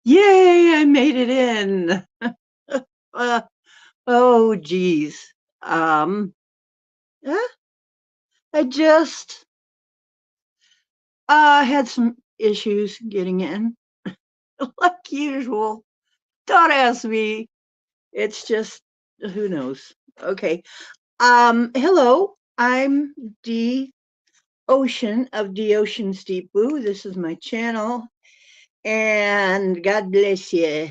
Yay, I made it in. Uh, oh, geez. Um, uh, I just had some issues getting in, like usual. Don't ask me. It's just who knows. Okay. Hello. I'm D Ocean of D Ocean's Deep Blue. This is my channel, and God bless you.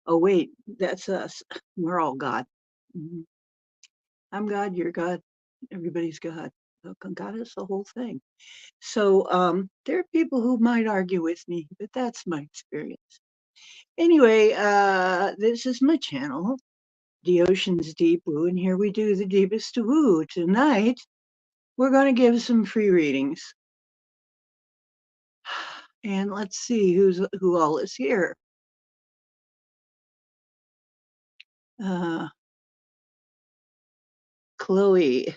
Oh, wait, that's us. We're all God. Mhm. I'm God, you're God, everybody's God. God is the whole thing. So there are people who might argue with me, but that's my experience. Anyway, this is my channel, The Ocean's Deep Blue, and here we do the deepest of woo. Tonight, we're going to give some free readings. And let's see who all is here. Uh, Chloe.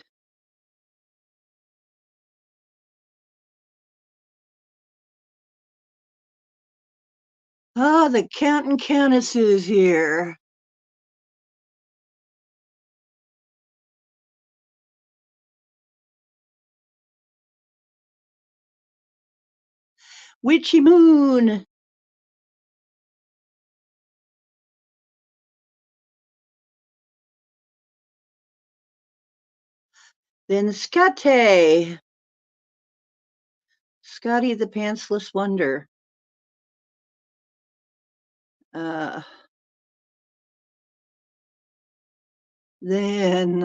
Ah, the Count and Countess is here. Witchy Moon. Then Scotty. Scotty the Pantsless Wonder. Uh, then,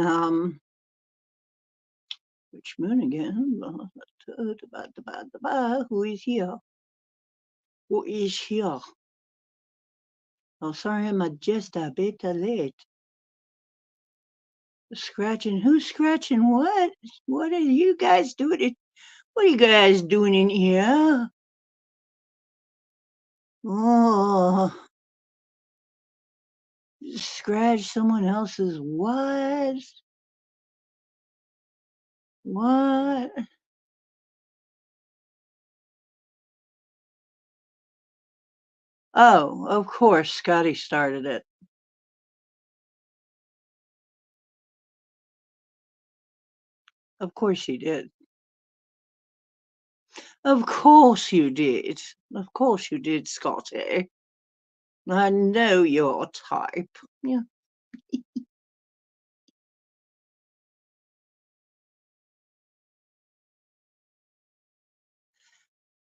which moon again? Who is here? Who is here? Oh, sorry, I'm just a bit late. Scratching? Who's scratching what? What are you guys doing? What are you guys doing in here? Oh, scratch someone else's what? What? Oh, of course, Scotty started it. Of course he did. Of course you did. Of course you did, Scotty. I know your type. Yeah.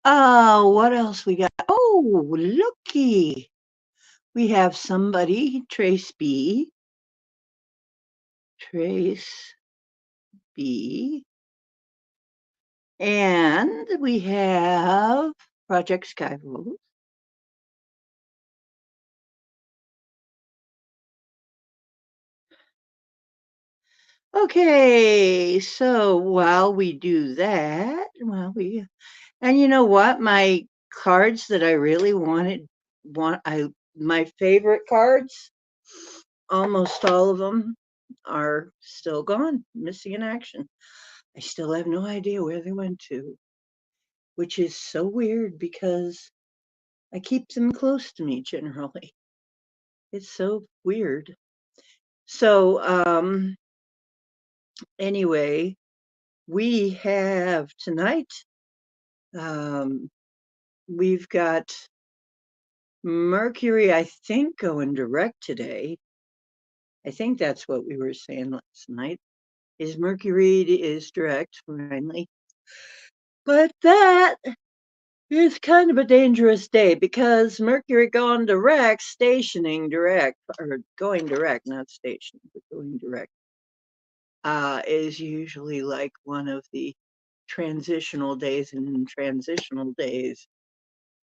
Oh, what else we got? Oh, looky. We have somebody, Trace B. Trace B. And we have Project Skyfall. Okay, so while we do that, and you know what? My cards that I really my favorite cards, almost all of them are still gone, missing in action. I still have no idea where they went to, which is so weird because I keep them close to me generally. It's so weird. So, anyway, we have tonight, um, we've got Mercury, I think, going direct today. I think that's what we were saying last night. Is Mercury is direct finally. But that is kind of a dangerous day because Mercury going direct, stationing direct, or going direct, not stationing, but going direct, is usually like one of the transitional days, and in transitional days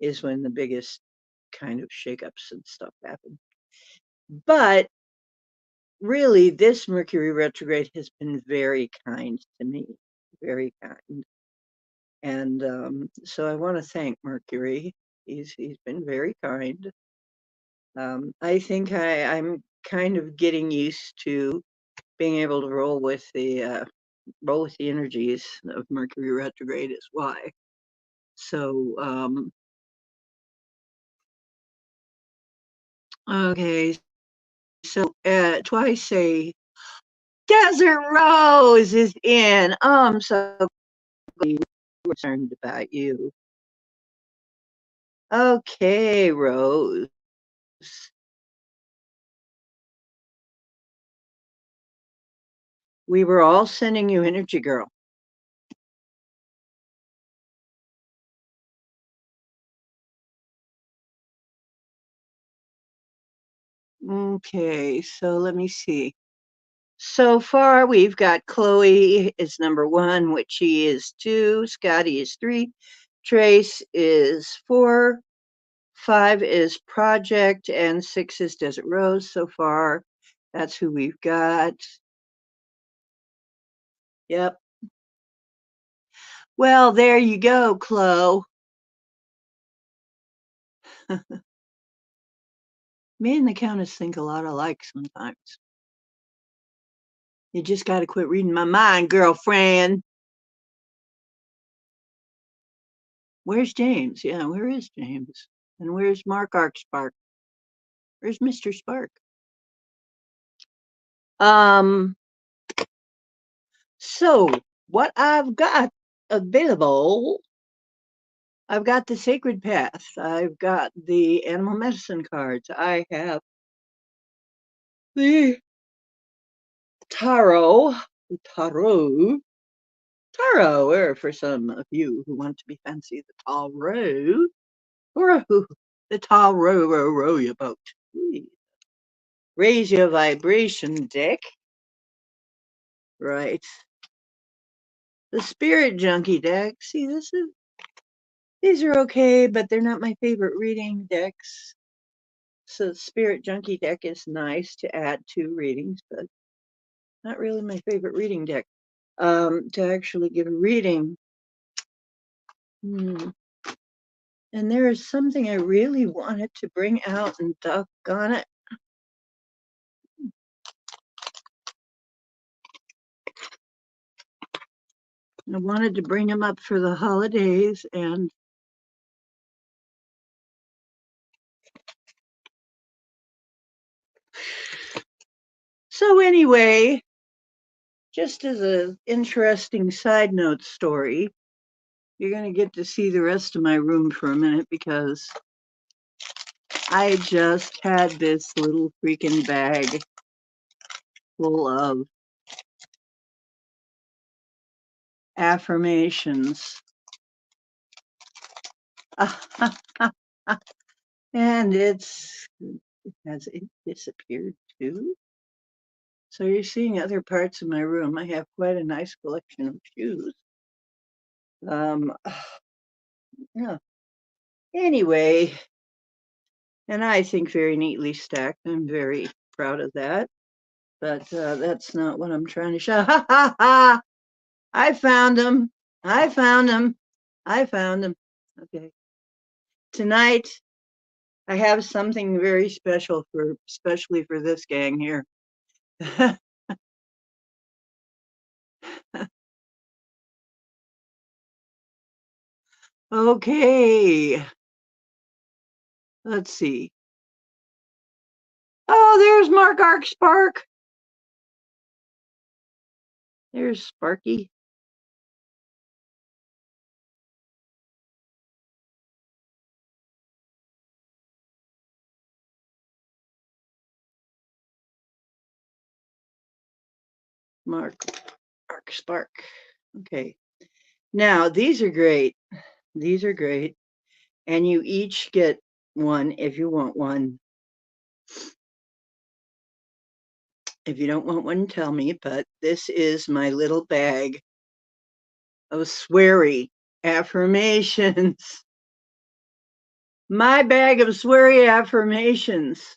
is when the biggest kind of shakeups and stuff happen. But really, this Mercury retrograde has been very kind to me, very kind. And so I want to thank Mercury. He's been very kind. I think I'm kind of getting used to being able to roll with the energies of Mercury retrograde is why. So Okay, so twice say Desert Rose is in. I'm so concerned about you. Okay, Rose. We were all sending you energy, girl. Okay, so let me see. So far, we've got Chloe is number one, Witchy is two, Scotty is three, Trace is four, five is Project, and six is Desert Rose so far. That's who we've got. Yep. Well, there you go, Chloe. Me and the Countess think a lot alike sometimes. You just got to quit reading my mind, girlfriend. Where's James? Yeah, where is James? And where's Mark Arkspark? Where's Mr. Spark? Um, so what I've got available, I've got the Sacred Path. I've got the Animal Medicine cards. I have the Tarot, the Tarot, or for some of you who want to be fancy, the Tarot, or the Tarot, row your boat. Raise your vibration deck. Right. The Spirit Junkie deck. See, these are okay, but they're not my favorite reading decks. So the Spirit Junkie deck is nice to add to readings, but not really my favorite reading deck. To actually give a reading. And there is something I really wanted to bring out, and doggone it. I wanted to bring them up for the holidays, and so anyway, just as an interesting side note story, you're going to get to see the rest of my room for a minute because I just had this little freaking bag full of affirmations. And has it disappeared too? So you're seeing other parts of my room. I have quite a nice collection of shoes. Yeah. Anyway, and I think very neatly stacked. I'm very proud of that. But that's not what I'm trying to show. Ha ha ha! I found them. I found them. I found them. Okay. Tonight, I have something very special especially for this gang here. Okay. Let's see. Oh, there's Mark Arkspark. There's Sparky. Mark Arkspark. Okay. Now, these are great. These are great. And you each get one if you want one. If you don't want one, tell me. But this is my little bag of sweary affirmations. My bag of sweary affirmations.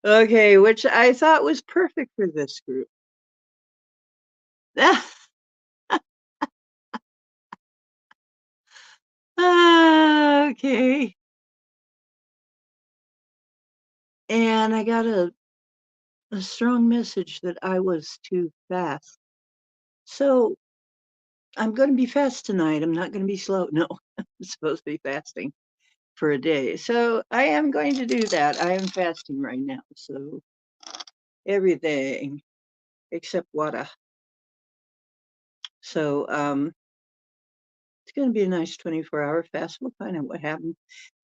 Okay, which I thought was perfect for this group. Okay. And I got a strong message that I was too fast. So I'm going to be fast tonight. I'm not going to be slow. No, I'm supposed to be fasting for a day. So I am going to do that. I am fasting right now. So everything except water. So it's going to be a nice 24-hour fast. We'll find out what happens.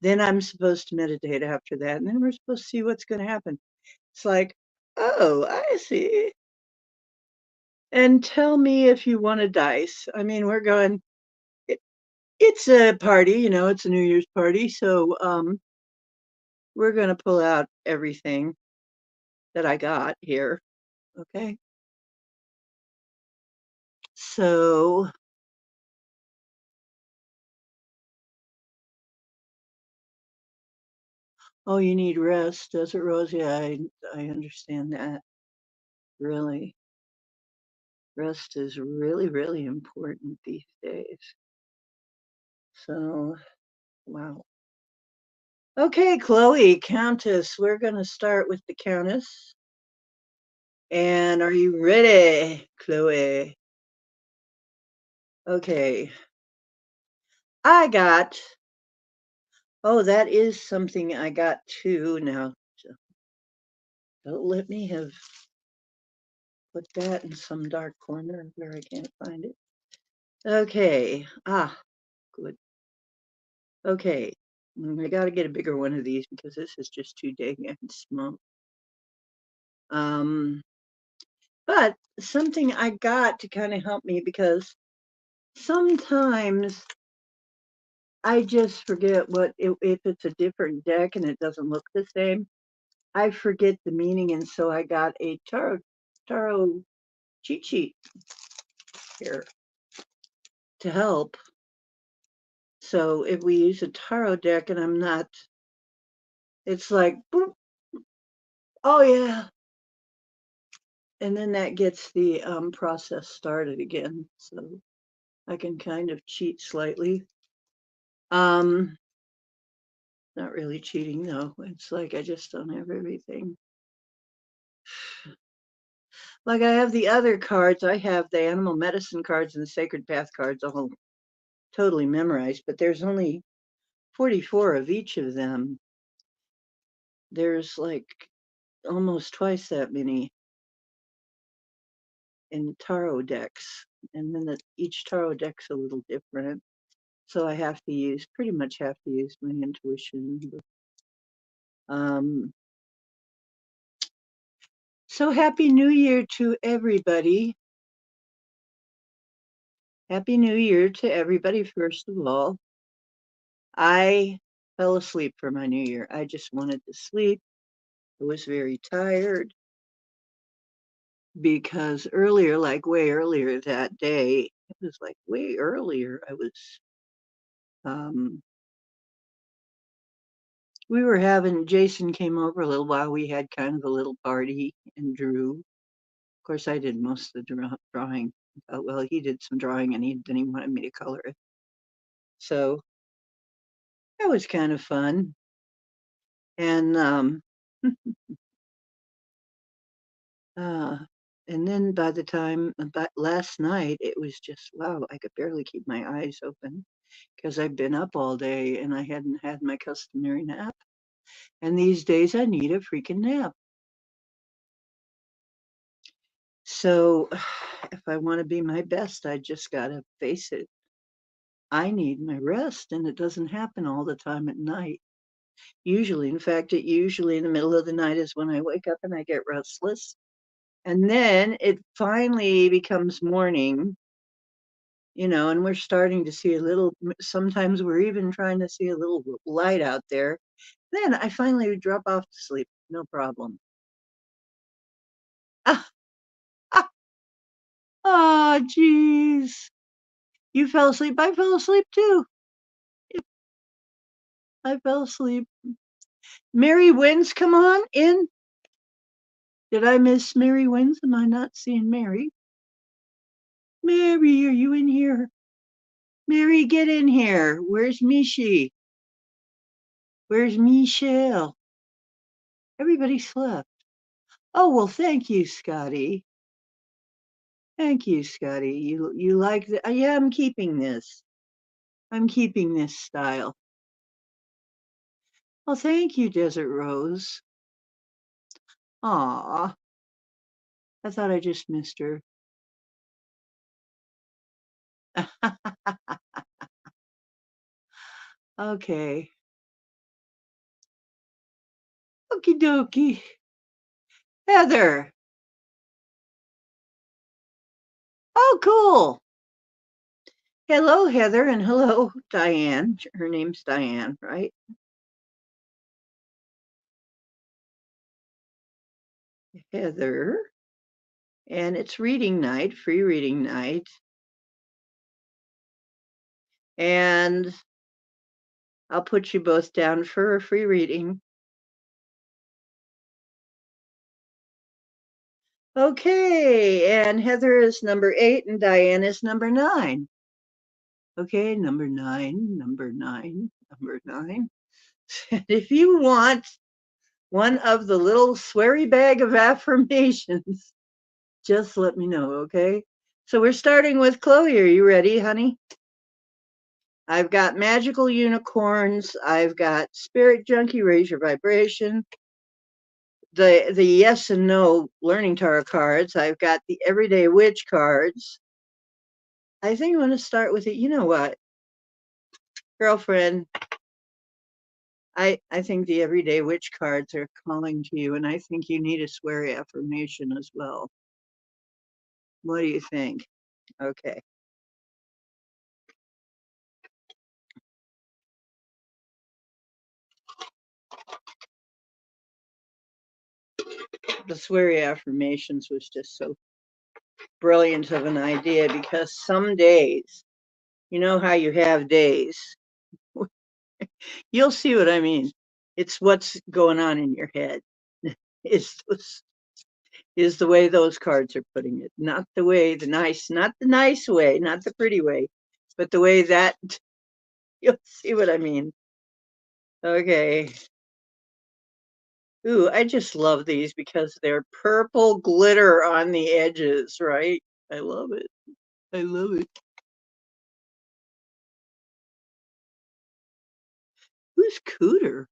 Then I'm supposed to meditate after that. And then we're supposed to see what's going to happen. It's like, oh, I see. And tell me if you want a dice. I mean, we're going, it, it's a party, it's a New Year's party. So we're going to pull out everything that I got here. Okay. So, oh, you need rest, does it, Rosie? I understand that. Really. Rest is really, really important these days. So, wow. Okay, Chloe, Countess, we're going to start with the Countess. And are you ready, Chloe? Okay. I got, oh, that is something I got too. Now, don't let me have put that in some dark corner where I can't find it. Okay. Good. Okay. I got to get a bigger one of these because this is just too dang small. But something I got to kind of help me because sometimes I just forget if it's a different deck and it doesn't look the same. I forget the meaning, and so I got a tarot cheat sheet here to help. So if we use a tarot deck and I'm not, it's like, boop, oh yeah, and then that gets the process started again. So I can kind of cheat slightly. Um, Not really cheating though. It's like I just don't have everything. Like I have the other cards. I have the animal medicine cards and the sacred path cards all totally memorized, but there's only 44 of each of them. There's like almost twice that many in tarot decks. And then each tarot deck's a little different. So I have to pretty much have to use my intuition. Um, so happy New Year to everybody. Happy New Year to everybody, first of all. I fell asleep for my New Year. I just wanted to sleep. I was very tired because earlier, like way earlier that day, it was like way earlier, um, Jason came over a little while. We had kind of a little party and drew. Of course, I did most of the drawing. Well, he did some drawing and then he wanted me to color it. So that was kind of fun. And uh, and then by the time about last night, it was just wow, I could barely keep my eyes open because I've been up all day and I hadn't had my customary nap. And these days I need a freaking nap. So if I want to be my best, I just got to face it. I need my rest, and it doesn't happen all the time at night. Usually, in fact, usually in the middle of the night is when I wake up and I get restless. And then it finally becomes morning, and we're starting to see sometimes we're even trying to see a little light out there. Then I finally drop off to sleep, no problem. Ah, ah, ah, geez. You fell asleep. I fell asleep too. I fell asleep. Mary Wins, come on in. Did I miss Mary Wins? Am I not seeing Mary? Mary, are you in here? Mary, get in here. Where's Mishi? Where's Michelle? Everybody slept. Oh, well, thank you, Scotty. Thank you, Scotty. You like the yeah, I'm keeping this. I'm keeping this style. Well, thank you, Desert Rose. Aw, I thought I just missed her. Okay. Okie dokie. Heather. Oh, cool. Hello, Heather, and hello, Diane. Her name's Diane, right? Heather. And it's reading night, free reading night. And I'll put you both down for a free reading. Okay, and Heather is number 8 and Diane is number 9. Okay, number 9, number 9, number 9. If you want one of the little sweary bag of affirmations, just let me know, okay? So we're starting with Chloe. Are you ready, honey? I've got magical unicorns. I've got spirit junkie, raise your vibration. The yes and no learning tarot cards. I've got the everyday witch cards. I think I'm going to start with it. You know what, girlfriend? I think the everyday witch cards are calling to you, and I think you need a swear affirmation as well. What do you think? Okay. The swear affirmations was just so brilliant of an idea because some days, you know how you have days, you'll see what I mean. It's what's going on in your head. Is is the way those cards are putting it, not the way not the nice way, not the pretty way, but the way that you'll see what I mean. Okay. Ooh, I just love these because they're purple glitter on the edges, right? I love it. I love it. Who's Cooter?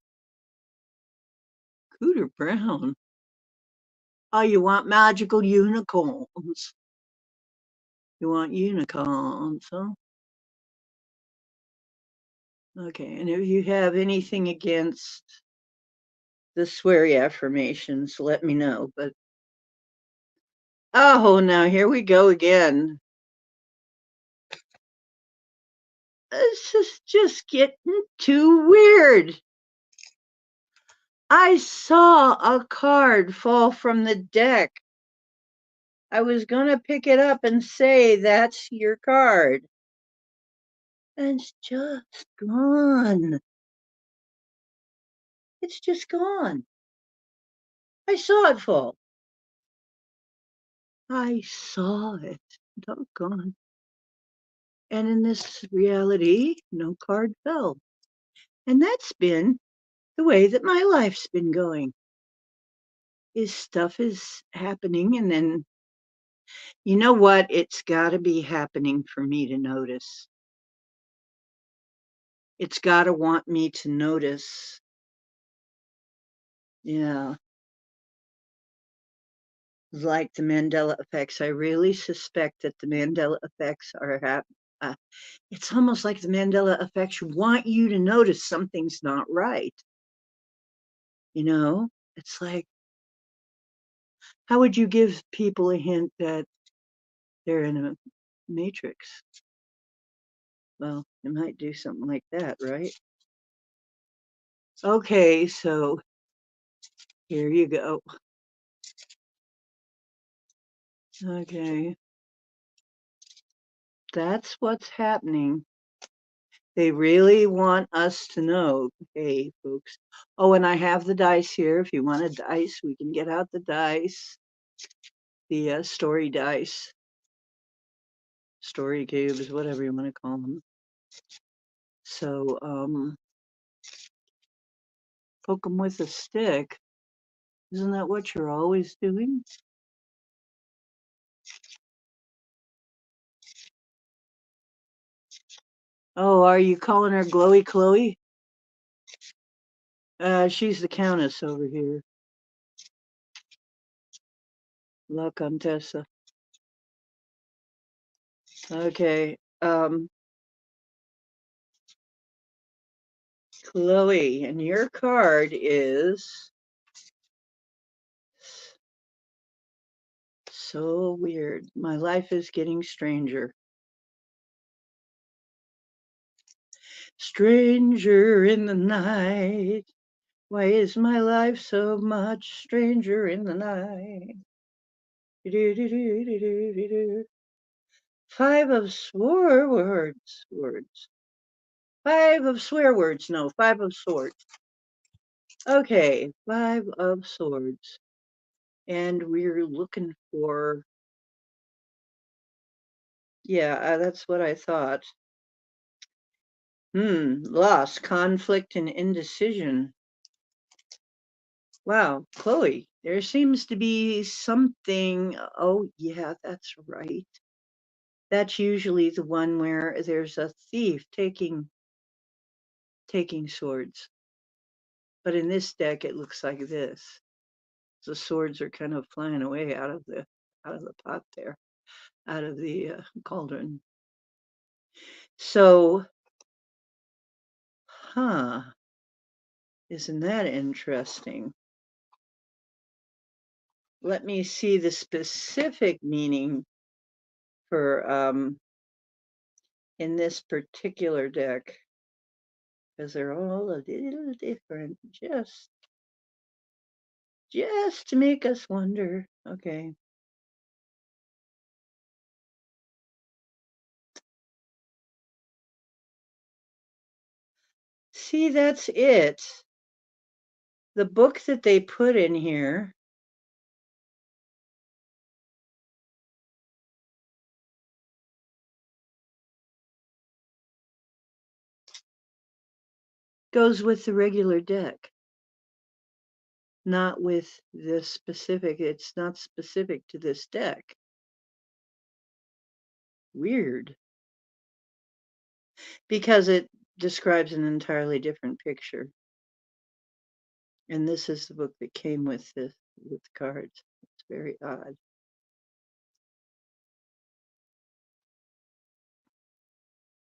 Cooter Brown. Oh, you want magical unicorns. You want unicorns, huh? Okay, and if you have anything against the sweary affirmations, let me know. But oh, now here we go again. This is just getting too weird. I saw a card fall from the deck. I was going to pick it up and say, that's your card. And it's just gone. It's just gone. I saw it fall. I saw it. Doggone. And in this reality, no card fell. And that's been the way that my life's been going. Is stuff is happening, and then you know what? It's got to be happening for me to notice. It's got to want me to notice. Yeah. Like the Mandela effects. I really suspect that the Mandela effects are it's almost like the Mandela effects want you to notice something's not right. You know, it's like, how would you give people a hint that they're in a matrix? Well, you might do something like that, right? Okay, so here you go. Okay, that's what's happening. They really want us to know, hey, folks. Oh, and I have the dice here. If you want a dice, we can get out the dice, the story dice, story cubes, whatever you want to call them. So, poke them with a stick. Isn't that what you're always doing? Oh, are you calling her Glowy Chloe? She's the Countess over here. La Contessa. Okay. Chloe, and your card is so weird. My life is getting stranger. Stranger in the night. Why is my life so much stranger in the night? Five of swear words. Five of swear words. No, five of swords. Okay, five of swords. And we're looking for, yeah, that's what I thought. Loss, conflict, and indecision. Wow, Chloe, there seems to be something. Oh, yeah, that's right. That's usually the one where there's a thief taking swords. But in this deck, it looks like this. The swords are kind of flying away out of the pot there, out of the cauldron. So, isn't that interesting? Let me see the specific meaning for in this particular deck, because they're all a little different, just to make us wonder. Okay. See, that's it. The book that they put in here goes with the regular deck, not with this specific. It's not specific to this deck. Weird. Because it describes an entirely different picture. And this is the book that came with the cards. It's very odd.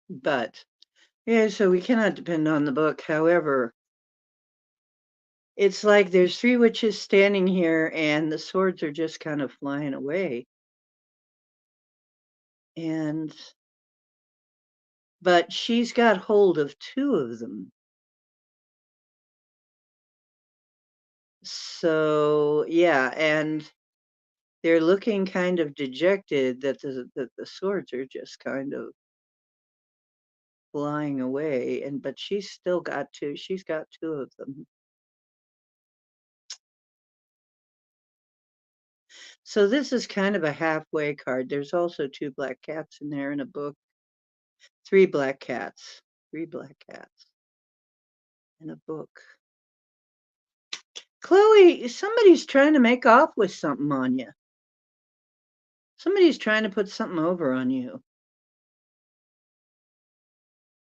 But yeah, so we cannot depend on the book. However, it's like there's three witches standing here and the swords are just kind of flying away. But she's got hold of two of them. So yeah, and they're looking kind of dejected that the swords are just kind of flying away, but she's got two of them. So this is kind of a halfway card. There's also two black cats in there in a book. Three black cats in a book. Chloe, somebody's trying to make off with something on you. Somebody's trying to put something over on you.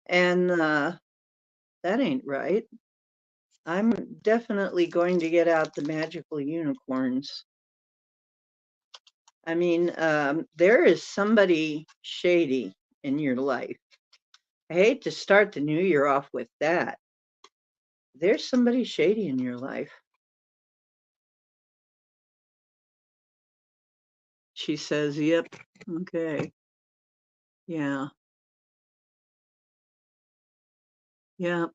And that ain't right. I'm definitely going to get out the magical unicorns. I mean, there is somebody shady in your life. I hate to start the new year off with that. There's somebody shady in your life. She says, yep, okay. Yeah. Yeah.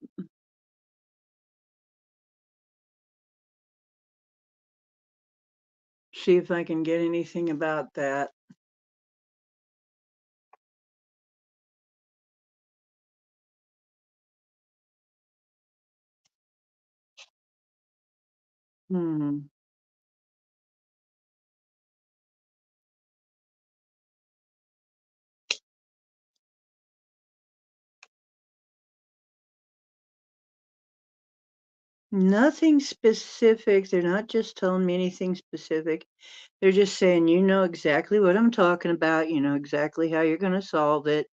See if I can get anything about that. Nothing specific. They're not just telling me anything specific. They're just saying, you know exactly what I'm talking about. You know exactly how you're going to solve it.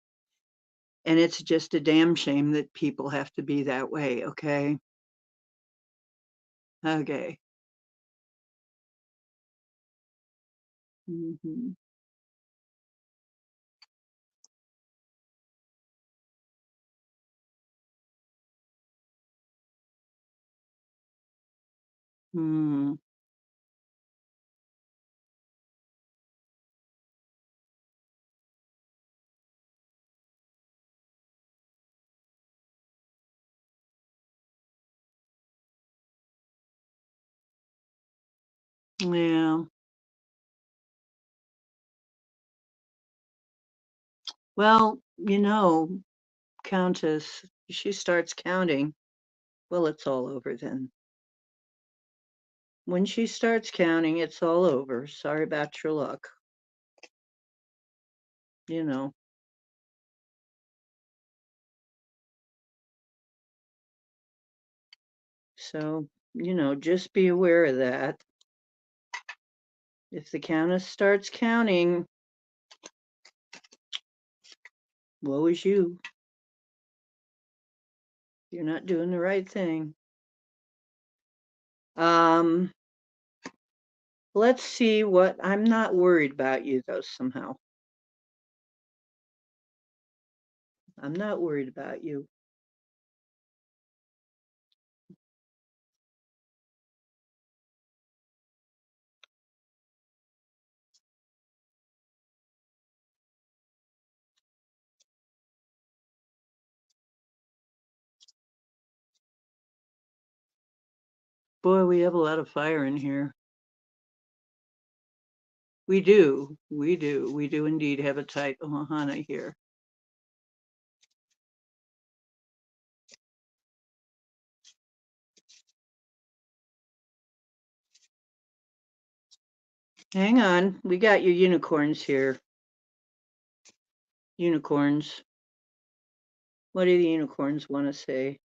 And it's just a damn shame that people have to be that way, okay? Okay. Mhm. Mm. Yeah. Well, Countess, she starts counting. Well, it's all over then. When she starts counting, it's all over. Sorry about your luck. You know. So, just be aware of that. If the Countess starts counting, woe is you. You're not doing the right thing. Um, let's see what I'm not worried about you though somehow. I'm not worried about you. Boy, we have a lot of fire in here. We do. We do. We do indeed have a tight ohana here. Hang on. We got your unicorns here. Unicorns. What do the unicorns want to say?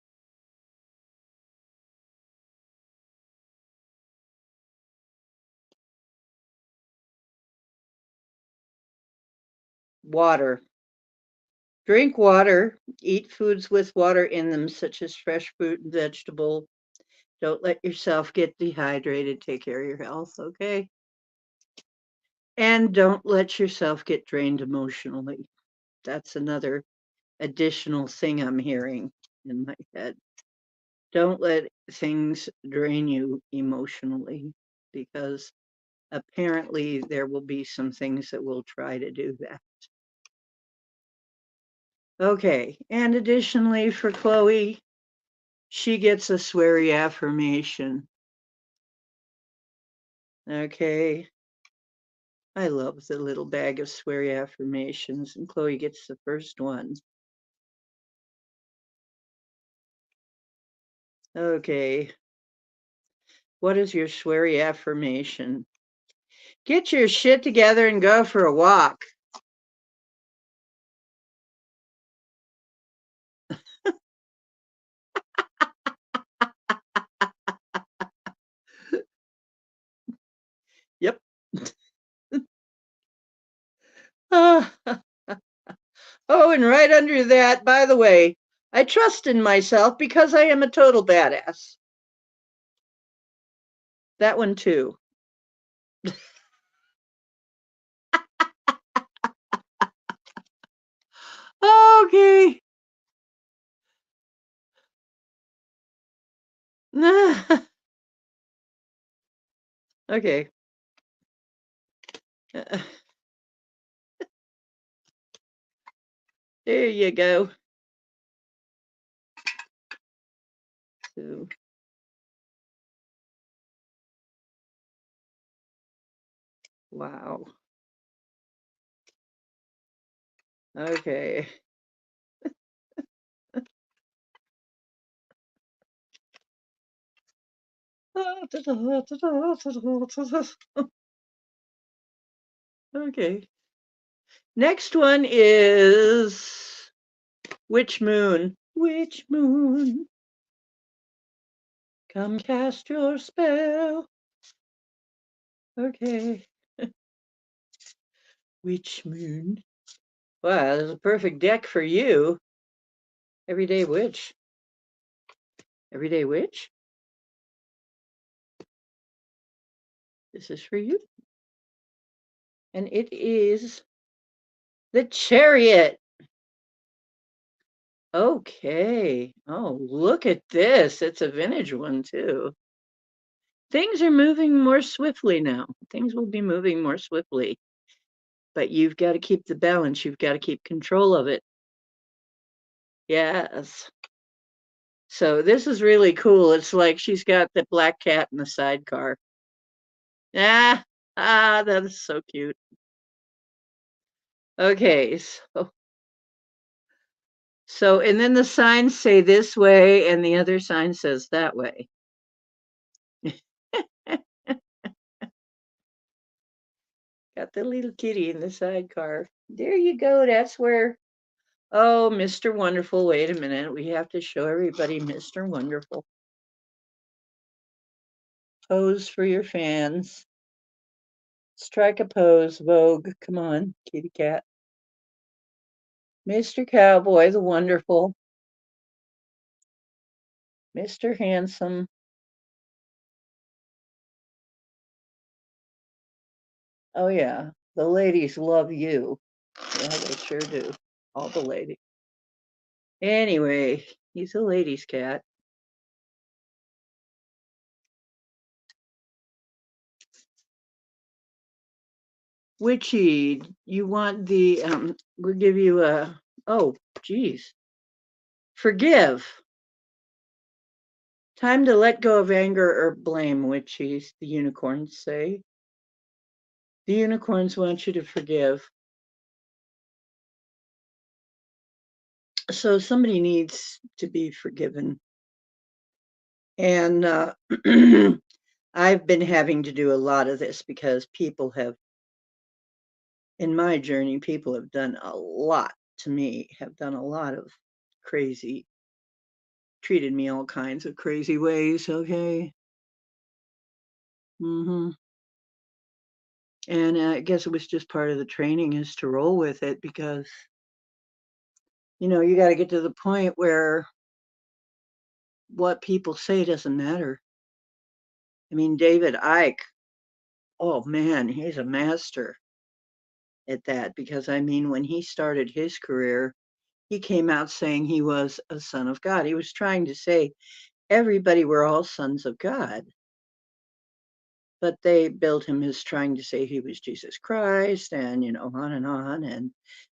Water. Drink water. Eat foods with water in them, such as fresh fruit and vegetable. Don't let yourself get dehydrated. Take care of your health, okay? And don't let yourself get drained emotionally. That's another additional thing I'm hearing in my head. Don't let things drain you emotionally because apparently there will be some things that will try to do that. Okay, and additionally for Chloe, she gets a sweary affirmation. Okay, I love the little bag of sweary affirmations, and Chloe gets the first one. Okay, what is your sweary affirmation? Get your shit together and go for a walk. Yep. Oh, and right under that, by the way, I trust in myself because I am a total badass. That one too. Okay. Okay. There you go. So, wow. Okay. Okay. Next one is Witch Moon. Witch Moon, come cast your spell. Okay. Witch Moon. Wow, there's a perfect deck for you. Everyday Witch. Everyday Witch? This is for you. And it is the Chariot. Okay. Oh, look at this. It's a vintage one, too. Things are moving more swiftly now. Things will be moving more swiftly. But you've got to keep the balance. You've got to keep control of it. Yes. So this is really cool. It's like she's got the black cat in the sidecar. That is so cute. Okay, and then the signs say this way and the other sign says that way. Got the little kitty in the sidecar. There you go. That's where, oh, Mr. Wonderful. Wait a minute. We have to show everybody Mr. Wonderful. Pose for your fans. Strike a pose, Vogue. Come on, kitty cat. Mr. Cowboy, the Wonderful. Mr. Handsome. Oh, yeah. The ladies love you. Yeah, they sure do. All the ladies. Anyway, he's a ladies' cat. Witchy, you want the, we'll give you a, oh, geez. Forgive. Time to let go of anger or blame, Witchies, the unicorns say. The unicorns want you to forgive. So somebody needs to be forgiven. And I've been having to do a lot of this because people have, in my journey, people have done a lot to me, have done a lot of crazy, treated me all kinds of crazy ways, okay? And I guess it was just part of the training is to roll with it because, you got to get to the point where what people say doesn't matter. I mean, David Icke, oh man, he's a master at that because I mean, when he started his career, he came out saying he was a son of God. He was trying to say everybody were all sons of God, but they billed him as trying to say he was Jesus Christ and, on and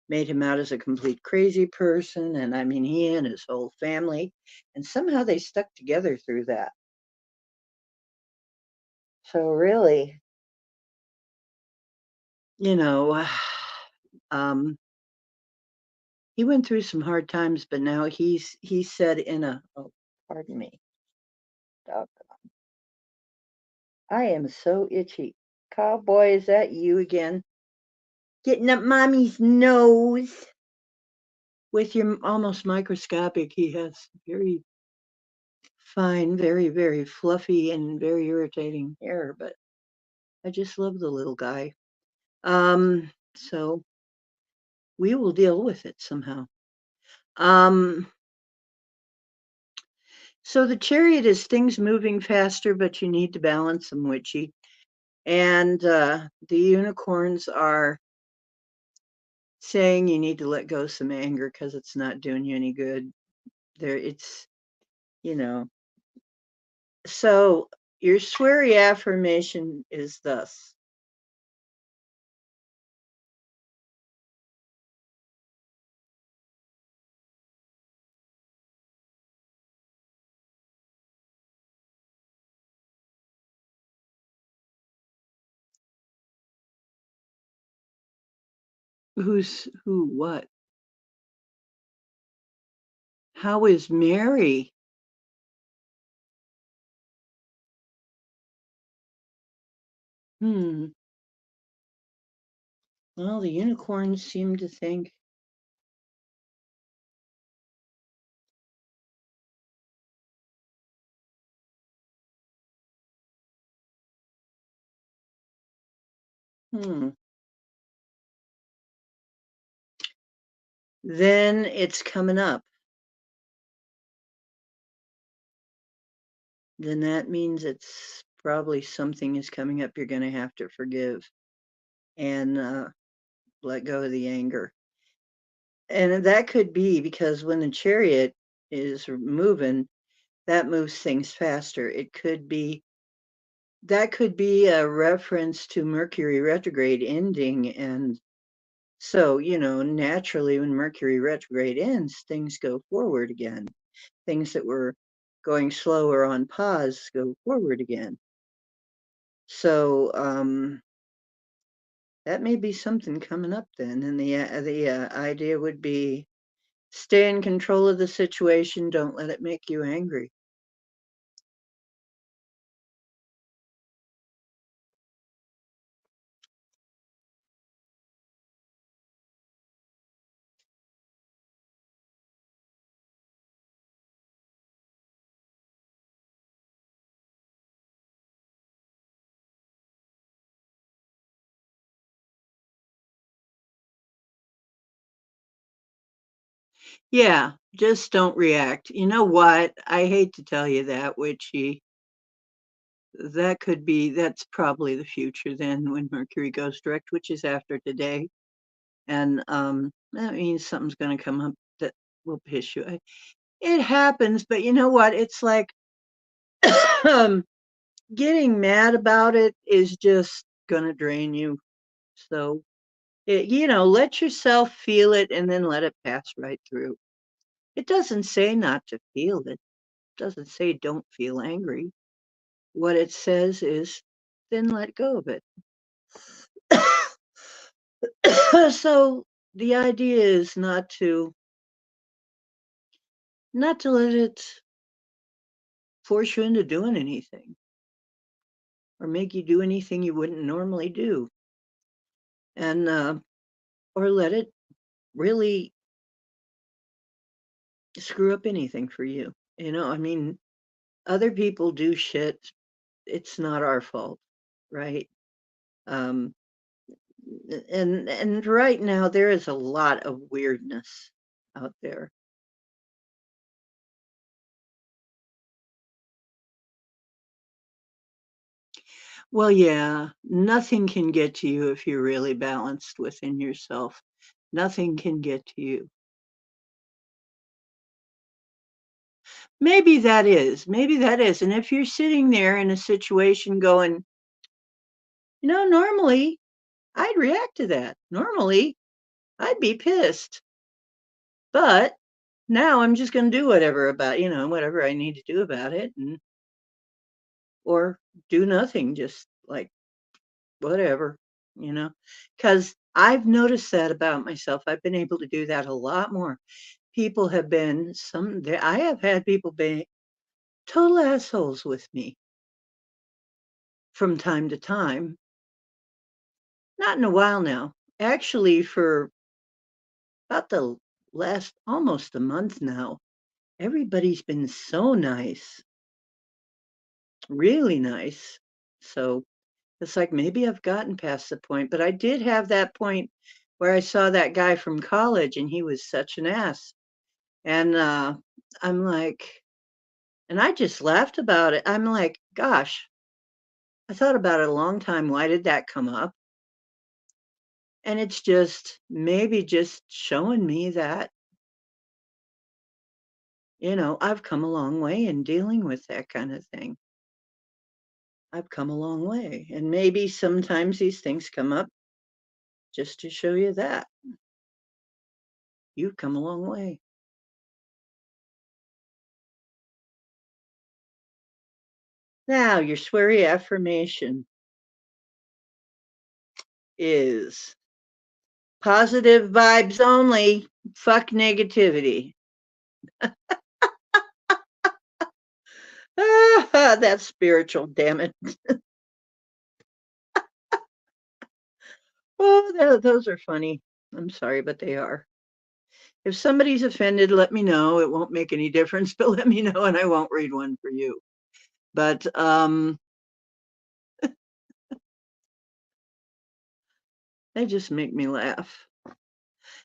made him out as a complete crazy person. And I mean, he and his whole family, and somehow they stuck together through that. So really, you know, um, he went through some hard times, but now he said in a, oh, pardon me, I am so itchy. Cowboy, is that you again? Getting up mommy's nose with your almost microscopic. He has very fine, very, very fluffy and very irritating hair, but I just love the little guy. So we will deal with it somehow. So the chariot is things moving faster, but you need to balance them, Witchy. And the unicorns are saying you need to let go of some anger because it's not doing you any good. It's, you know. So your sweary affirmation is thus. Who, what? How is Mary? Hmm. Well, the unicorns seem to think. Hmm. then it's coming up. Then that means it's probably something is coming up you're going to have to forgive and let go of the anger. And that could be because when the chariot is moving, that moves things faster. It could be that could be a reference to Mercury retrograde ending. And so, naturally, when Mercury retrograde ends, things go forward again. Things that were going slow or on pause go forward again. So, that may be something coming up then. And the idea would be stay in control of the situation. Don't let it make you angry. Yeah, just don't react. You know what? I hate to tell you that, that's probably the future then when Mercury goes direct, which is after today. And that means something's going to come up that will piss you. It happens, but you know what? It's like um, getting mad about it is just going to drain you. So, let yourself feel it and then let it pass right through. It doesn't say not to feel it. It doesn't say don't feel angry. What it says is then let go of it. So the idea is not to let it force you into doing anything or make you do anything you wouldn't normally do, and or let it really screw up anything for you. I mean, other people do shit. It's not our fault, right? Um, and right now there is a lot of weirdness out there. Well, yeah, nothing can get to you if you're really balanced within yourself. Nothing can get to you. Maybe that is. And if you're sitting there in a situation going, normally I'd react to that. Normally I'd be pissed. But now I'm just going to do whatever I need to do about it, or do nothing, just like whatever, you know, because I've noticed that about myself. I've been able to do that a lot more. People have been I have had people be total assholes with me from time to time. Not in a while now. Actually, for about the last almost a month now, everybody's been so nice, really nice. So it's like maybe I've gotten past the point, but I did have that point where I saw that guy from college and he was such an ass. And I'm like, and I just laughed about it. I'm like, gosh, I thought about it a long time. Why did that come up? And it's just maybe just showing me that, I've come a long way in dealing with that kind of thing. I've come a long way. And maybe sometimes these things come up just to show you that you've come a long way. Now, your sweary affirmation is positive vibes only. Fuck negativity. Ah, that's spiritual, damn it. Oh, those are funny. I'm sorry, but they are. If somebody's offended, let me know. It won't make any difference, but let me know and I won't read one for you. But they just make me laugh.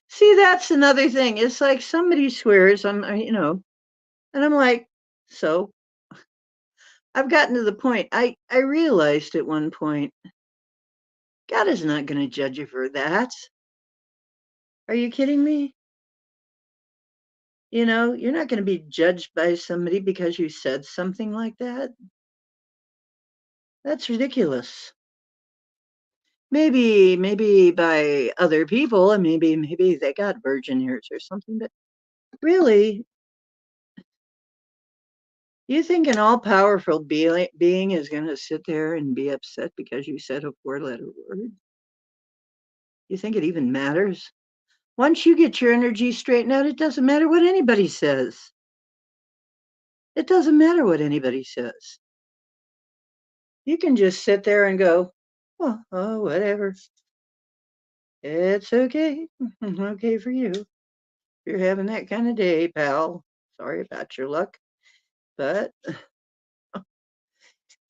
See, that's another thing. It's like somebody swears, and I'm like, so I've gotten to the point. I realized at one point, God is not going to judge you for that. Are you kidding me? You're not going to be judged by somebody because you said something like that. That's ridiculous. Maybe by other people, and maybe they got virgin ears or something, but really, you think an all-powerful being is going to sit there and be upset because you said a four-letter word? You think it even matters? Once you get your energy straightened out, it doesn't matter what anybody says. It doesn't matter what anybody says. You can just sit there and go, well, oh, whatever. It's okay. Okay for you. You're having that kind of day, pal. Sorry about your luck. But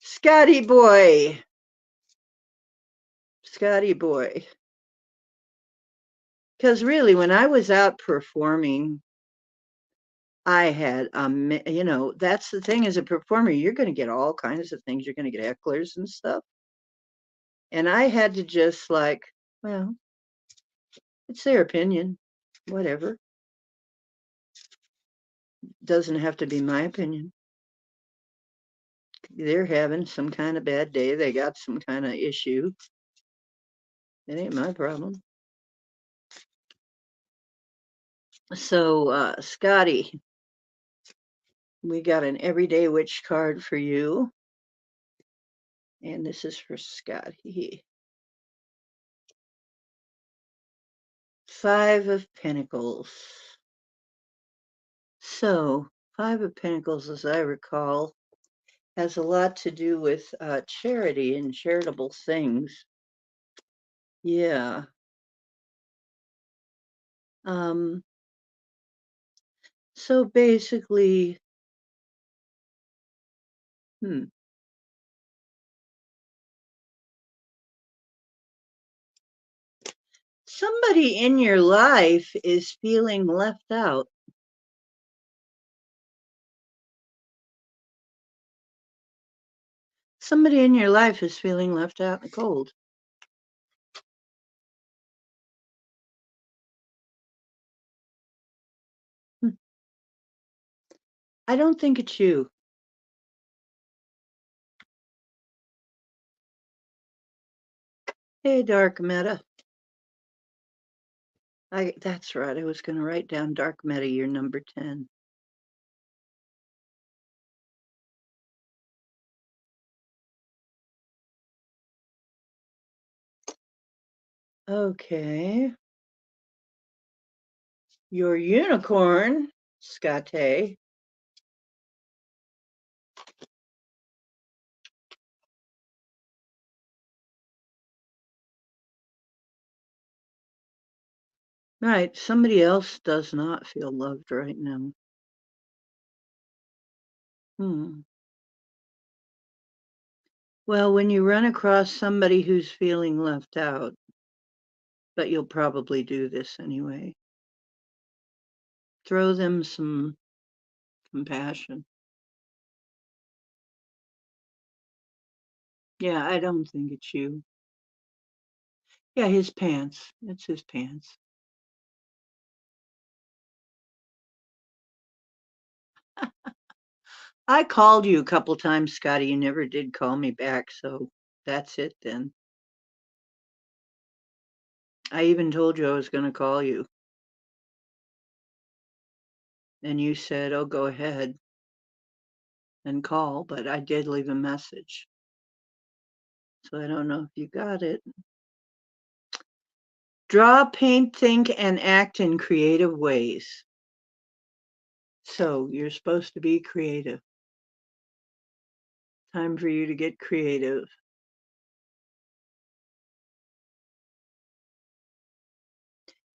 Scotty boy, Scotty boy. Because really, when I was out performing, I had, that's the thing as a performer, you're going to get all kinds of things. You're going to get hecklers and stuff. And I had to just like, well, it's their opinion, whatever. Doesn't have to be my opinion. They're having some kind of bad day. They got some kind of issue. It ain't my problem. So, Scotty, we got an everyday witch card for you. And this is for Scotty. 5 of Pentacles. So, 5 of Pentacles, as I recall, has a lot to do with charity and charitable things. Yeah. So basically, somebody in your life is feeling left out. Somebody in your life is feeling left out in the cold. I don't think it's you. Hey, Dark Meta. That's right. I was going to write down Dark Meta, you're number 10. Okay. Your unicorn, Scate. Right. Somebody else does not feel loved right now. Well, when you run across somebody who's feeling left out, but you'll probably do this anyway, throw them some compassion. Yeah, I don't think it's you. Yeah, his pants. It's his pants. I called you a couple times, Scotty. You never did call me back, so that's it then. I even told you I was going to call you. And you said, oh, go ahead and call, but I did leave a message. So I don't know if you got it. Draw, paint, think, and act in creative ways. So you're supposed to be creative. Time for you to get creative.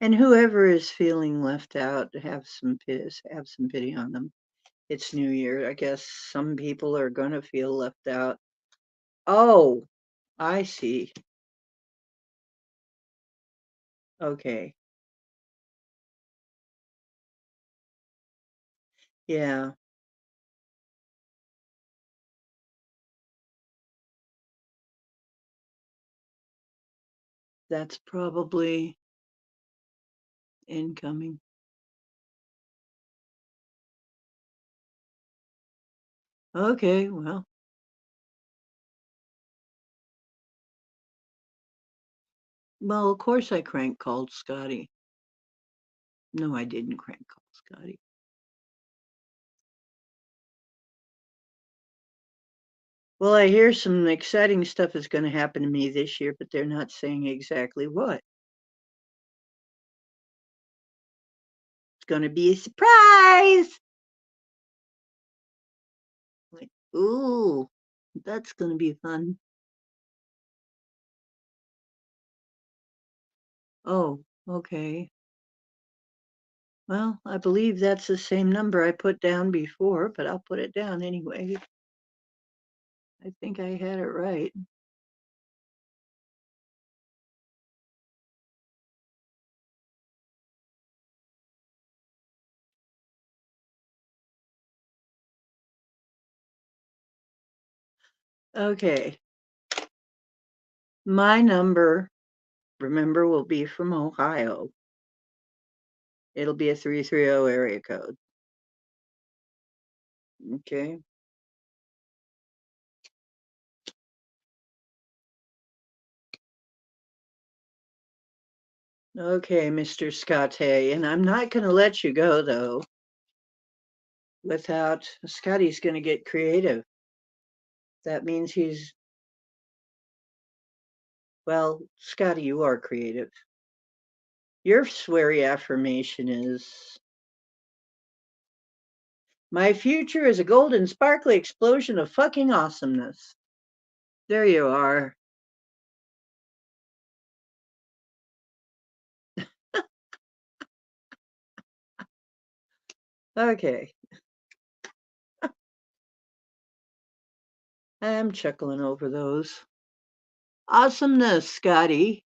And whoever is feeling left out, have some pity on them. It's New Year. I guess some people are going to feel left out. Oh, I see. Okay. Yeah. That's probably incoming. Okay, well. Well, of course I crank called Scotty. No, I didn't crank call Scotty. Well, I hear some exciting stuff is going to happen to me this year, but they're not saying exactly what. It's going to be a surprise. Like, ooh, that's going to be fun. Oh, okay. Well, I believe that's the same number I put down before, but I'll put it down anyway. I think I had it right. Okay. My number, remember, will be from Ohio. It'll be a 330 area code. Okay. Okay, Mr. Scott, and I'm not going to let you go, though, without Scotty's going to get creative. That means well, Scotty, you are creative. Your sweary affirmation is, my future is a golden, sparkly explosion of fucking awesomeness. There you are. Okay. I'm chuckling over those. Awesomeness, Scotty.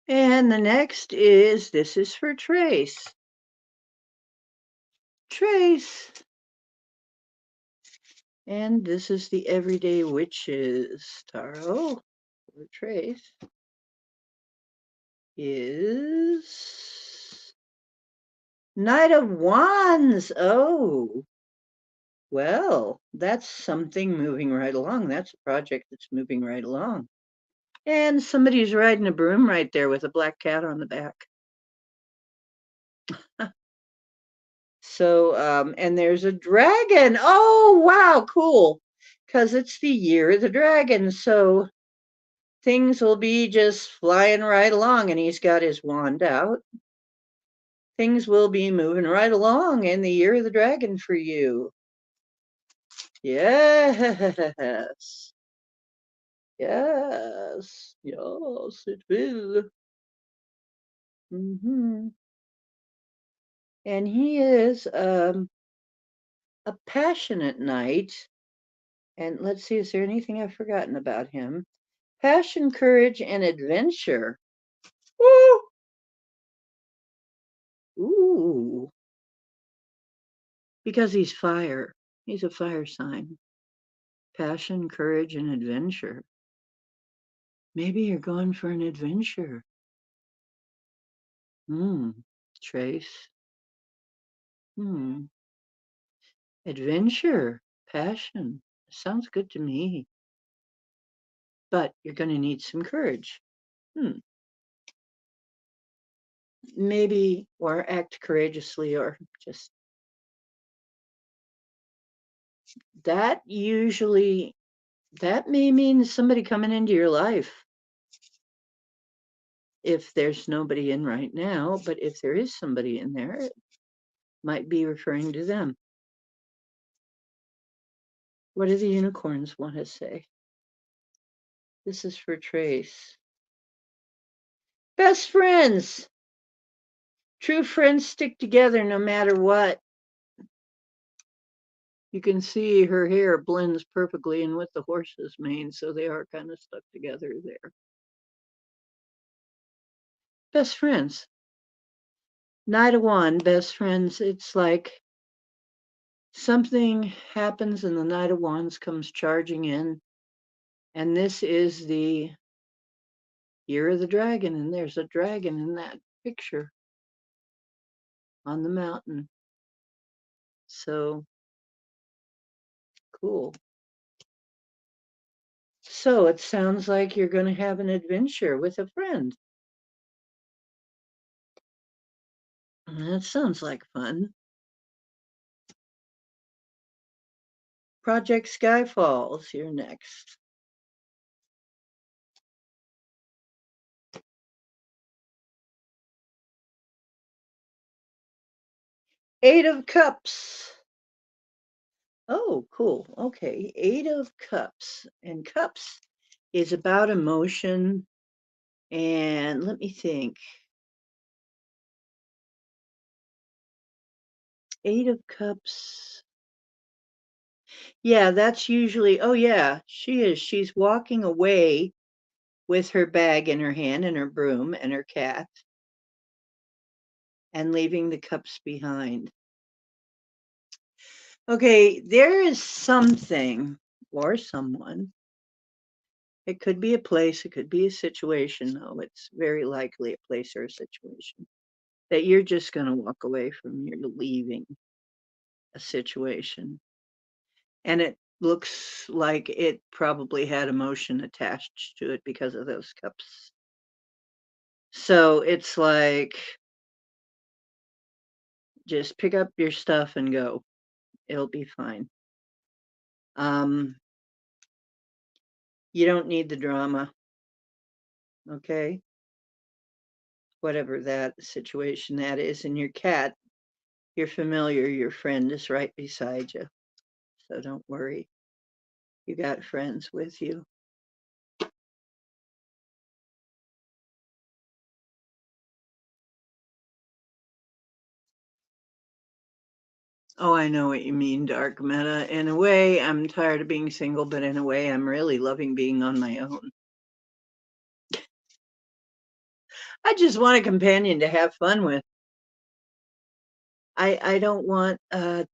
And the next is, this is for Trace. Trace. And this is the Everyday Witches Tarot for Trace. Is Knight of Wands. Oh, well, that's something moving right along. That's a project that's moving right along. And somebody's riding a broom right there with a black cat on the back. So, and there's a dragon. Oh, wow, cool. Because it's the year of the dragon. So things will be just flying right along. And he's got his wand out. Things will be moving right along in the year of the dragon for you. Yes. Yes. Yes, it will. Mm-hmm. And he is a passionate knight. And let's see, is there anything I've forgotten about him? Passion, courage, and adventure. Woo! Ooh. Because he's fire. He's a fire sign. Passion, courage, and adventure. Maybe you're going for an adventure. Trace. Hmm. Adventure. Passion. Sounds good to me. But you're going to need some courage. Maybe, or act courageously, or just that usually, that may mean somebody coming into your life. If there's nobody in right now, but if there is somebody in there, might be referring to them. What do the unicorns want to say? This is for Trace. Best friends. True friends stick together no matter what. You can see her hair blends perfectly in with the horse's mane, so they are kind of stuck together there. Best friends. Knight of Wands, best friends. It's like something happens and the Knight of Wands comes charging in. And this is the year of the dragon, and there's a dragon in that picture on the mountain. So cool. So it sounds like you're going to have an adventure with a friend. That sounds like fun. Project Skyfalls, you're next. Eight of Cups. Oh, cool. Okay. Eight of Cups. And Cups is about emotion. And let me think. Eight of Cups. Yeah, that's usually, oh, yeah, she is. She's walking away with her bag in her hand and her broom and her cat and leaving the cups behind. Okay, there is something or someone. It could be a place, it could be a situation, though. It's very likely a place or a situation that you're just going to walk away from. You're leaving a situation. And it looks like it probably had emotion attached to it because of those cups. So it's like, just pick up your stuff and go. It'll be fine. You don't need the drama. Okay. Whatever that situation that is. And your cat, you're familiar, your friend is right beside you. So don't worry. You got friends with you. Oh, I know what you mean, Dark Meta. In a way, I'm tired of being single, but in a way, I'm really loving being on my own. I just want a companion to have fun with. I don't want a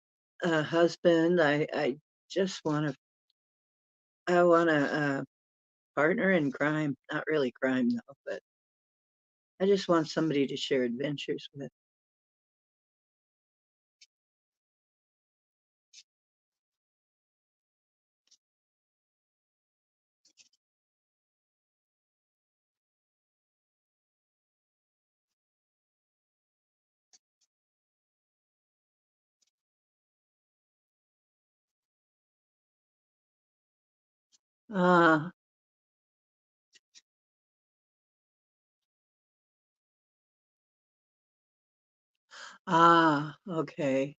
husband. I just want a partner in crime. Not really crime though, but I just want somebody to share adventures with. Ah, okay.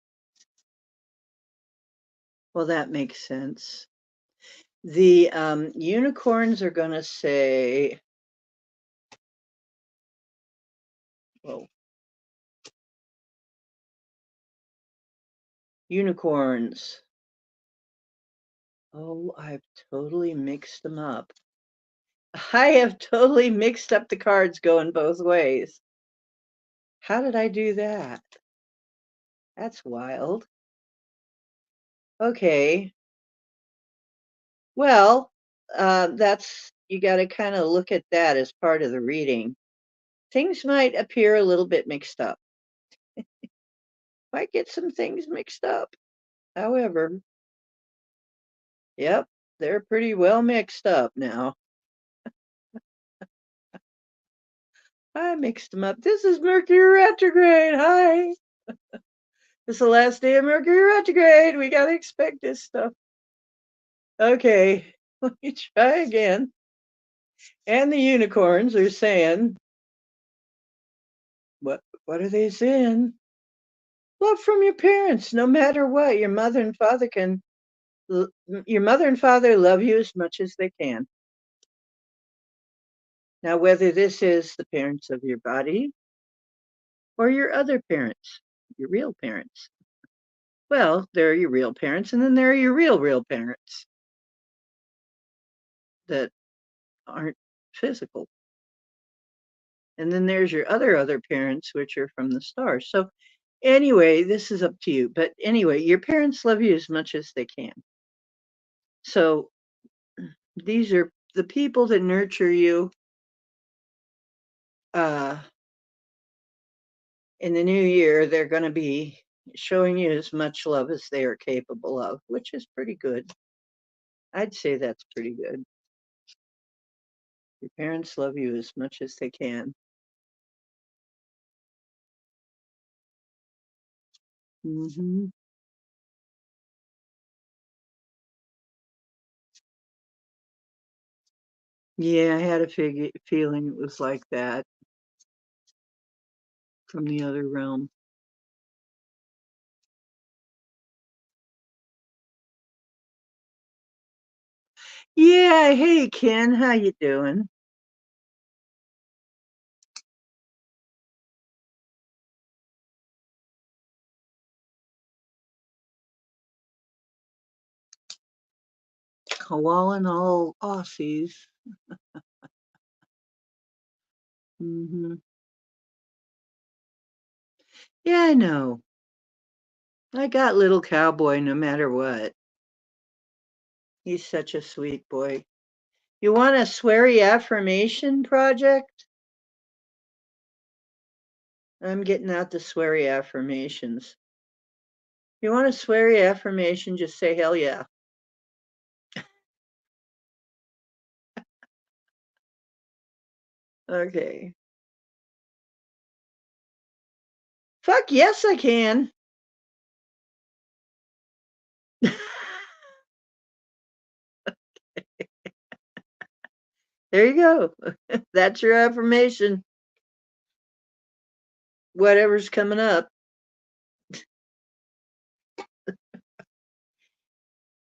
Well, that makes sense. The unicorns are going to say, well, unicorns. Oh, I've totally mixed them up. I have totally mixed up the cards going both ways. How did I do that? That's wild. Okay. Well, that's, you got to kind of look at that as part of the reading. Things might appear a little bit mixed up. Might get some things mixed up. However, yep, they're pretty well mixed up now. I mixed them up. This is Mercury retrograde. Hi. It's the last day of Mercury retrograde. We got to expect this stuff. Okay, let me try again. And the unicorns are saying, what are they saying? Love from your parents, no matter what. Your mother and father love you as much as they can. Now, whether this is the parents of your body or your other parents, your real parents. Well, there are your real parents, and then there are your real parents that aren't physical. And then there's your other parents, which are from the stars. So, anyway, this is up to you. But anyway, your parents love you as much as they can. So, these are the people that nurture you in the new year. They're going to be showing you as much love as they are capable of, which is pretty good. I'd say that's pretty good. Your parents love you as much as they can. Mm-hmm. Yeah, I had a feeling it was like that from the other realm. Yeah, hey Ken, how you doing? Calling all Aussies. Hmm. Yeah, I know. I got little cowboy no matter what. He's such a sweet boy. You want a sweary affirmation project? I'm getting out the sweary affirmations. You want a sweary affirmation? Just say hell yeah. Okay. Fuck yes, I can. There you go. That's your affirmation. Whatever's coming up.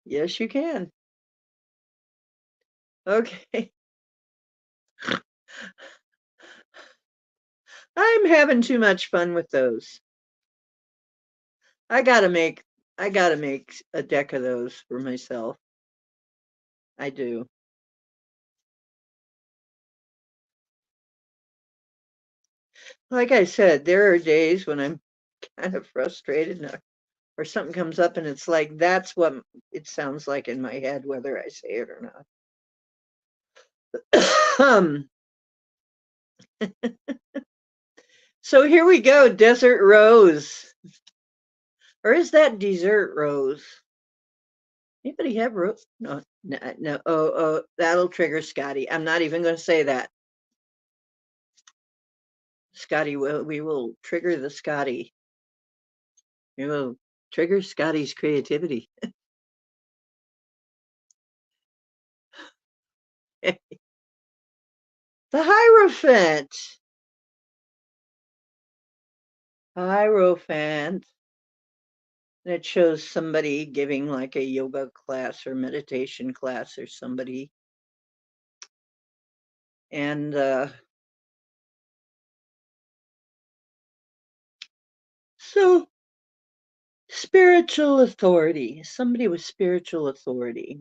Yes, you can. Okay. I'm having too much fun with those. I gotta make I gotta make a deck of those for myself. I do. Like I said, there are days when I'm kind of frustrated or something comes up and it's like that's what it sounds like in my head, whether I say it or not. So here we go, Desert Rose. Or is that Dessert Rose? Anybody have rose? No, no, no. Oh, that'll trigger Scotty. I'm not even going to say that. Scotty, we will trigger the Scotty. We will trigger Scotty's creativity. The Hierophant. Hierophant. And it shows somebody giving like a yoga class or meditation class or somebody. And so spiritual authority, somebody with spiritual authority.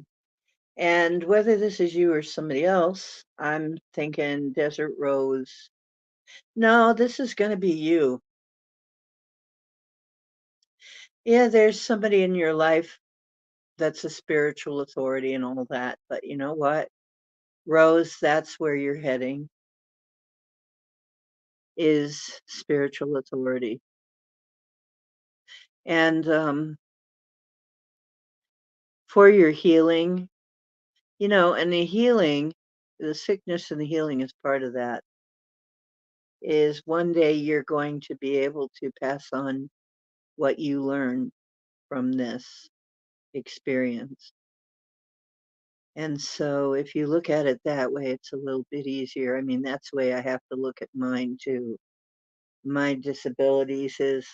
And whether this is you or somebody else, I'm thinking Desert Rose. No, this is going to be you. Yeah, there's somebody in your life that's a spiritual authority and all that. But you know what? Rose, that's where you're heading, is spiritual authority. And for your healing, and the healing, the sickness and the healing is part of that, is one day you're going to be able to pass on what you learn from this experience. And so if you look at it that way, it's a little bit easier. I mean, that's the way I have to look at mine too. My disabilities is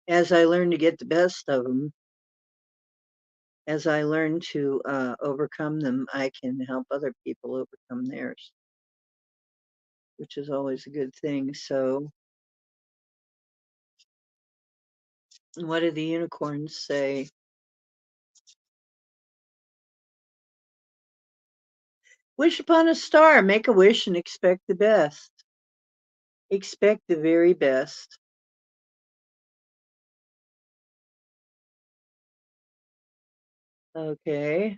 as I learn to get the best of them, as I learn to overcome them, I can help other people overcome theirs, which is always a good thing. So, what do the unicorns say? Wish upon a star, make a wish and expect the best. Expect the very best. Okay.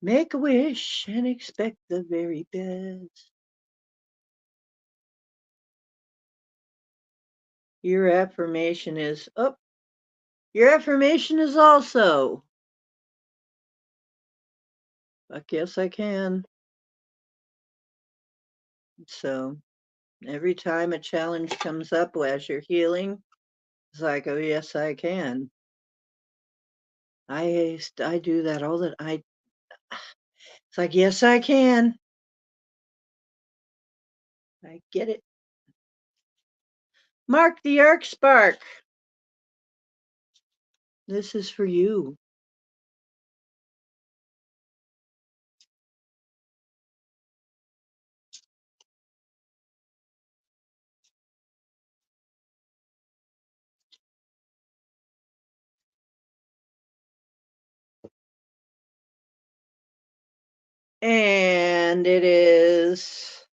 Make a wish and expect the very best. Your affirmation is, oh, your affirmation is also, fuck yes, I can. So every time a challenge comes up as you're healing, it's like, oh, yes, I can. I do that all the I. It's like, yes, I can. I get it. Mark the arc spark. This is for you. And it is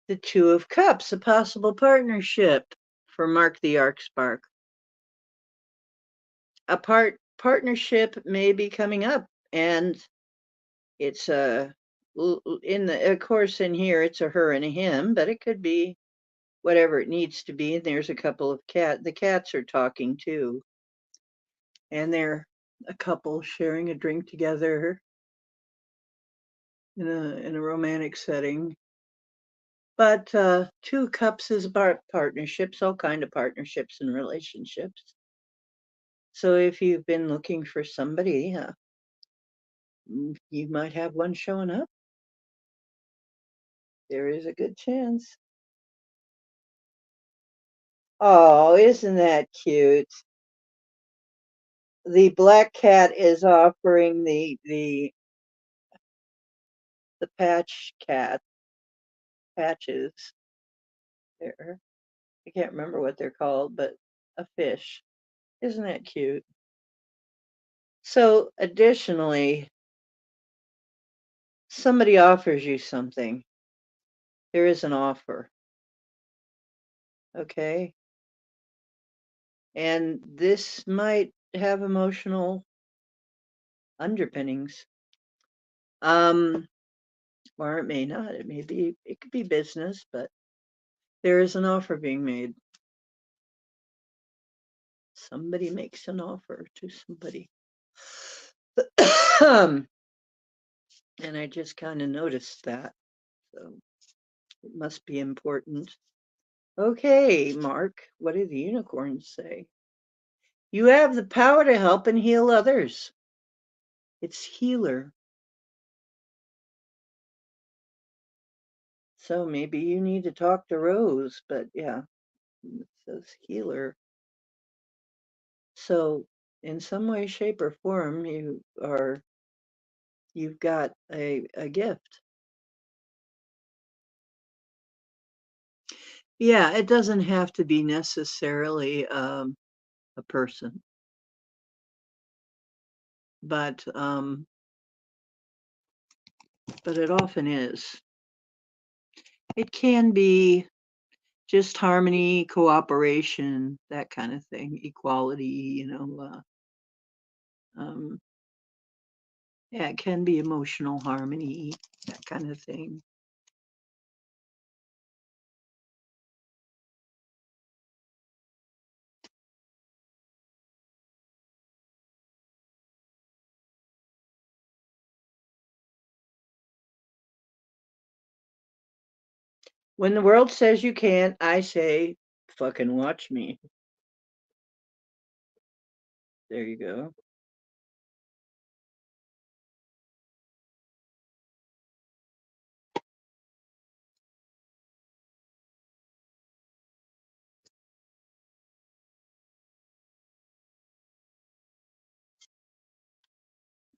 the Two of Cups, a possible partnership for Mark the Arc Spark. A partnership may be coming up, and it's in the, of course, in here it's a her and a him, but it could be whatever it needs to be. And there's a couple of the cats are talking too, and they're a couple sharing a drink together in a romantic setting. But Two Cups is about partnerships, all kind of partnerships and relationships. So if you've been looking for somebody, you might have one showing up. There is a good chance. Oh, isn't that cute? The black cat is offering the patch cat patches. There, I can't remember what they're called, but a fish. Isn't that cute? So, additionally, somebody offers you something. There is an offer, okay? And this might have emotional underpinnings. Um, or it may not. It may be, it could be business, but there is an offer being made. Somebody makes an offer to somebody. And I just kind of noticed that. So it must be important. Okay, Mark, what do the unicorns say? You have the power to help and heal others. It's healer. So maybe you need to talk to Rose, but yeah, it says healer. So in some way, shape, or form, you've got a gift. Yeah, it doesn't have to be necessarily a person, but it often is. It can be just harmony, cooperation, that kind of thing, equality, um, yeah, it can be emotional harmony, that kind of thing. When the world says you can't, I say, fucking watch me. There you go.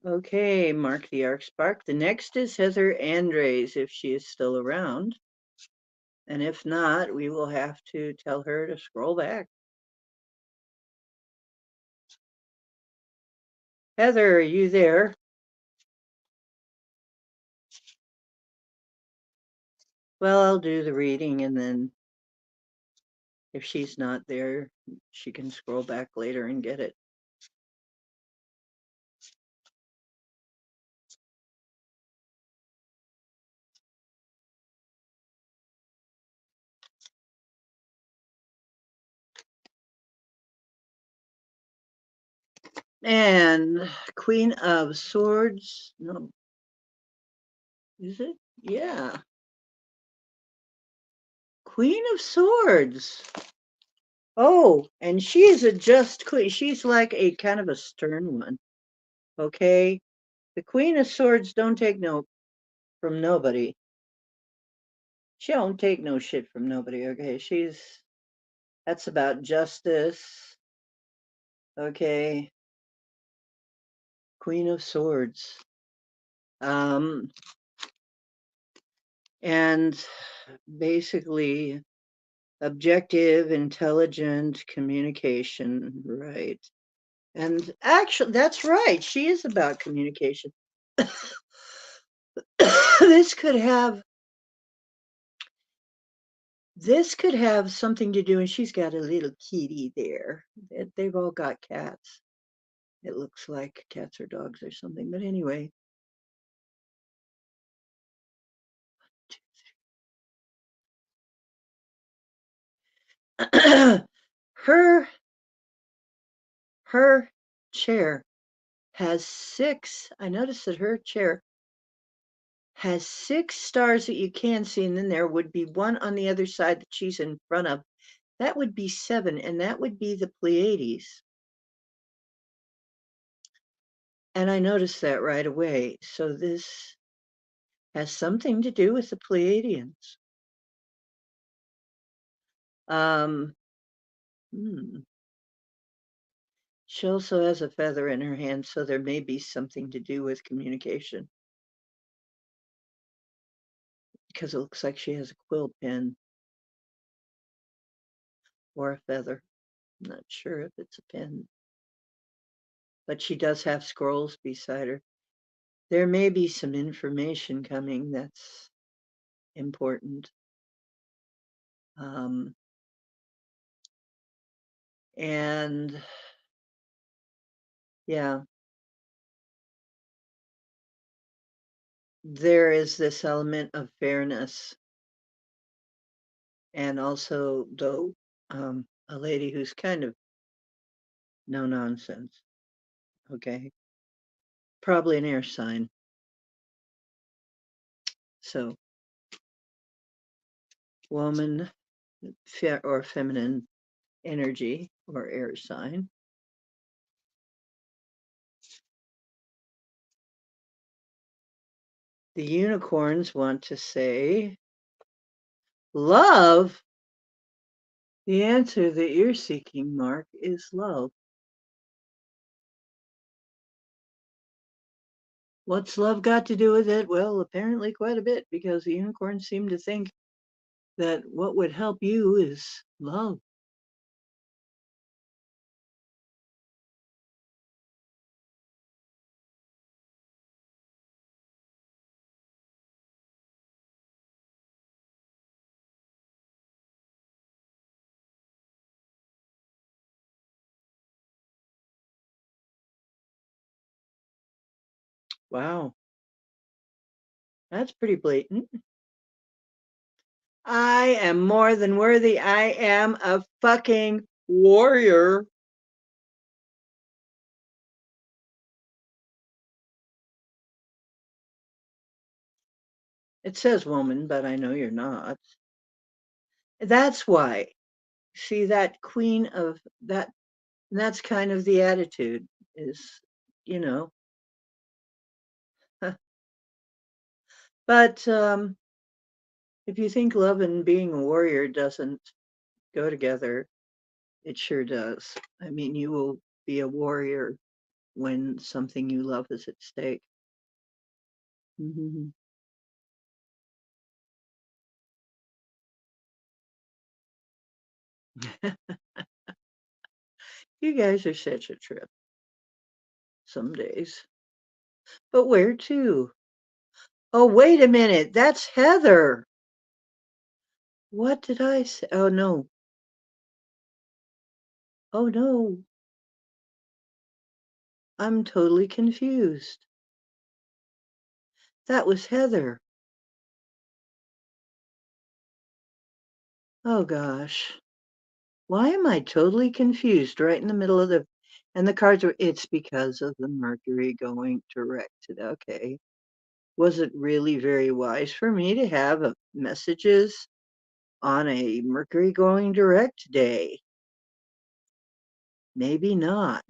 Okay, Mark the Arc Spark. The next is Heather Andres, if she is still around. And if not, we will have to tell her to scroll back. Heather, are you there? Well, I'll do the reading, and then if she's not there, she can scroll back later and get it. And Queen of Swords. No, is it? Yeah. Queen of Swords. Oh, and she's a just queen. She's like a kind of a stern one. Okay. The Queen of Swords don't take no from nobody. She don't take no shit from nobody. Okay. That's about justice. Okay. Queen of Swords. And basically objective, intelligent communication, right? And actually, that's right. She is about communication. this could have something to do, and she's got a little kitty there. They've all got cats. It looks like cats or dogs or something. But anyway, her her chair has 6. I noticed that her chair has 6 stars that you can see, and then there would be one on the other side that she's in front of. That would be 7, and that would be the Pleiades. And I noticed that right away. So this has something to do with the Pleiadians. Um, She also has a feather in her hand, so there may be something to do with communication. Because it looks like she has a quill pen or a feather. I'm not sure if it's a pen. But she does have scrolls beside her. There may be some information coming that's important. And yeah, there is this element of fairness. And also, though, a lady who's kind of no nonsense. Okay. Probably an air sign. So, woman or feminine energy or air sign. The unicorns want to say, love. The answer that you're seeking, Mark, is love. What's love got to do with it? Well, apparently quite a bit, because the unicorns seem to think that what would help you is love. Wow, that's pretty blatant. I am more than worthy. I am a fucking warrior. It says woman, but I know you're not. That's why. See that queen of that, that's kind of the attitude is, you know. But if you think love and being a warrior doesn't go together, it sure does. I mean, you will be a warrior when something you love is at stake. Mhm. You guys are such a trip some days. But where to? Oh, wait a minute. That's Heather. What did I say? Oh, no. Oh, no. I'm totally confused. That was Heather. Oh, gosh. Why am I totally confused right in the middle of and the cards were, it's because of the Mercury going direct. Okay. Was it really very wise for me to have messages on a Mercury going direct day? Maybe not.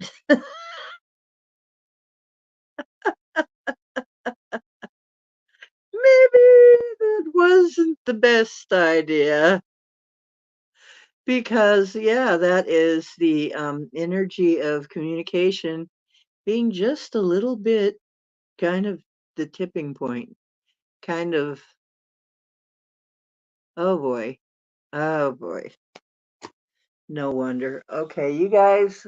Maybe that wasn't the best idea because, yeah, that is the energy of communication being just a little bit kind of the tipping point. Kind of, oh boy, oh boy, no wonder. Okay, you guys,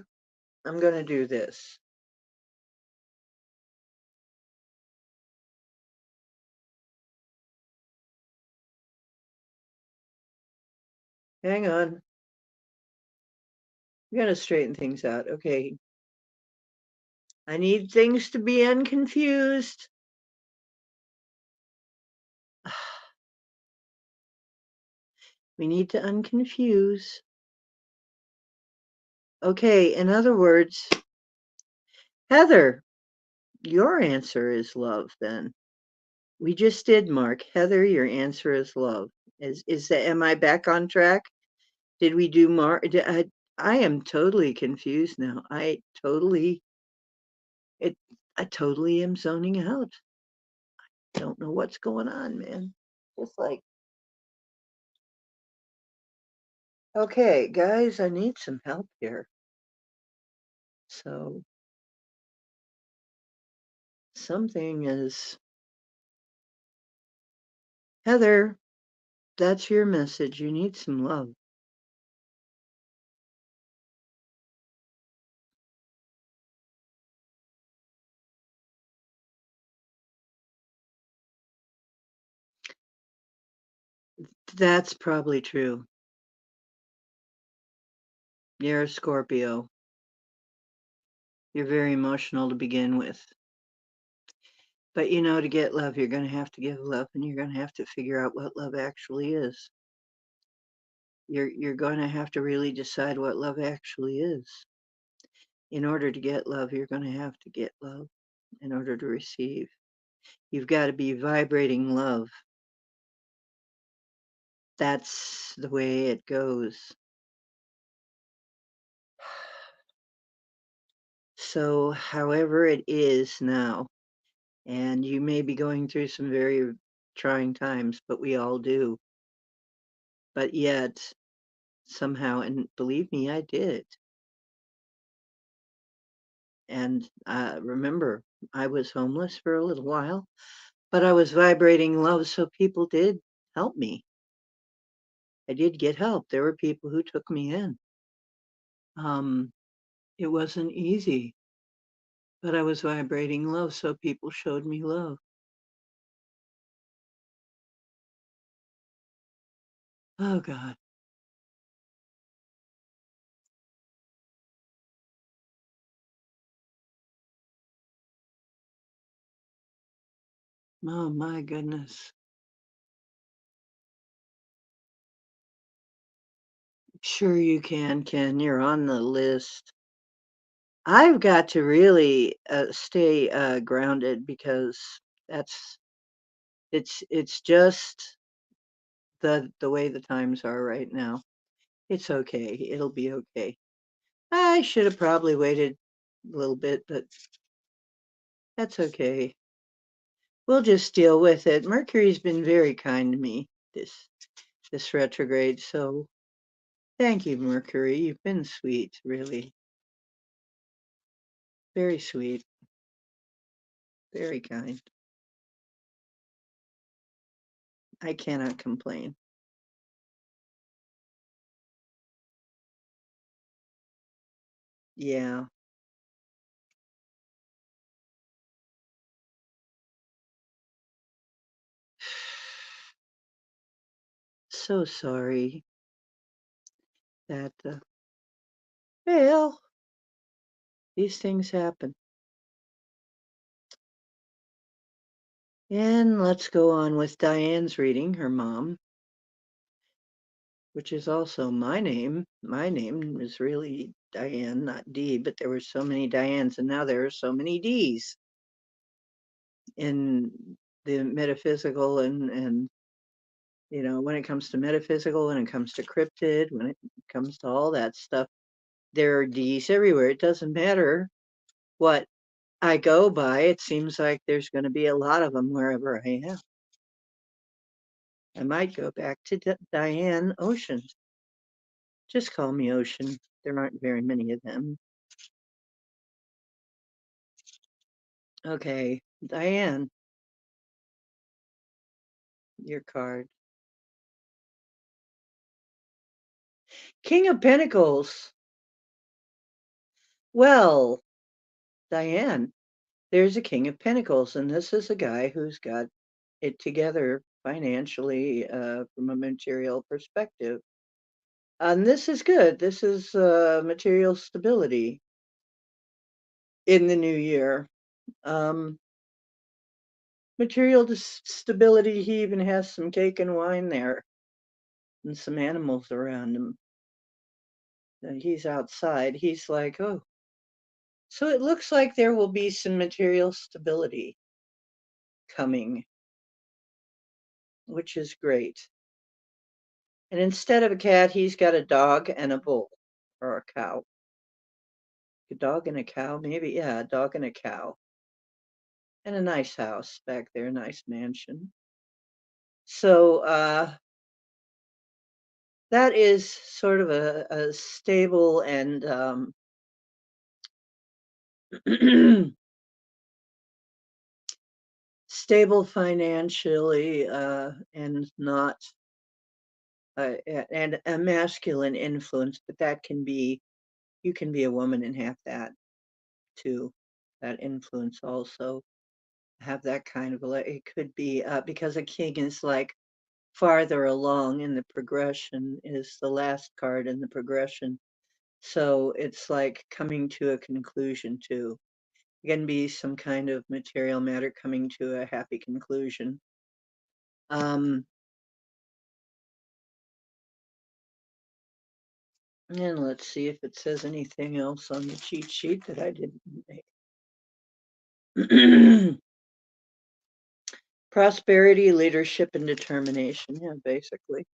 I'm going to do this. Hang on. I'm going to straighten things out. Okay, I need things to be unconfused. We need to unconfuse. Okay, in other words, Heather, your answer is love then. We just did, Mark. Heather, your answer is love. Is that, am I back on track? Did we do Mark? I am totally confused now. It I totally am zoning out. Don't know what's going on, man. Just like, okay, guys, I need some help here. So something is, Heather, that's your message. You need some love. That's probably true. You're a Scorpio. You're very emotional to begin with. But you know, to get love, you're going to have to give love and you're going to have to figure out what love actually is. You're going to have to really decide what love actually is. In order to get love, you're going to have to get love in order to receive. You've got to be vibrating love. That's the way it goes. So, however it is now, and you may be going through some very trying times, but we all do. But yet, somehow, and believe me, I did. And remember, I was homeless for a little while, but I was vibrating love, so people did help me. I did get help. There were people who took me in. Um, it wasn't easy, but I was vibrating love, so people showed me love. Oh, God. Oh, my goodness. Sure you can, Ken. You're on the list. I've got to really stay grounded because that's it's just the way the times are right now. It's okay. It'll be okay. I should have probably waited a little bit, but that's okay. We'll just deal with it. Mercury's been very kind to me this retrograde, so thank you, Mercury. You've been sweet, really. Very sweet. Very kind. I cannot complain. Yeah. So sorry that, well, these things happen. And let's go on with Diane's reading, her mom, which is also my name. My name is really Diane, not Dee, but there were so many Dianes, and now there are so many Dees in the metaphysical and when it comes to metaphysical, when it comes to cryptid, when it comes to all that stuff, there are D's everywhere. It doesn't matter what I go by. It seems like there's going to be a lot of them wherever I am. I might go back to Diane Ocean. Just call me Ocean. There aren't very many of them. Okay, Diane, your card. King of Pentacles. Well, Diane, there's a King of Pentacles, and this is a guy who's got it together financially from a material perspective. And this is good. This is material stability in the new year. Material stability, he even has some cake and wine there and some animals around him. And he's outside. He's like, oh. So it looks like there will be some material stability coming, which is great. And instead of a cat, he's got a dog and a bull or a cow. A dog and a cow, maybe. Yeah, a dog and a cow. And a nice house back there, a nice mansion. So that is sort of a stable and stable financially and not and a masculine influence, but that can be, you can be a woman and have that too, that influence also have that kind of it could be because a king is like farther along in the progression, is the last card in the progression, so it's like coming to a conclusion too. It can be some kind of material matter coming to a happy conclusion. And let's see if it says anything else on the cheat sheet that I didn't make. Prosperity, leadership, and determination. Yeah, basically.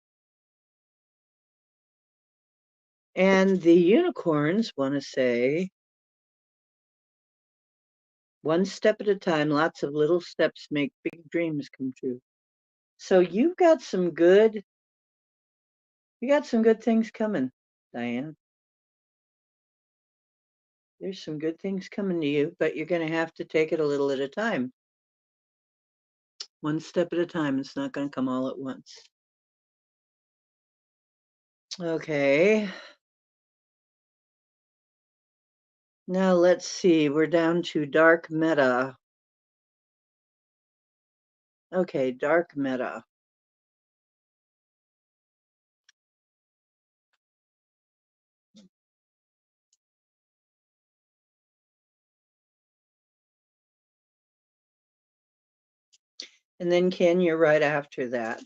And the unicorns want to say, one step at a time, lots of little steps make big dreams come true. So you got some good things coming, Diane. There's some good things coming to you, but you're going to have to take it a little at a time. One step at a time. It's not going to come all at once. Okay. Now let's see. We're down to dark meta. Okay, dark meta. And then Ken, you're right after that.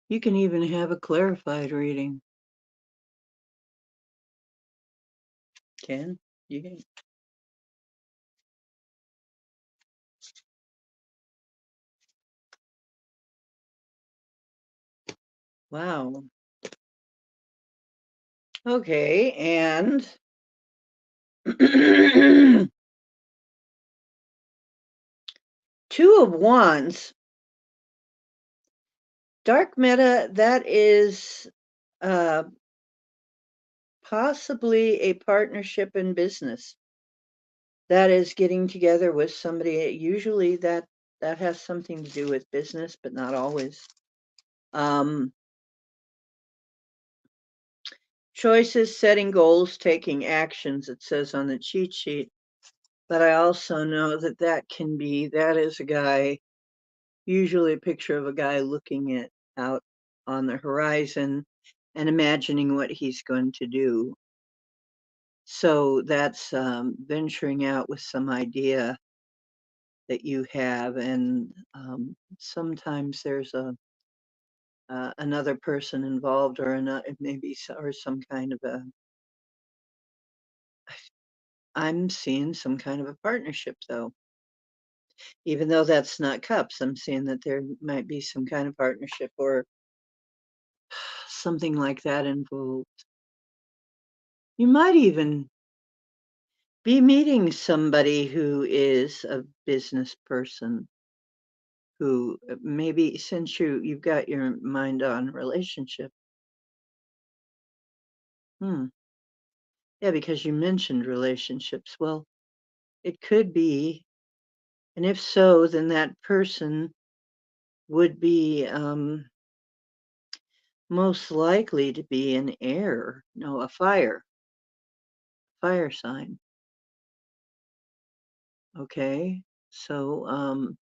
You can even have a clarified reading. Ken, you can. Wow. Okay, and Two of Wands, dark meta, that is possibly a partnership in business. That is getting together with somebody. Usually that has something to do with business, but not always. Choices, setting goals, taking actions, it says on the cheat sheet. But I also know that that is a guy, usually a picture of a guy looking out on the horizon and imagining what he's going to do. So that's venturing out with some idea that you have, and sometimes there's another person involved, or maybe or some kind of a. I'm seeing some kind of a partnership, though. Even though that's not cups, I'm seeing that there might be some kind of partnership or something like that involved. You might even be meeting somebody who is a business person, who maybe, since you've got your mind on relationship. Yeah, because you mentioned relationships. Well, it could be, and if so, then that person would be most likely to be an air, no, a fire sign. Okay, so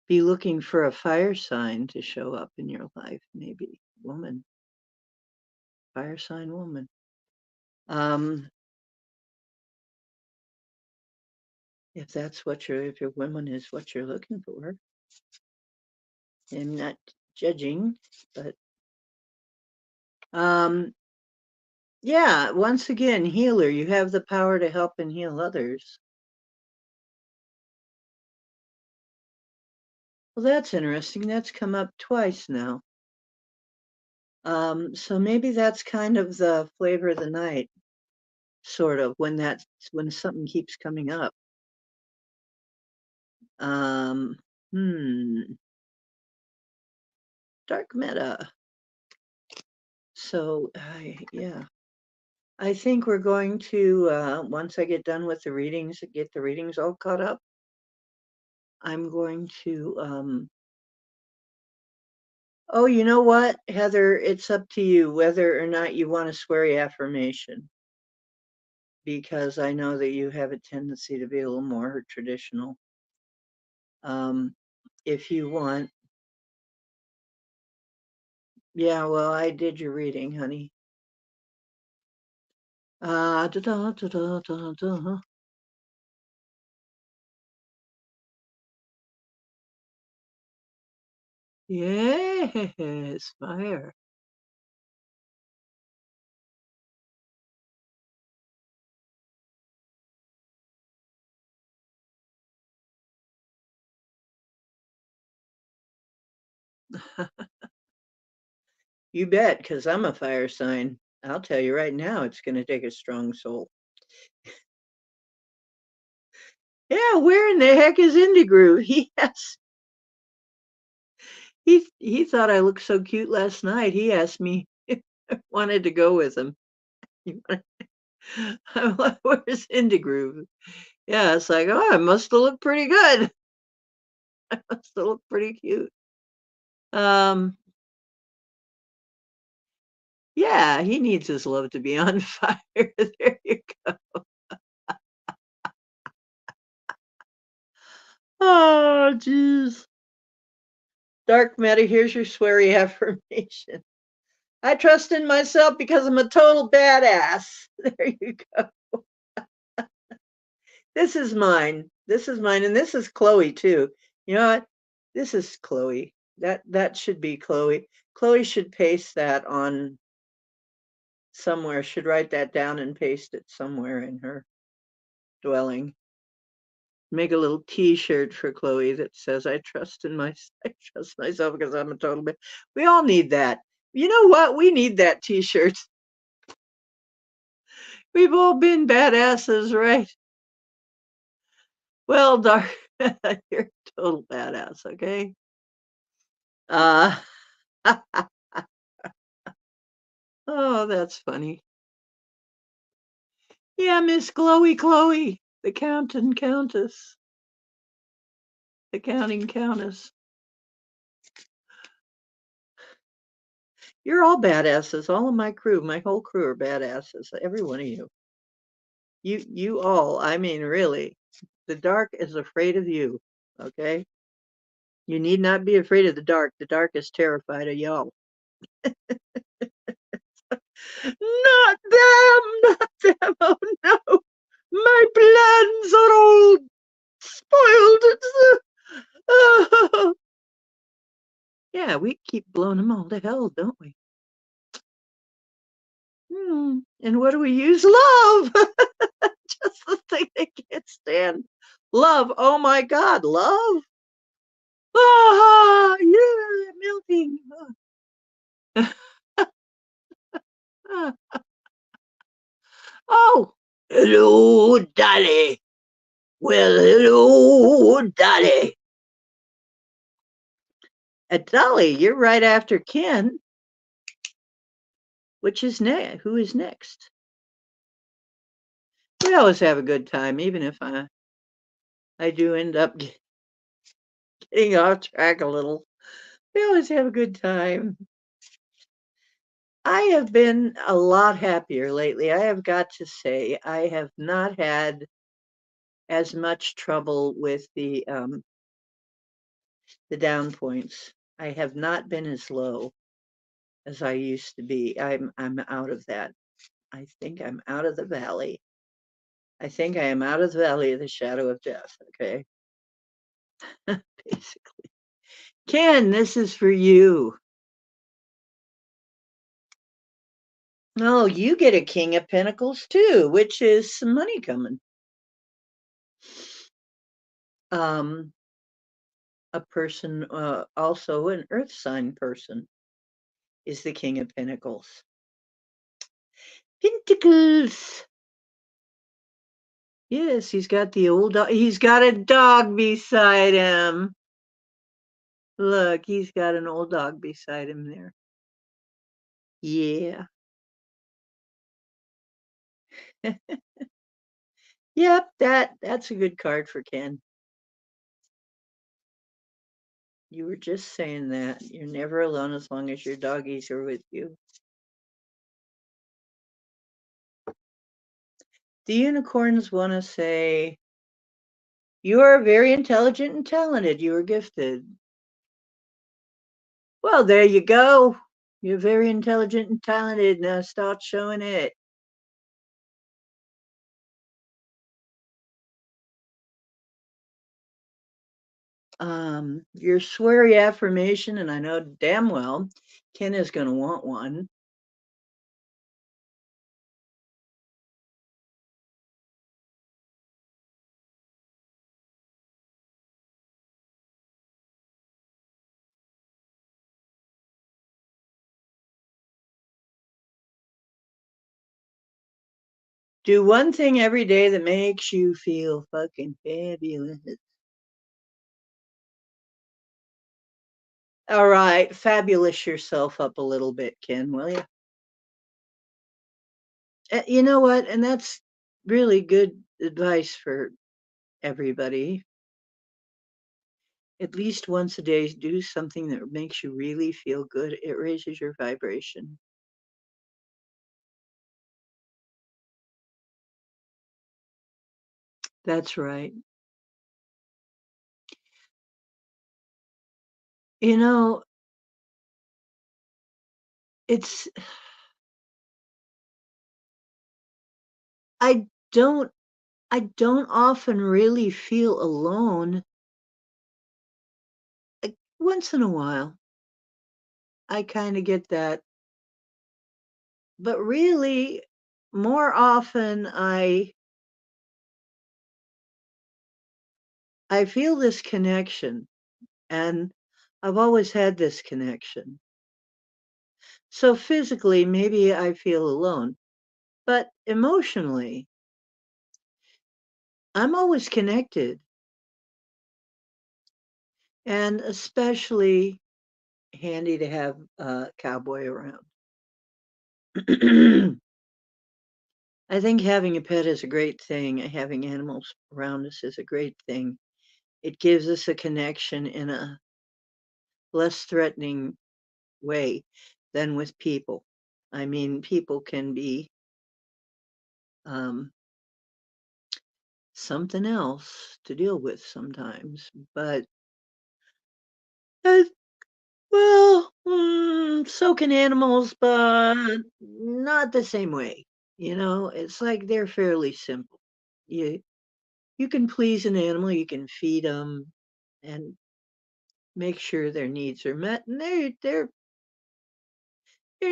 be looking for a fire sign to show up in your life, maybe woman, fire sign woman. If that's what if your woman is what you're looking for. I'm not judging, but yeah, once again, healer, you have the power to help and heal others. Well, that's interesting. That's come up twice now. So maybe that's kind of the flavor of the night, sort of, when something keeps coming up. Dark meta. So, yeah. I think we're going to, once I get done with the readings, get the readings all caught up, I'm going to, oh, you know what, Heather, it's up to you whether or not you want to swear affirmation, because I know that you have a tendency to be a little more traditional. If you want, yeah, well, I did your reading, honey. Da, da, da, da, da, da. Yes, fire. You bet, because I'm a fire sign. I'll tell you right now, it's going to take a strong soul. Yeah, where in the heck is Indigrew? He thought I looked so cute last night. He asked me if I wanted to go with him. I'm like, where's Indigrew? Yeah, it's like, oh, I must have looked pretty good. I must have looked pretty cute. Yeah, he needs his love to be on fire. There you go. Oh, jeez. Dark matter, here's your sweary affirmation. I trust in myself because I'm a total badass. There you go. This is mine. This is mine. And this is Chloe too. You know what? This is Chloe. That should be Chloe. Chloe should paste that on somewhere, should write that down and paste it somewhere in her dwelling. Make a little T-shirt for Chloe that says, I trust myself because I'm a total bitch. We all need that. You know what? We need that T-shirt. We've all been badasses, right? Well, dark You're a total badass, okay? Uh, oh, that's funny. Yeah, Miss Glowy Chloe, the Count and Countess, the Counting Countess. You're all badasses. All of my crew, my whole crew are badasses. Every one of you. You all, I mean, really. The dark is afraid of you, okay? You need not be afraid of the dark. The dark is terrified of y'all. Not them! Not them! Oh no! My plans are all spoiled. Oh. Yeah, we keep blowing them all to hell, don't we? And what do we use? Love! Just the thing they can't stand. Love. Oh my God, love? Ah, yeah, melting. Oh, hello, Dolly. Well, hello, Dolly. Dolly, you're right after Ken. Which is next? Who is next? We always have a good time, even if I do end up getting off track a little. We always have a good time. I have been a lot happier lately. I have got to say, I have not had as much trouble with the down points. I have not been as low as I used to be. I'm out of that. I think I'm out of the valley. I think I am out of the valley of the shadow of death. Okay. Basically. Ken, this is for you. Oh, you get a King of Pentacles too, which is some money coming. A person, also an earth sign person, is the King of Pentacles. Pentacles. Yes, he's got the old dog. He's got a dog beside him. Look, he's got an old dog beside him there. Yeah. Yep, that's a good card for Ken. You were just saying that. You're never alone as long as your doggies are with you. The unicorns want to say, you are very intelligent and talented. You are gifted. Well, there you go. You're very intelligent and talented. Now start showing it. Your sweary affirmation, and I know damn well Ken is going to want one. Do one thing every day that makes you feel fucking fabulous. All right, fabulous yourself up a little bit, Ken, will you? You know what? And that's really good advice for everybody. At least once a day, do something that makes you really feel good. It raises your vibration. That's right. You know, it's, I don't, I don't often really feel alone. Like, once in a while, I kind of get that. But really, more often, I feel this connection, and I've always had this connection. So physically, maybe I feel alone, but emotionally, I'm always connected. and especially handy to have a cowboy around. I think having a pet is a great thing. Having animals around us is a great thing. It gives us a connection in a less threatening way than with people. I mean, people can be um, something else to deal with sometimes, but uh, well, so can animals, but not the same way. You know, it's like they're fairly simple. You you can please an animal, you can feed them, and make sure their needs are met, and their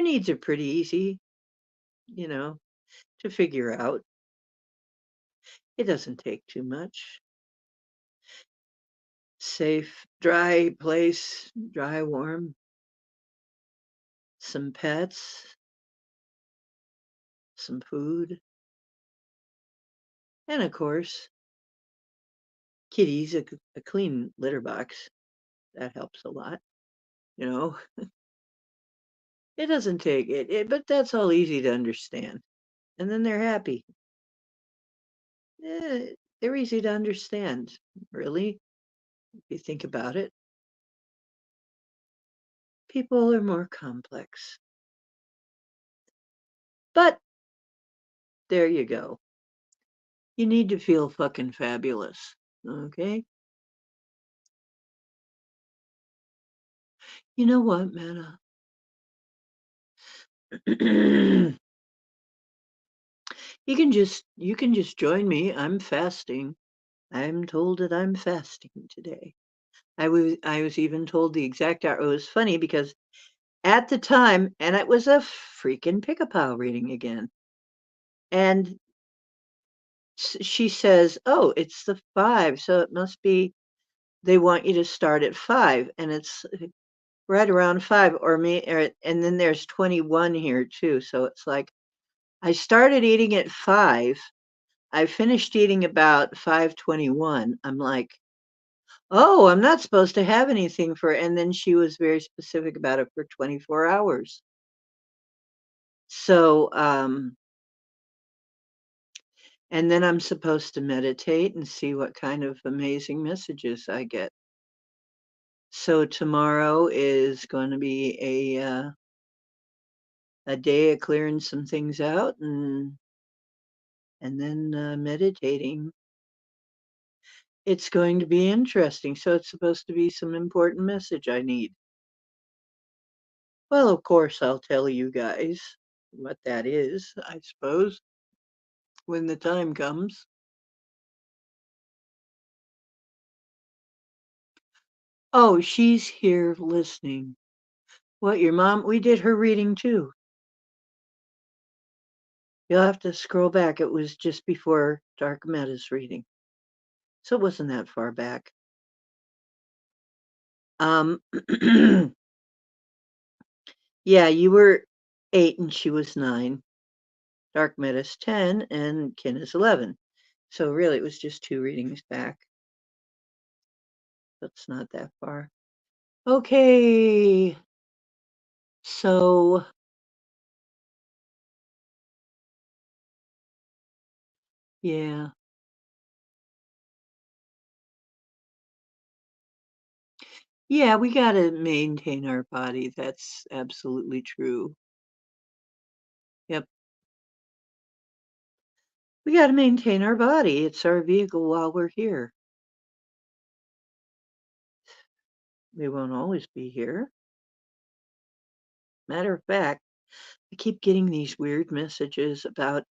needs are pretty easy, you know, to figure out. It doesn't take too much. Safe, dry place, dry, warm, some pets, some food, and of course, kitties, a clean litter box. That helps a lot. You know, it doesn't take but that's all easy to understand. And then they're happy. They're easy to understand, really, if you think about it. People are more complex. But there you go. You need to feel fucking fabulous. Okay? You know what, Meta? you can just join me. I'm fasting. I'm told that I'm fasting today. I was even told the exact hour. It was funny because at the time, and it was a freaking pick-a-pile reading again. And she says, "Oh, it's the 5, so it must be they want you to start at 5." And it's right around 5 and then there's 21 here too. So it's like I started eating at 5. I finished eating about 5:21. I'm like, "Oh, I'm not supposed to have anything for," and then she was very specific about it for 24 hours. So, and then I'm supposed to meditate and see what kind of amazing messages I get. So tomorrow is going to be a day of clearing some things out and then meditating. It's going to be interesting. So it's supposed to be some important message I need. Well, of course, I'll tell you guys what that is, I suppose, when the time comes. Oh, she's here listening. What, your mom? We did her reading too. You'll have to scroll back. It was just before Dark Meta's reading. So it wasn't that far back. Um, yeah, you were 8 and she was 9. Dark Meta's 10 and Kin is 11. So really, it was just 2 readings back. That's not that far. Okay. So, yeah. Yeah, we got to maintain our body. That's absolutely true. Yep. We got to maintain our body. It's our vehicle while we're here. We won't always be here. Matter of fact, I keep getting these weird messages about,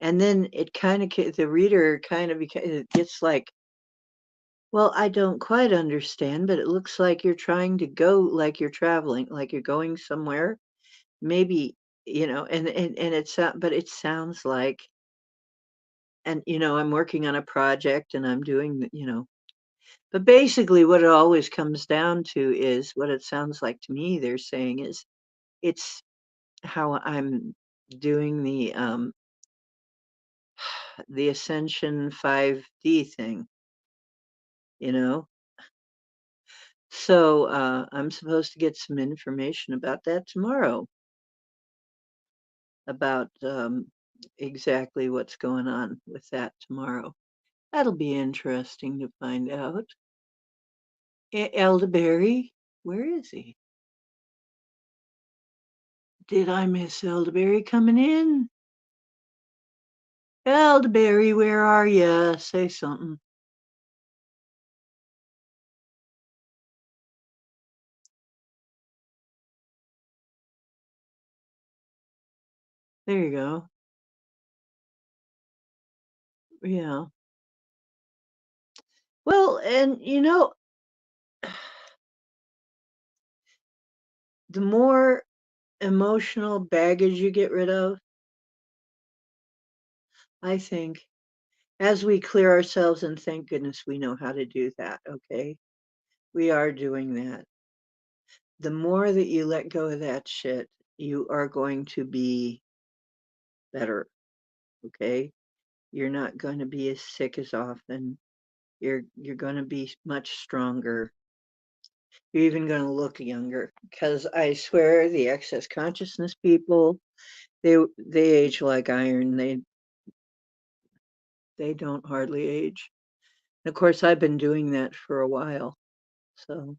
and then it kind of, the reader kind of it gets like, well, I don't quite understand, but it looks like you're trying to go, like you're traveling, like you're going somewhere. Maybe, and but it sounds like, and, I'm working on a project and I'm doing, but basically what it always comes down to is what it sounds like to me they're saying is it's how I'm doing the Ascension 5D thing, you know? So I'm supposed to get some information about that tomorrow, about exactly what's going on with that tomorrow. That'll be interesting to find out. Elderberry, where is he? Did I miss Elderberry coming in? Elderberry, where are ya? Say something. There you go. Yeah. Well, and the more emotional baggage you get rid of, I think, as we clear ourselves, and thank goodness we know how to do that, okay? We are doing that. The more that you let go of that shit, you are going to be better, okay? You're not going to be as sick as often. You're going to be much stronger. You're even going to look younger because I swear the excess consciousness people, they age like iron. They don't hardly age. And of course, I've been doing that for a while. So,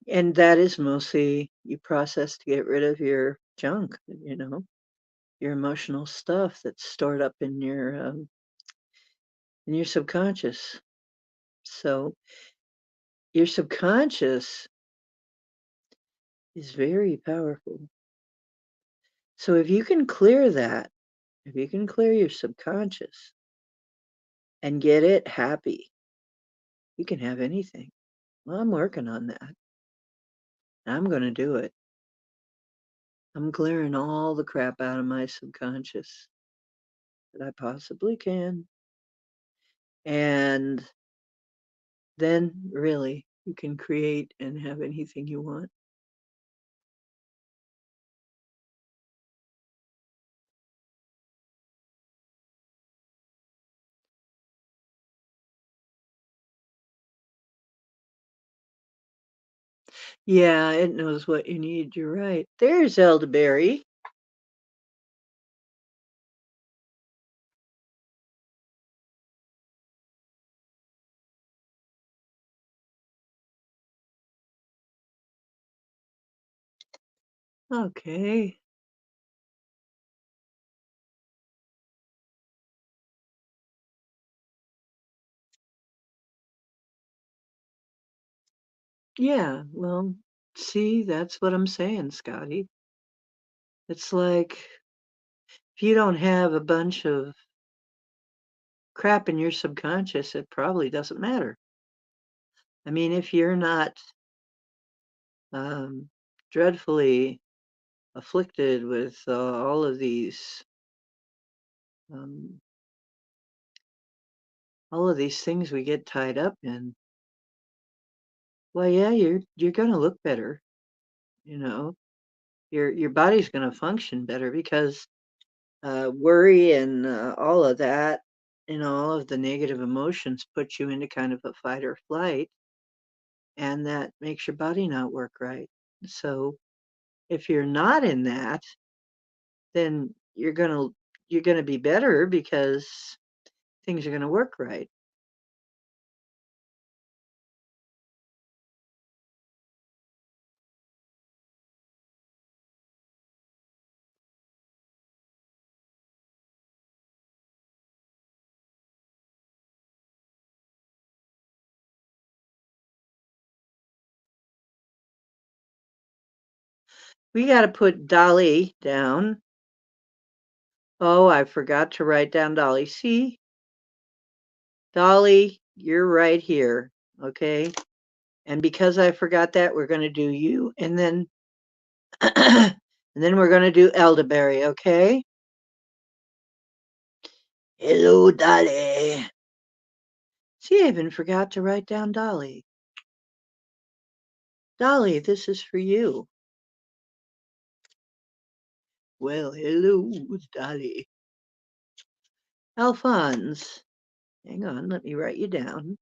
and that is mostly you process to get rid of your junk, your emotional stuff that's stored up in your subconscious. So, your subconscious is very powerful. So, if you can clear that, if you can clear your subconscious and get it happy, you can have anything. Well, I'm working on that. I'm going to do it. I'm clearing all the crap out of my subconscious that I possibly can. And then really you can create and have anything you want. Yeah, it knows what you need. You're right. There's elderberry. Okay. Yeah, well, see, that's what I'm saying, Scotty. It's like if you don't have a bunch of crap in your subconscious, it probably doesn't matter. I mean, if you're not um, dreadfully afflicted with um, all of these things we get tied up in, well, yeah, you're going to look better. You know, your body's going to function better because worry and all of that, all of the negative emotions put you into kind of a fight or flight, and that makes your body not work right. So if you're not in that, then you're gonna be better because things are gonna work right. We got to put Dolly down. Oh, I forgot to write down Dolly. See, Dolly, you're right here. Okay. And because I forgot that, we're going to do you and then and then we're going to do elderberry, okay? Hello, Dolly. See, I even forgot to write down Dolly. Dolly, this is for you. Well, hello, Dolly. Alphonse. Hang on, let me write you down.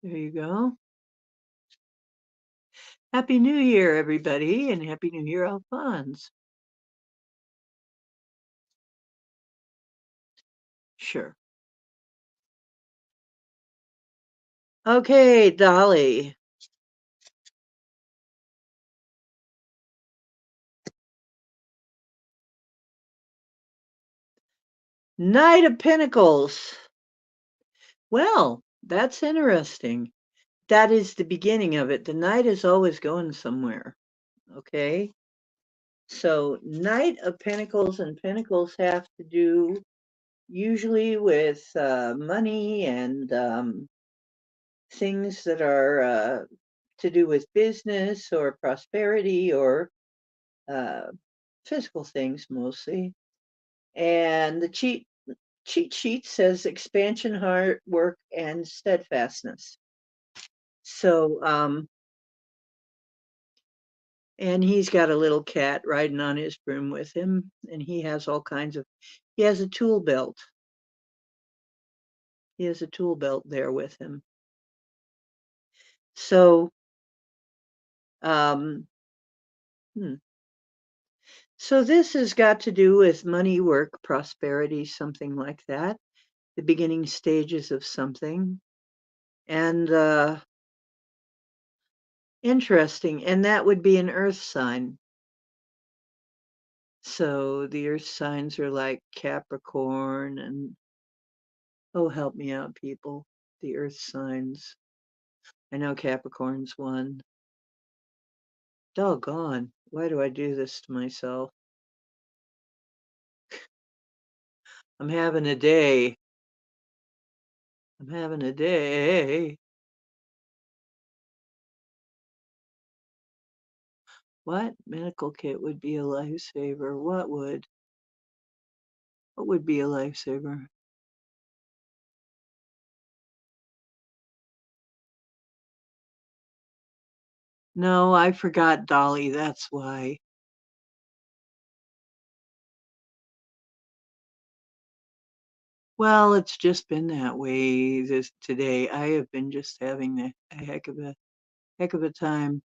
There you go. Happy New Year, everybody, and Happy New Year, Alphonse. Sure. Okay, Dolly. Knight of Pentacles. Well, that's interesting. That is the beginning of it. The knight is always going somewhere. Okay. So, Knight of Pentacles and Pentacles have to do usually with money and things that are to do with business or prosperity or uh, physical things mostly. And the cheat sheet says expansion, hard work, and steadfastness. So, and he's got a little cat riding on his broom with him, and he has all kinds of, he has a tool belt. He has a tool belt there with him. So, um, hmm. So this has got to do with money, work, prosperity, something like that, the beginning stages of something. And interesting. And that would be an earth sign. So the earth signs are like Capricorn and, oh, help me out, people. The earth signs. I know Capricorn's one. Doggone. Why do I do this to myself? I'm having a day. I'm having a day. What medical kit would be a lifesaver? What would be a lifesaver? No, I forgot Dolly, that's why. Well, it's just been that way this today. I have been just having a heck of a time.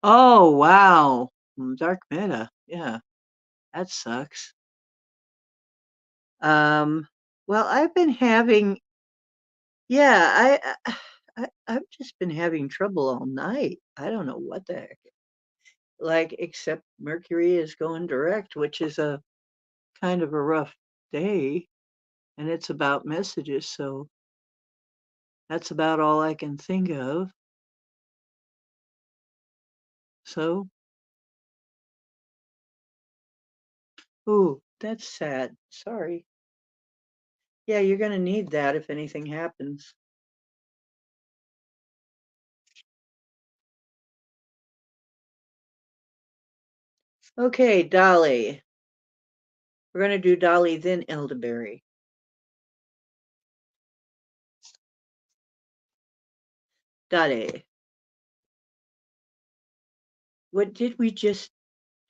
Oh, wow. Dark Meta. Yeah, that sucks. Um, well, I've been having, yeah, I've just been having trouble all night. I don't know what the heck. Like, except Mercury is going direct, which is a kind of a rough day, and it's about messages, so that's about all I can think of. So, ooh, that's sad. Sorry. Yeah, you're gonna need that if anything happens. Okay, Dolly. We're gonna do Dolly, then Elderberry. Dolly. What did we just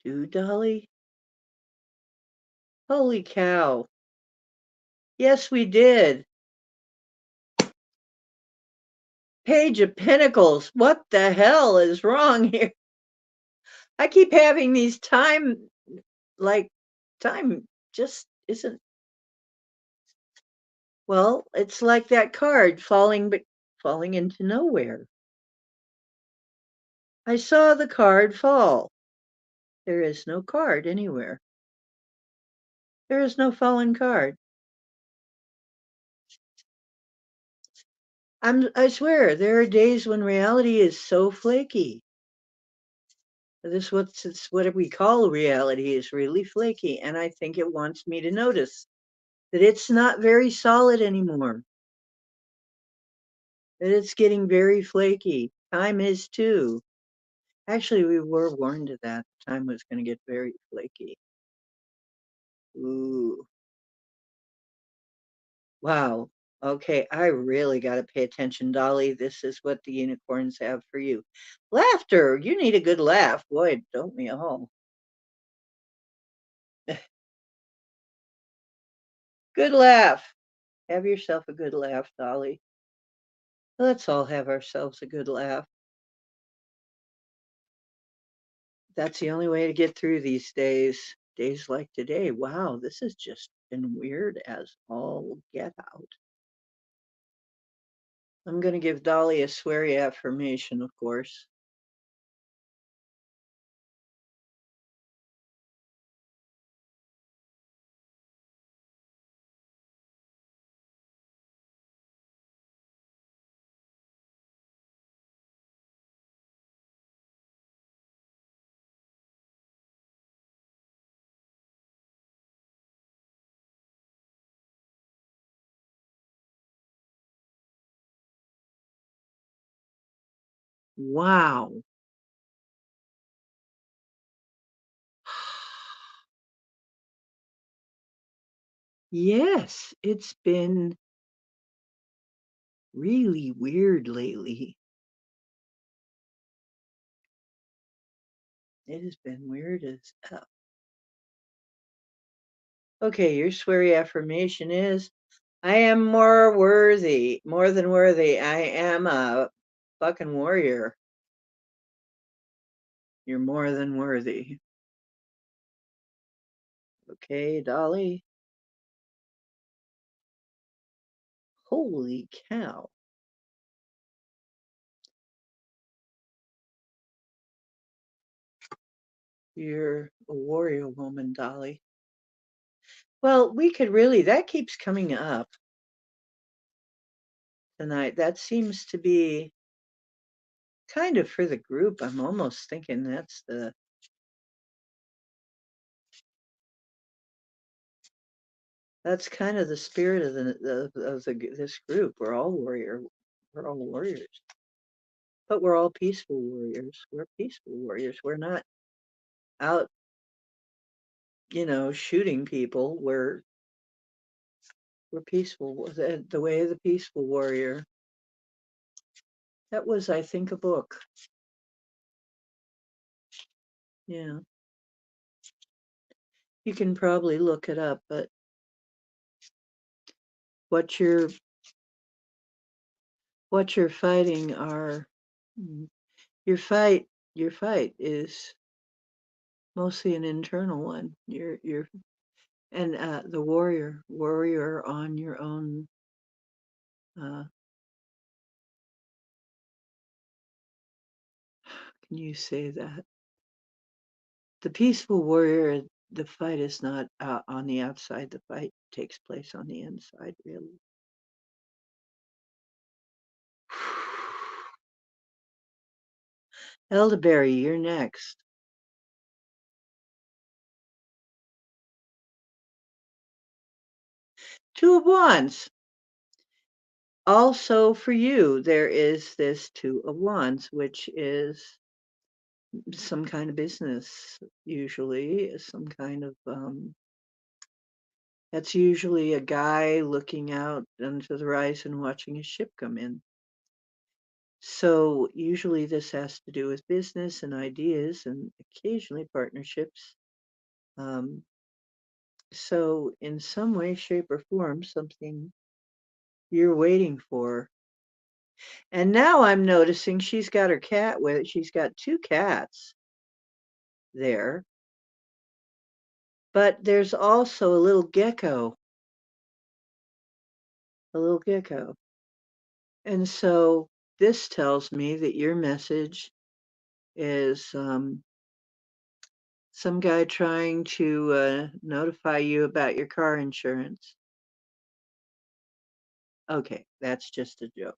do, Dolly? Holy cow. Yes, we did. Page of Pentacles. What the hell is wrong here? I keep having these like, time just isn't, well, it's like that card falling, but falling into nowhere. I saw the card fall. There is no card anywhere. There is no fallen card. I swear, there are days when reality is so flaky. It's what we call reality is really flaky, and I think it wants me to notice that it's not very solid anymore. That it's getting very flaky. Time is too. Actually, we were warned of that. Time was going to get very flaky. Ooh, wow. Okay, I really got to pay attention, Dolly. This is what the unicorns have for you. Laughter. You need a good laugh. Boy, don't we all? Good laugh. Have yourself a good laugh, Dolly. Let's all have ourselves a good laugh. That's the only way to get through these days. Days like today. Wow, this has just been weird as all get out. I'm going to give Dolly a sweary affirmation, of course. Wow. Yes, it's been really weird lately. It has been weird as hell. Okay, your sweary affirmation is I am more worthy, more than worthy. I am a fucking warrior. You're more than worthy. Okay, Dolly. Holy cow. You're a warrior woman, Dolly. Well, we could really, that keeps coming up tonight. That seems to be kind of for the group. I'm almost thinking that's kind of the spirit of this group. We're all warriors, but we're all peaceful warriors. We're peaceful warriors. We're not out, shooting people. We're peaceful. The way of the peaceful warrior. That was, I think, a book. Yeah, you can probably look it up, but what you're what you're fighting are mm, your fight is mostly an internal one. You're and the warrior on your own. Uh, can you say that the peaceful warrior? The fight is not on the outside. The fight takes place on the inside, really. Elderberry, you're next. Two of Wands. Also, for you, there is this Two of Wands, which is some kind of business, usually, some kind of, that's usually a guy looking out onto the horizon watching a ship come in. So, usually, this has to do with business and ideas and occasionally partnerships. Um, so, in some way, shape, or form, something you're waiting for. And now I'm noticing she's got her cat with she's got two cats there, but there's also a little gecko. And so this tells me that your message is some guy trying to notify you about your car insurance. Okay, that's just a joke.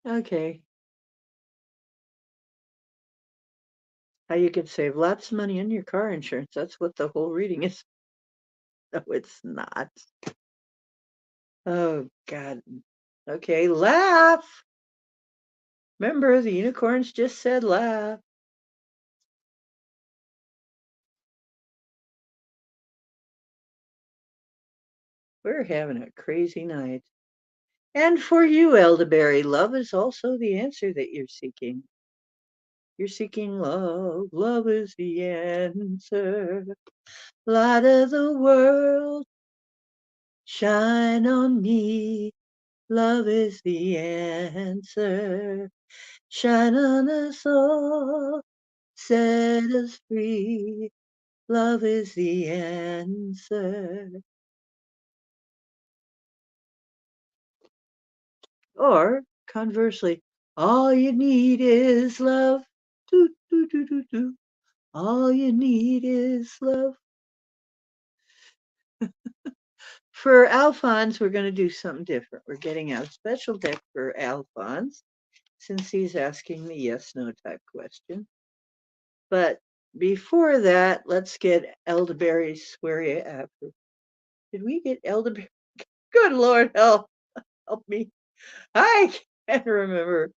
Okay, how you can save lots of money on your car insurance. That's what the whole reading is. No, it's not. Oh, God. Okay, laugh. Remember, the unicorns just said laugh. We're having a crazy night. And for you, Elderberry, love is also the answer that you're seeking. You're seeking love. Love is the answer. Light of the world, shine on me. Love is the answer. Shine on us all, set us free. Love is the answer. Or conversely, all you need is love. Do, do, do, do, do. All you need is love. For Alphonse, we're going to do something different. We're getting out a special deck for Alphonse since he's asking the yes no type question. But before that, let's get Elderberry's swear after. Did we get Elderberry? Good Lord, help me. I can't remember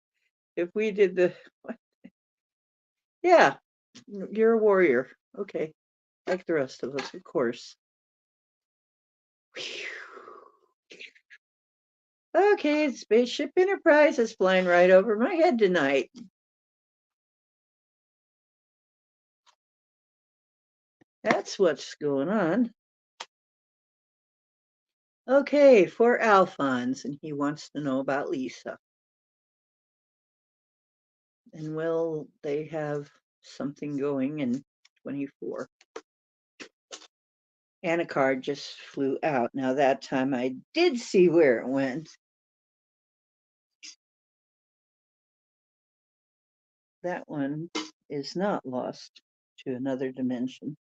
if we did the. Yeah, you're a warrior. Okay, like the rest of us, of course. Okay, Spaceship Enterprise is flying right over my head tonight. That's what's going on. Okay, for Alphonse, and he wants to know about Lisa. And will they have something going in 24? And a card just flew out. Now that time I did see where it went. That one is not lost to another dimension.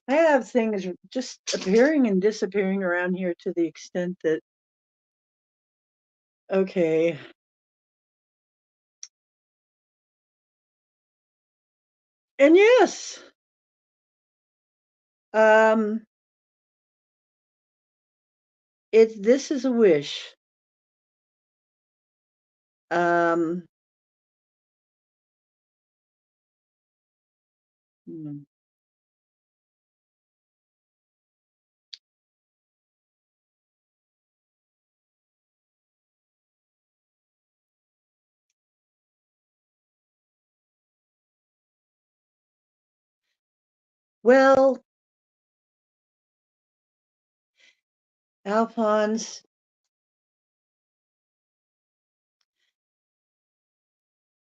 I have things just appearing and disappearing around here to the extent that, okay. And yes, um, this is a wish. Um, hmm. Well, Alphonse,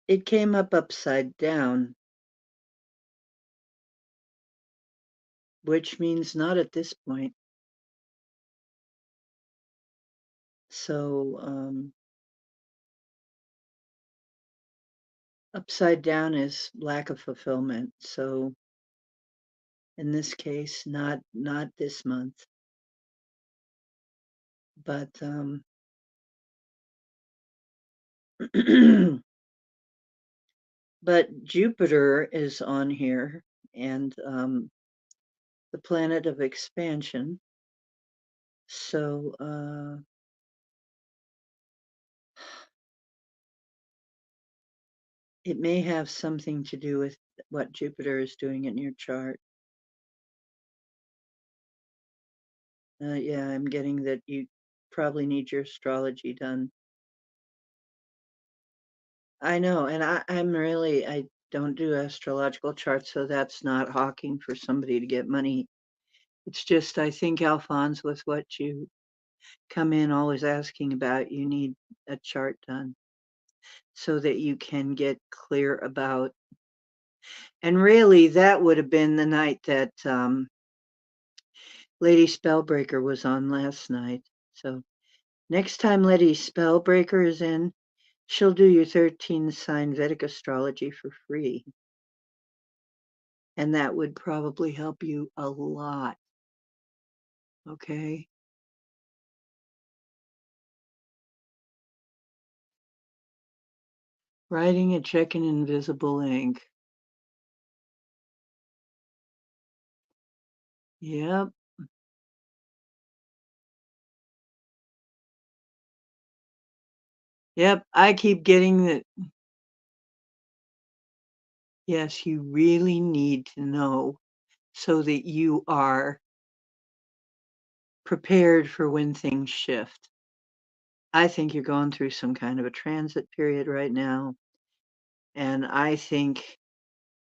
it came up upside down, which means not at this point. So, upside down is lack of fulfillment. So, in this case, not this month, but but Jupiter is on here, and the planet of expansion. So, it may have something to do with what Jupiter is doing in your chart. Yeah, I'm getting that you probably need your astrology done. I know, and I don't do astrological charts, so that's not hawking for somebody to get money. It's just I think, Alphonse, with what you come in always asking about, you need a chart done so that you can get clear about. And really, that would have been the night that Lady Spellbreaker was on last night. So next time Lady Spellbreaker is in, she'll do your 13 sign Vedic astrology for free. And that would probably help you a lot. Okay. Writing a check in invisible ink. Yep. Yep. I keep getting that. Yes, you really need to know so that you are prepared for when things shift. I think you're going through some kind of a transit period right now, and I think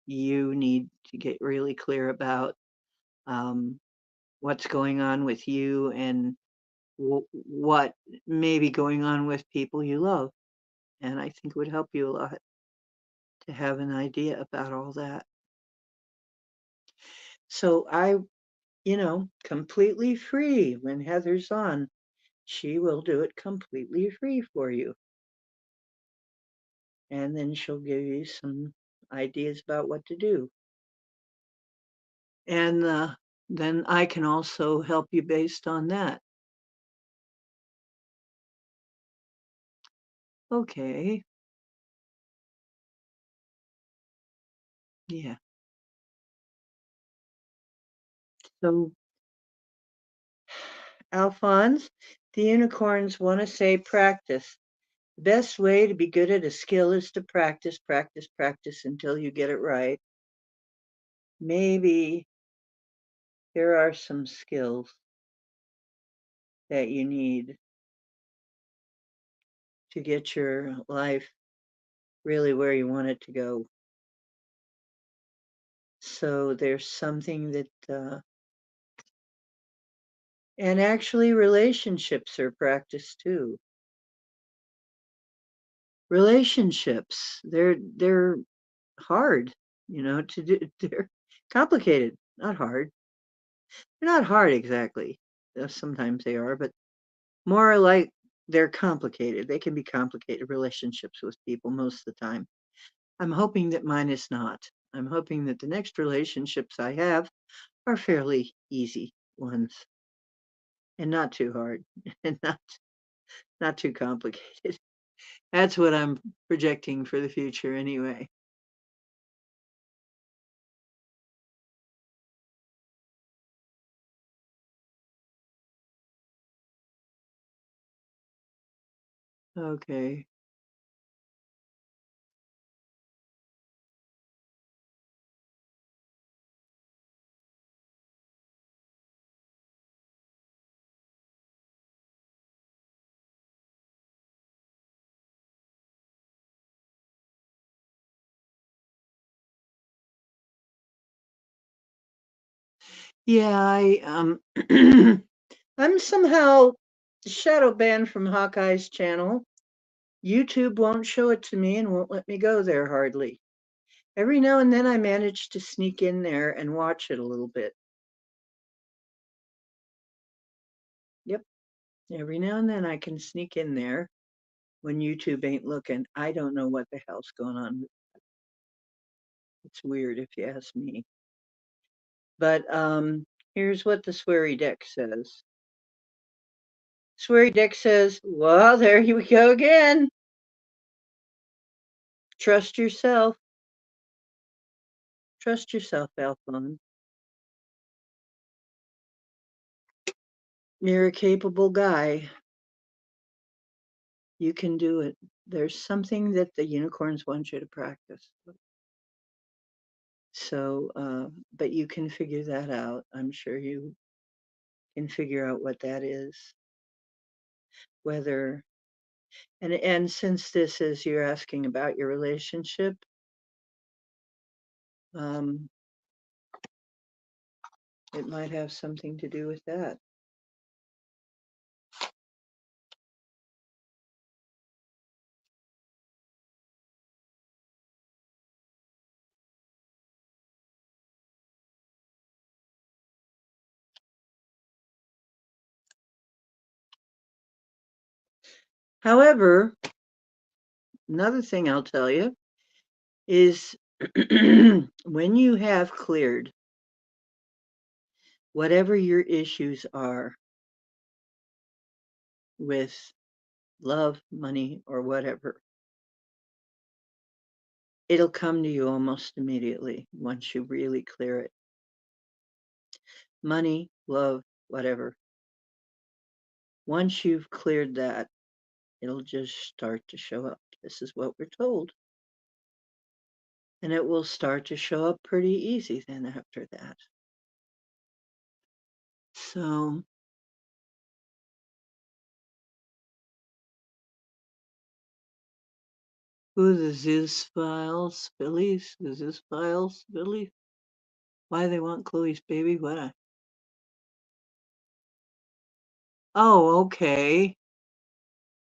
you need to get really clear about um, what's going on with you and what may be going on with people you love. And I think it would help you a lot to have an idea about all that. So completely free when Heather's on. She will do it completely free for you. And then she'll give you some ideas about what to do. And then I can also help you based on that. Okay. Yeah. So, Alphonse, the unicorns want to say practice. The best way to be good at a skill is to practice, practice, practice until you get it right. Maybe there are some skills that you need to get your life really where you want it to go. So there's something that, and actually relationships are practice too. Relationships, they're hard, to do. They're complicated, not hard. They're not hard exactly. Sometimes they are, but more like they're complicated. They can be complicated relationships with people most of the time. I'm hoping that mine is not. I'm hoping that the next relationships I have are fairly easy ones and not too hard and not too complicated. That's what I'm projecting for the future anyway. Okay. Yeah, I'm somehow shadow banned from Hawkeye's channel. YouTube won't show it to me and won't let me go there hardly. Every now and then I manage to sneak in there and watch it a little bit. Yep. Every now and then I can sneak in there when YouTube ain't looking. I don't know what the hell's going on. It's weird if you ask me. But here's what the sweary deck says. Sweary deck says, well, there you go again. Trust yourself. Trust yourself, Alphonse. You're a capable guy. You can do it. There's something that the unicorns want you to practice. So, but you can figure that out. I'm sure you can figure out what that is. Whether, and since this is you're asking about your relationship, um, it might have something to do with that. However, another thing I'll tell you is when you have cleared whatever your issues are with love, money, or whatever, it'll come to you almost immediately once you really clear it. Money, love, whatever. Once you've cleared that, it'll just start to show up. This is what we're told. And it will start to show up pretty easy then after that. So who the Zeus Files, Phillies, the Zeus Files, Billy? Why they want Chloe's baby? What? Oh, okay.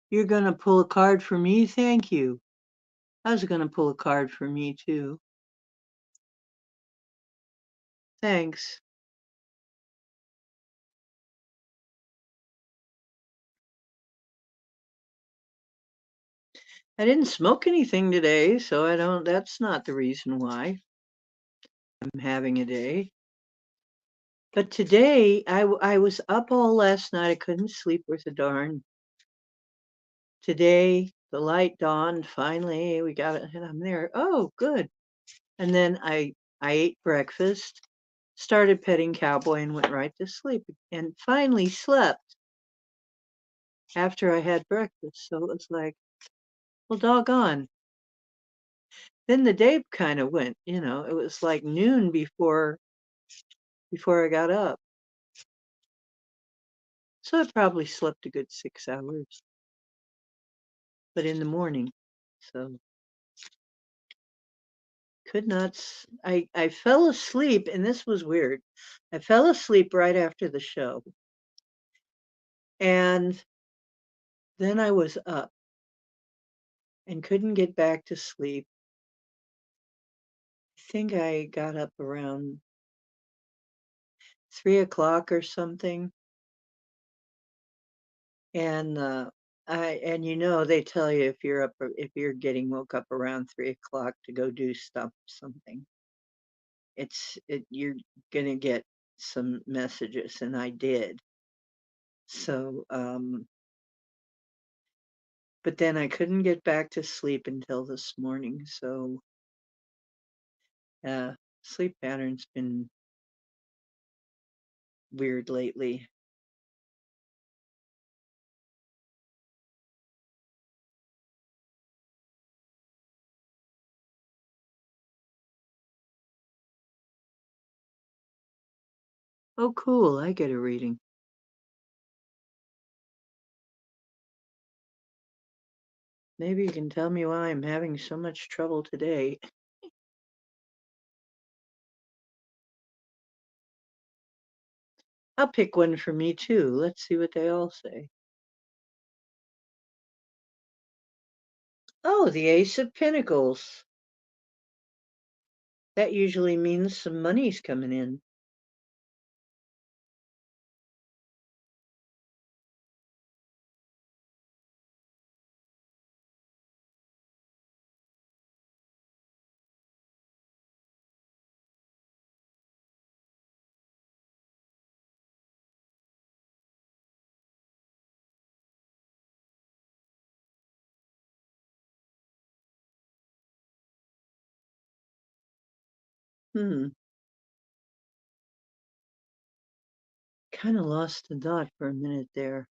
You're gonna pull a card for me? Thank you. I was gonna pull a card for me too. Thanks. I didn't smoke anything today, so that's not the reason why I'm having a day. But today, I was up all last night. I couldn't sleep worth a darn. Today, the light dawned. Finally, we got it, and I'm there. Oh, good. And then I ate breakfast, started petting Cowboy, and went right to sleep. And finally slept after I had breakfast. So it was like, well, doggone. Then the day kind of went. It was like noon before I got up. So I probably slept a good 6 hours, but in the morning. So could not. I fell asleep, and this was weird. I fell asleep right after the show, and then I was up and couldn't get back to sleep. I think I got up around 3 o'clock or something, and they tell you if you're getting woke up around 3 o'clock to go do something. You're gonna get some messages, and I did. So, but then I couldn't get back to sleep until this morning. So, uh, sleep pattern's been weird lately. Oh, cool! I get a reading. Maybe you can tell me why I'm having so much trouble today. I'll pick one for me too. Let's see what they all say. Oh, the Ace of Pentacles. That usually means some money's coming in. Hmm. Kind of lost the dot for a minute there.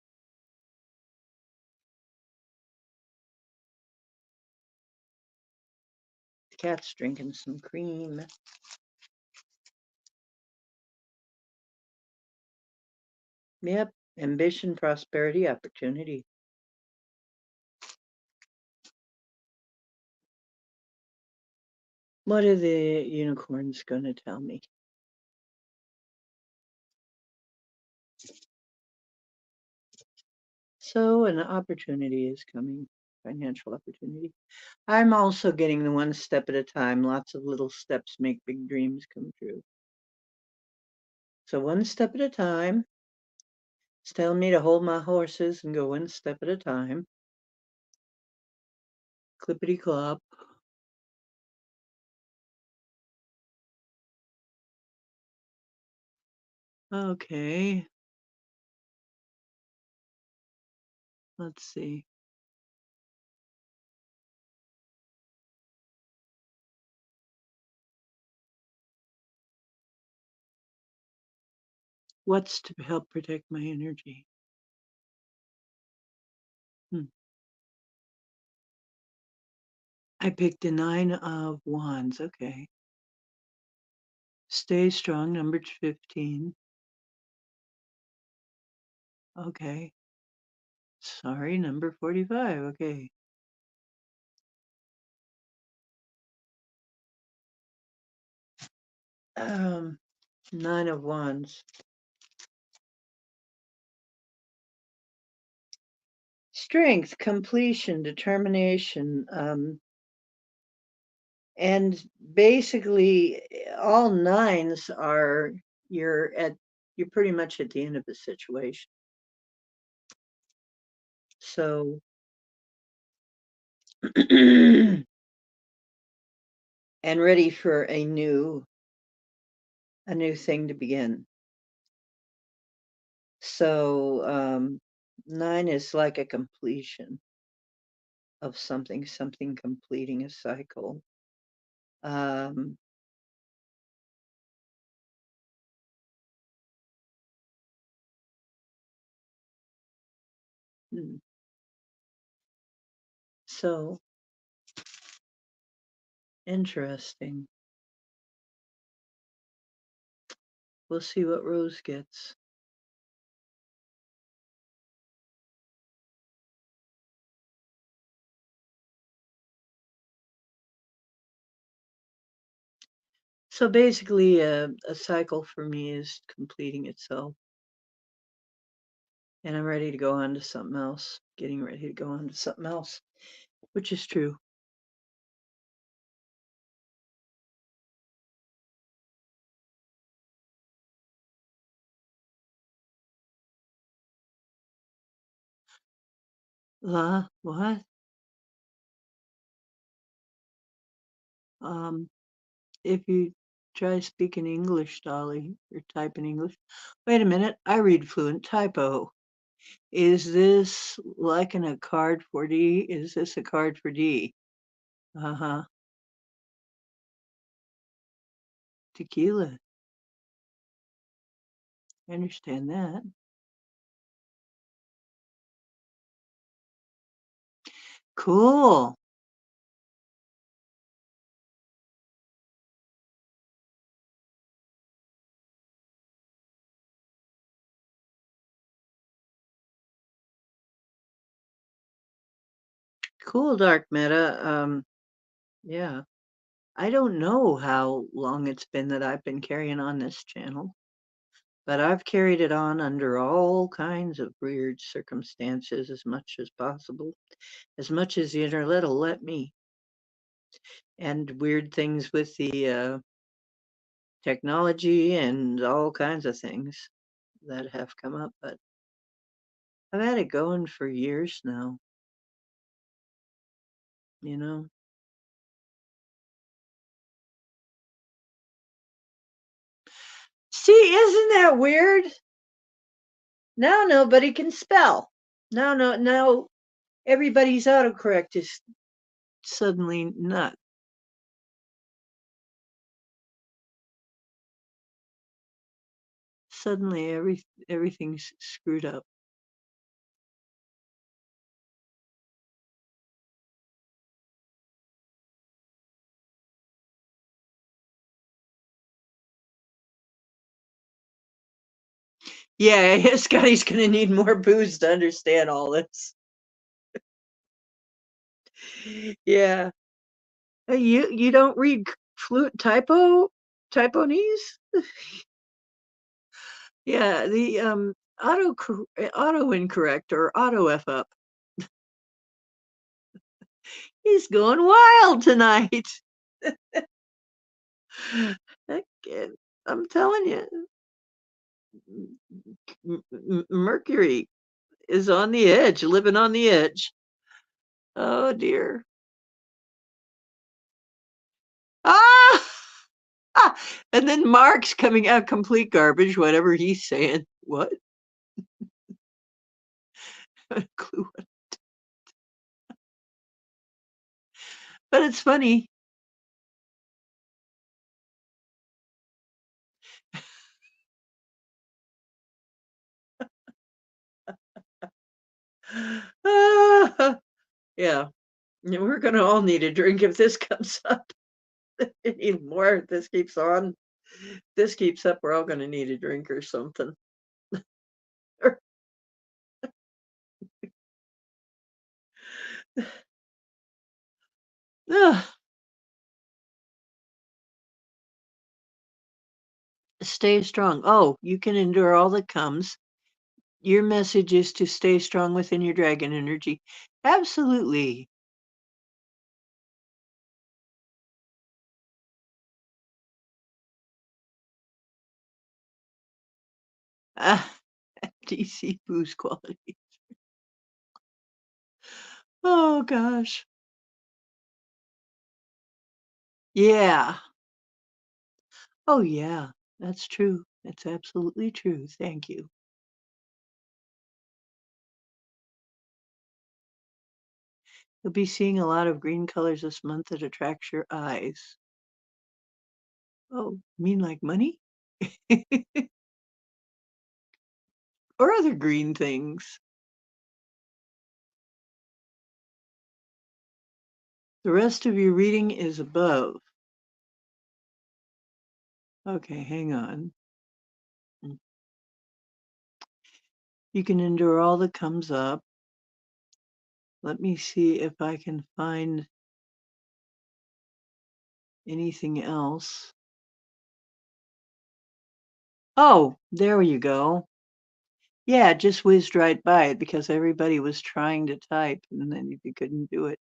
The cat's drinking some cream. Yep. Ambition, prosperity, opportunity. What are the unicorns going to tell me? So an opportunity is coming, financial opportunity. I'm also getting the one step at a time. Lots of little steps make big dreams come true. So one step at a time. It's telling me to hold my horses and go one step at a time. Clippity clop. Okay. Let's see. What's to help protect my energy? Hmm. I picked the 9 of Wands. Okay. Stay strong, number 15. Okay. Sorry, number 45. Okay. Um, Nine of Wands. Strength, completion, determination, and basically all nines are you're at you're pretty much at the end of the situation. So and ready for a new thing to begin. So nine is like a completion of something completing a cycle. Um, hmm, so interesting. We'll see what Rose gets. So basically, a cycle for me is completing itself, and I'm ready to go on to something else. Getting ready to go on to something else, which is true. What? Um, if you try speaking English, Dolly, or type in English. Wait a minute, I read fluent typo. Is this like in a card for D? Is this a card for D? Uh-huh. Tequila. I understand that. Cool. Cool, Dark Meta. Yeah. I don't know how long it's been that I've been carrying on this channel, but I've carried it on under all kinds of weird circumstances as much as possible, as much as the internet will let me, and weird things with the technology and all kinds of things that have come up. But I've had it going for years now, you know. See, isn't that weird? Now nobody can spell. Now everybody's autocorrect is suddenly not. Suddenly everything's screwed up. Yeah, Scotty's gonna need more booze to understand all this. Yeah. You don't read flute typonese? Yeah, the auto incorrect or auto F up. He's going wild tonight. Okay, I'm telling you, Mercury is on the edge, living on the edge. Oh dear. Ah! Ah! And then Mark's coming out complete garbage, whatever he's saying. What? Clue. But it's funny. Ah, yeah. We're gonna all need a drink if this comes up. Need more if this keeps on. If this keeps up, we're all gonna need a drink or something. Ugh. Stay strong. Oh, you can endure all that comes. Your message is to stay strong within your dragon energy. Absolutely. Ah, DC boost quality. Oh gosh. Yeah. Oh yeah. That's true. That's absolutely true. Thank you. You'll be seeing a lot of green colors this month that attracts your eyes. Oh, mean like money? Or other green things. The rest of your reading is above. Okay, hang on. Mm. You can endure all that comes up. Let me see if I can find anything else. Oh, there you go. Yeah, it just whizzed right by it because everybody was trying to type and then you couldn't do it.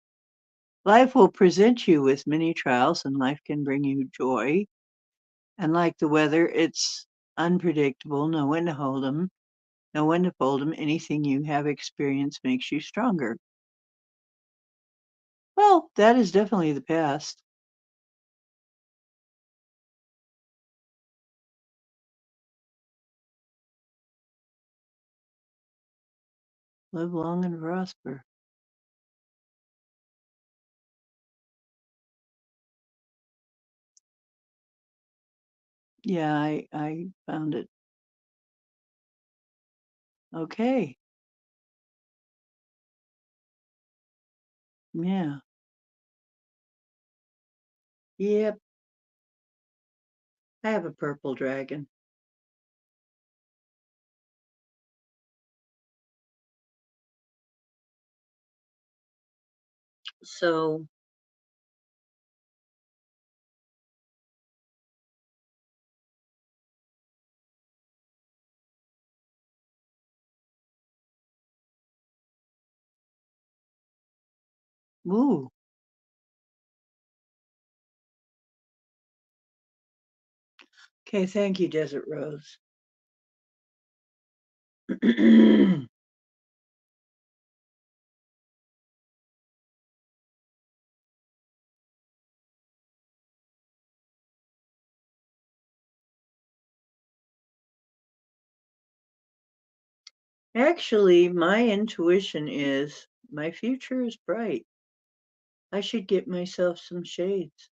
Life will present you with many trials and life can bring you joy. And like the weather, it's unpredictable. Know when to hold 'em. Know when to fold 'em. Anything you have experienced makes you stronger. Well, that is definitely the past. Live long and prosper. Yeah, I found it. Okay. Yeah. Yep. I have a purple dragon. So, ooh. Okay, thank you, Desert Rose. Actually, my intuition is my future is bright. I should get myself some shades.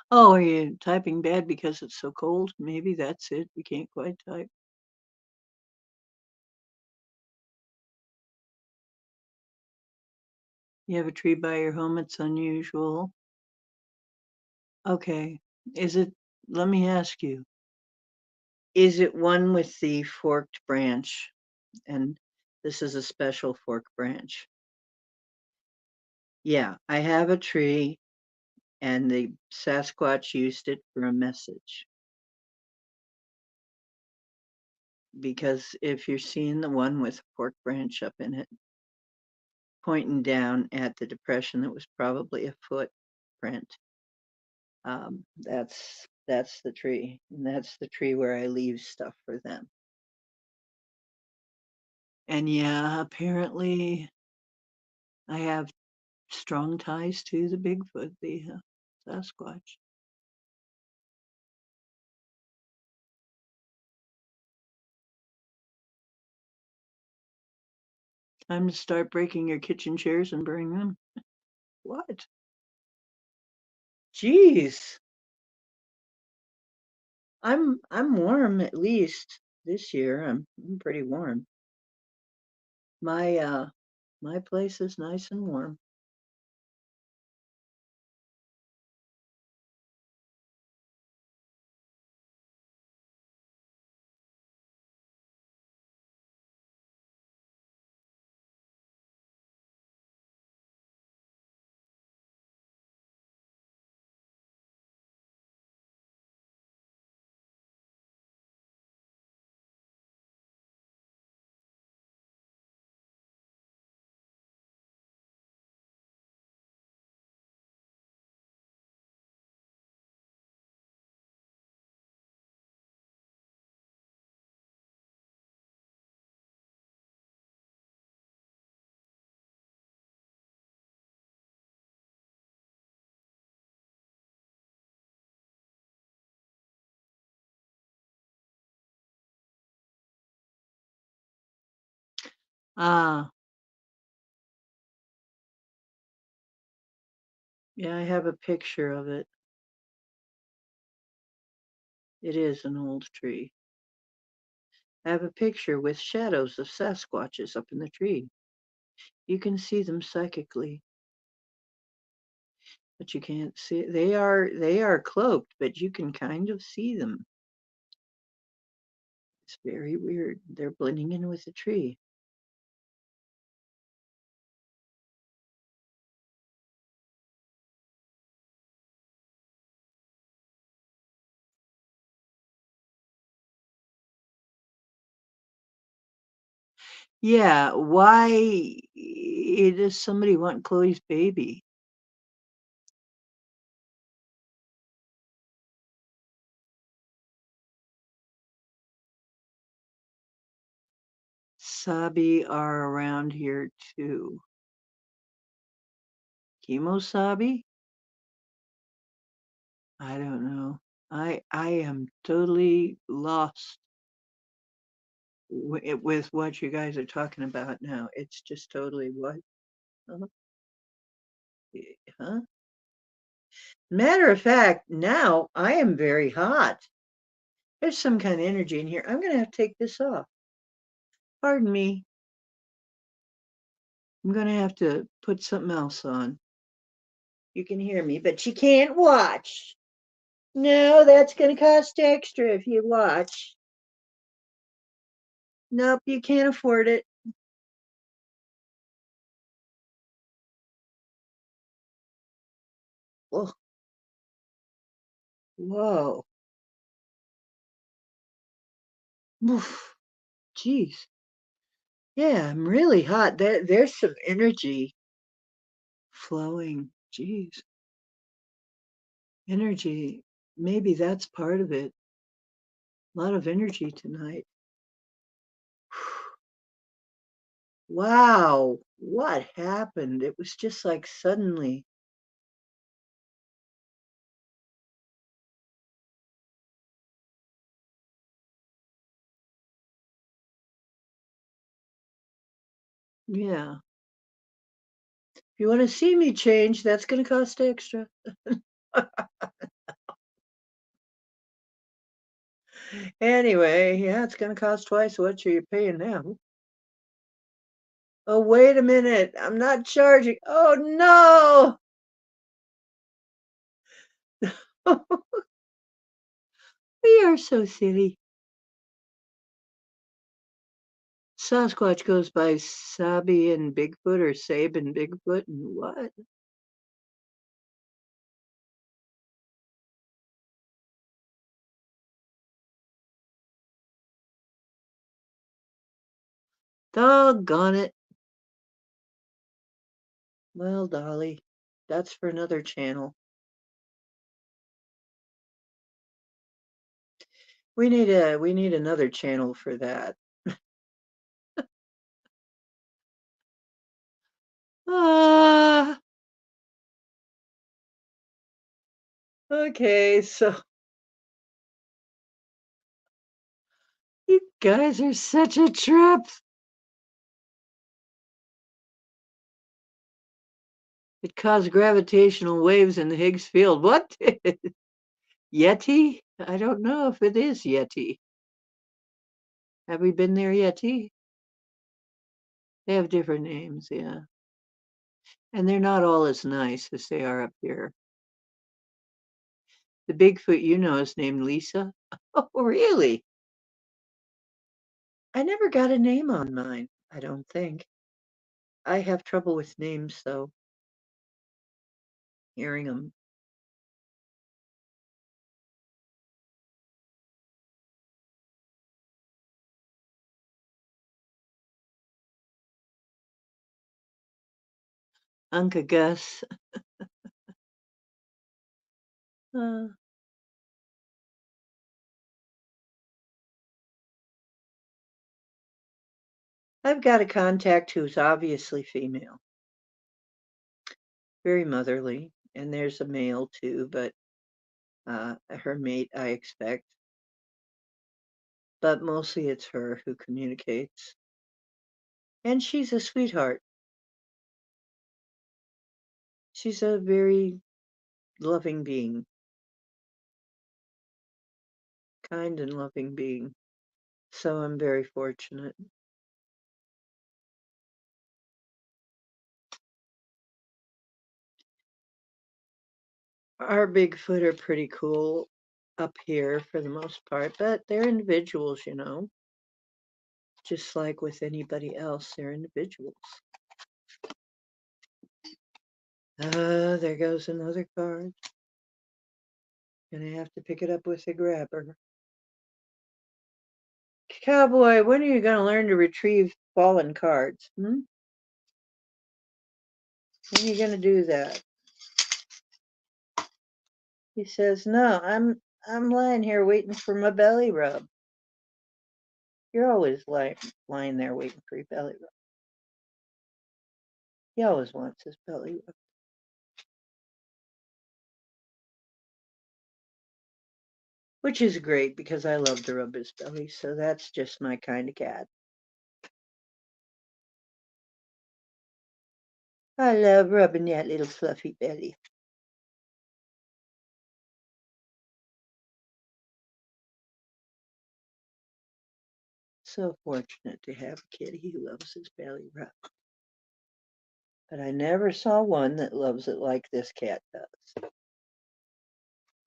Oh, are you typing bad because it's so cold? Maybe that's it. You can't quite type. You have a tree by your home. It's unusual. Okay. Is it, let me ask you, is it one with the forked branch? And this is a special fork branch. Yeah, I have a tree and the Sasquatch used it for a message. Because if you're seeing the one with a fork branch up in it, pointing down at the depression that was probably a footprint, that's the tree, and that's the tree where I leave stuff for them. And yeah, apparently I have strong ties to the Bigfoot, the Sasquatch. Time to start breaking your kitchen chairs and burning them. What? Jeez, I'm warm at least this year. I'm pretty warm. My place is nice and warm. Ah, yeah, I have a picture of it. It is an old tree. I have a picture with shadows of Sasquatches up in the tree. You can see them psychically, but you can't see. They are cloaked, but you can kind of see them. It's very weird. They're blending in with the tree. Yeah, why does somebody want Chloe's baby? Sabi are around here too. Kemosabi? I don't know. I am totally lost with what you guys are talking about now. It's just totally what? Huh? Huh? Matter of fact, now I am very hot. There's some kind of energy in here. I'm gonna have to take this off. Pardon me. I'm gonna have to put something else on. You can hear me, but you can't watch. No, that's gonna cost extra if you watch. Nope, you can't afford it. Oh, whoa. Oof, jeez. Yeah, I'm really hot. There's some energy flowing. Jeez. Energy. Maybe that's part of it. A lot of energy tonight. Wow. What happened? It was just like suddenly. Yeah. If you want to see me change, that's going to cost extra. Anyway, yeah, it's going to cost twice what you're paying now. Oh, wait a minute. I'm not charging. Oh, no. We are so silly. Sasquatch goes by Sabi and Bigfoot or Sabe and Bigfoot and what? Doggone it. Well, Dolly, that's for another channel. We need another channel for that. Ah, okay, so you guys are such a trip. It caused gravitational waves in the Higgs field. What? Yeti? I don't know if it is Yeti. Have we been there, Yeti? They have different names, yeah. And they're not all as nice as they are up here. The Bigfoot you know is named Lisa. Oh, really? I never got a name on mine, I don't think. I have trouble with names, though, hearing them. Unca Gus. Uh, I've got a contact who's obviously female, very motherly, and there's a male too, but her mate, I expect. But mostly it's her who communicates. And she's a sweetheart. She's a very loving being, kind and loving being. So I'm very fortunate. Our Bigfoot are pretty cool up here for the most part, but they're individuals, you know. Just like with anybody else, they're individuals. There goes another card. Gonna have to pick it up with a grabber. Cowboy, when are you gonna learn to retrieve fallen cards? When are you gonna do that? He says, no, I'm lying here waiting for my belly rub. You're always lying there waiting for your belly rub. He always wants his belly rub. Which is great because I love to rub his belly, so that's just my kind of cat. I love rubbing that little fluffy belly. So fortunate to have a kitty who loves his belly rub. But I never saw one that loves it like this cat does.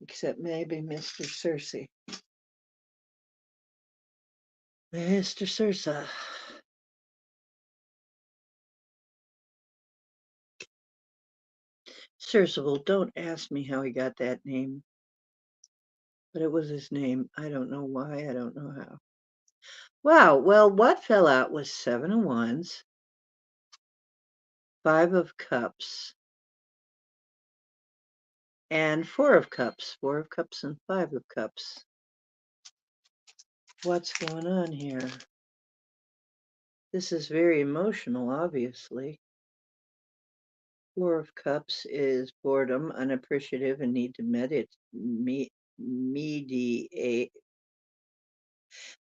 Except maybe Mr. Cersei. Mr. Cersei. Cerseival, don't ask me how he got that name. But it was his name. I don't know why. I don't know how. Wow. Well, what fell out was 7 of Wands, 5 of Cups, and 4 of Cups. 4 of Cups and 5 of Cups. What's going on here? This is very emotional, obviously. 4 of Cups is boredom, unappreciative, and need to meditate.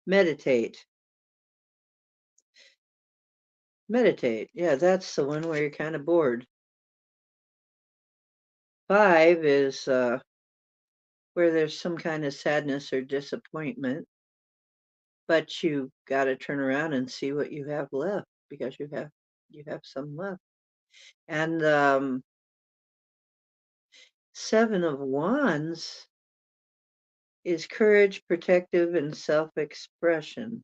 Meditate. Yeah, that's the one where you're kind of bored. 5 is where there's some kind of sadness or disappointment, but you got to turn around and see what you have left because you have some left. And 7 of Wands is courage, protective, and self-expression.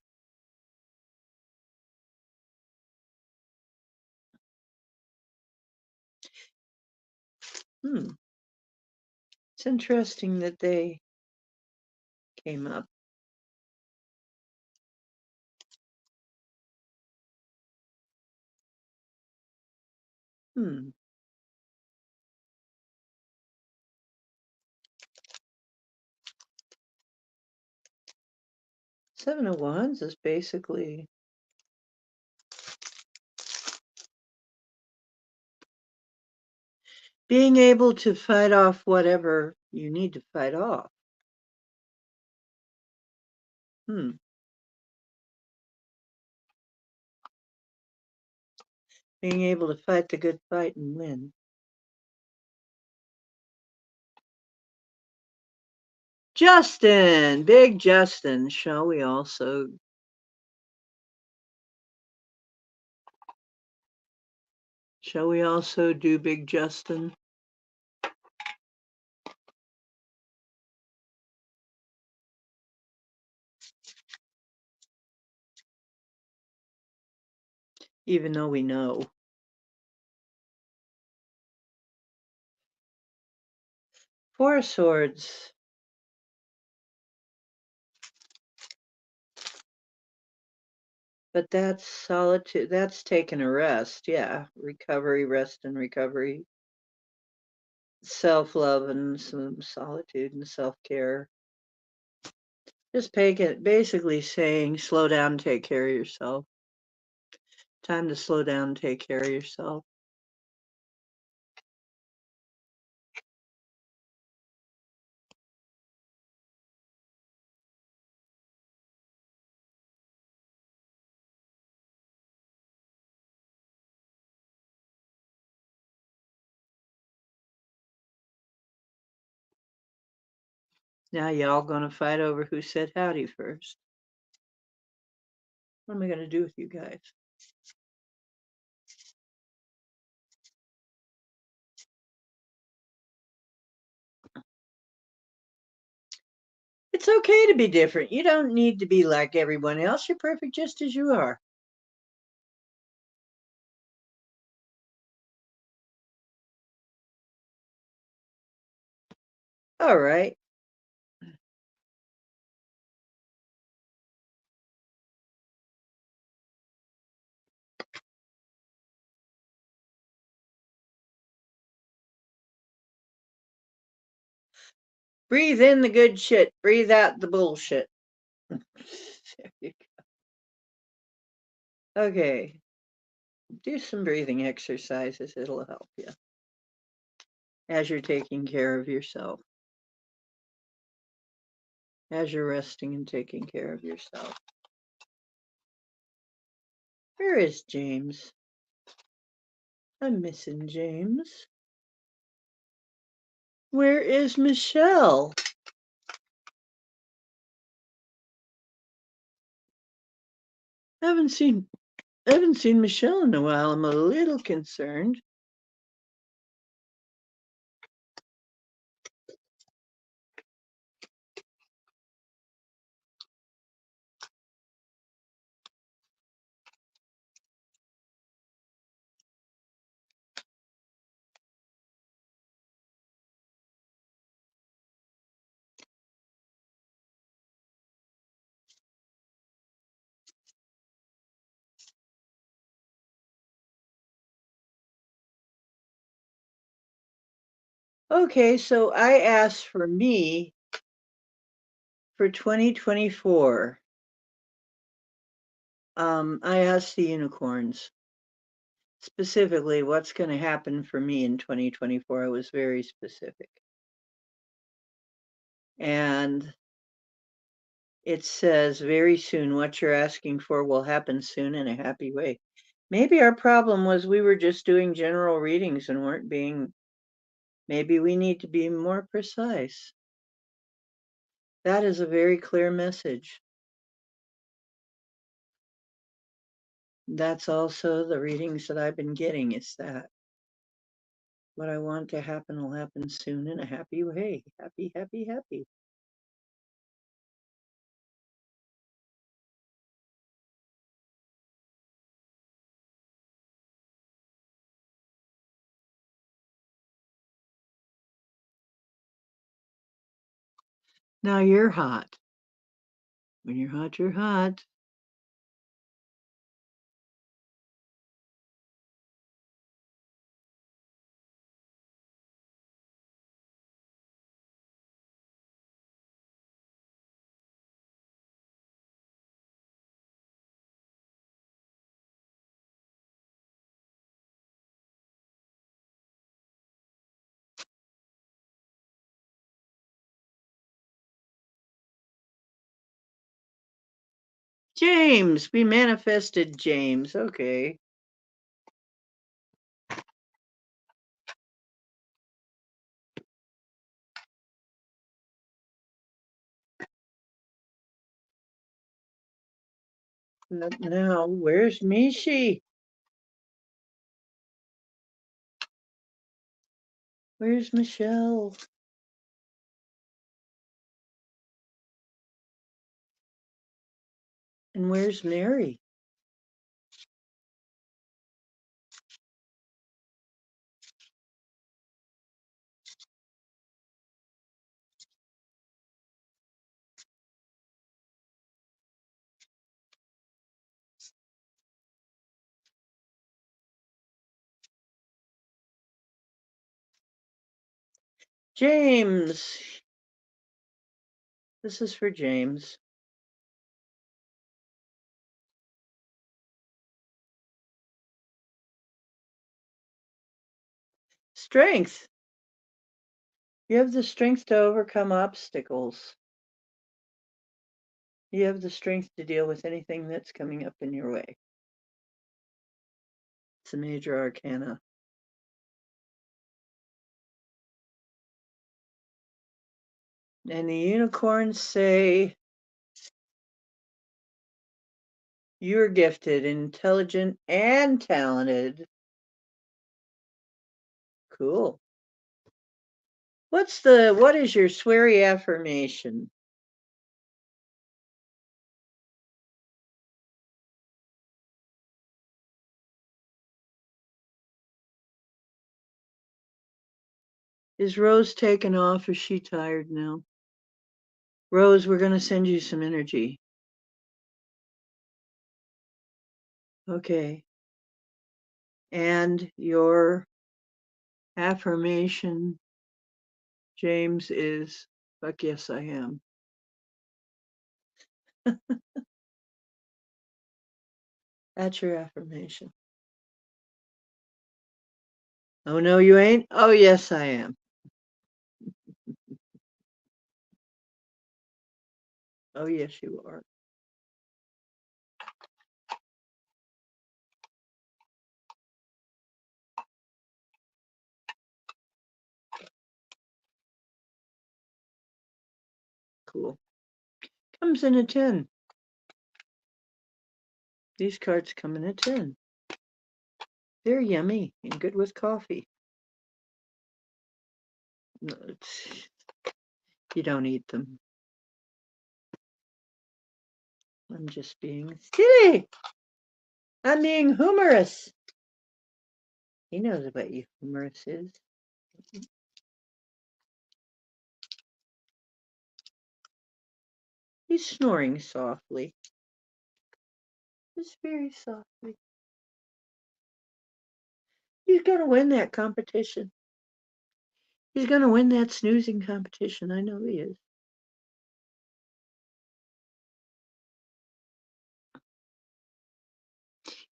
It's interesting that they came up. Hmm. 7 of Wands is basically being able to fight off whatever you need to fight off. Being able to fight the good fight and win. Justin, big Justin, shall we also do big Justin? Even though we know. 4 of Swords. But that's solitude. That's taking a rest. Yeah. Recovery, rest and recovery. Self-love and some solitude and self-care. Just basically saying, slow down, take care of yourself. Time to slow down, take care of yourself. Now y'all gonna fight over who said howdy first. What am I gonna do with you guys? It's okay to be different. You don't need to be like everyone else. You're perfect just as you are. All right. Breathe in the good shit. Breathe out the bullshit. Okay. Do some breathing exercises. It'll help you as you're taking care of yourself, as you're resting and taking care of yourself. Where is James? I'm missing James. Where is Michelle? I haven't seen Michelle in a while. I'm a little concerned. Okay, so I asked for me for 2024. I asked the unicorns specifically what's going to happen for me in 2024. I was very specific. And it says very soon what you're asking for will happen soon in a happy way. Maybe our problem was we were just doing general readings and weren't being, maybe we need to be more precise. That is a very clear message. That's also the readings that I've been getting, is that what I want to happen will happen soon in a happy way. Happy, happy, happy. Now you're hot. When you're hot, you're hot. James, we manifested James. Okay. Now, where's Mishi? Where's Michelle? And where's Mary? James. This is for James. Strength. You have the strength to overcome obstacles. You have the strength to deal with anything that's coming up in your way. It's a major arcana. And the unicorns say, you're gifted, intelligent, and talented. Cool. What is your sweary affirmation? Is Rose taken off? Is she tired now? Rose, we're going to send you some energy. Okay. And your affirmation, James, is fuck yes, I am. That's your affirmation. Oh, no, you ain't? Oh, yes, I am. Oh, yes, you are. Cool. Comes in a tin. These cards come in a tin. They're yummy and good with coffee. No, you don't eat them. I'm just being silly. I'm being humorous. He knows what humorous is. He's snoring softly. Just very softly. He's going to win that competition. He's going to win that snoozing competition. I know he is.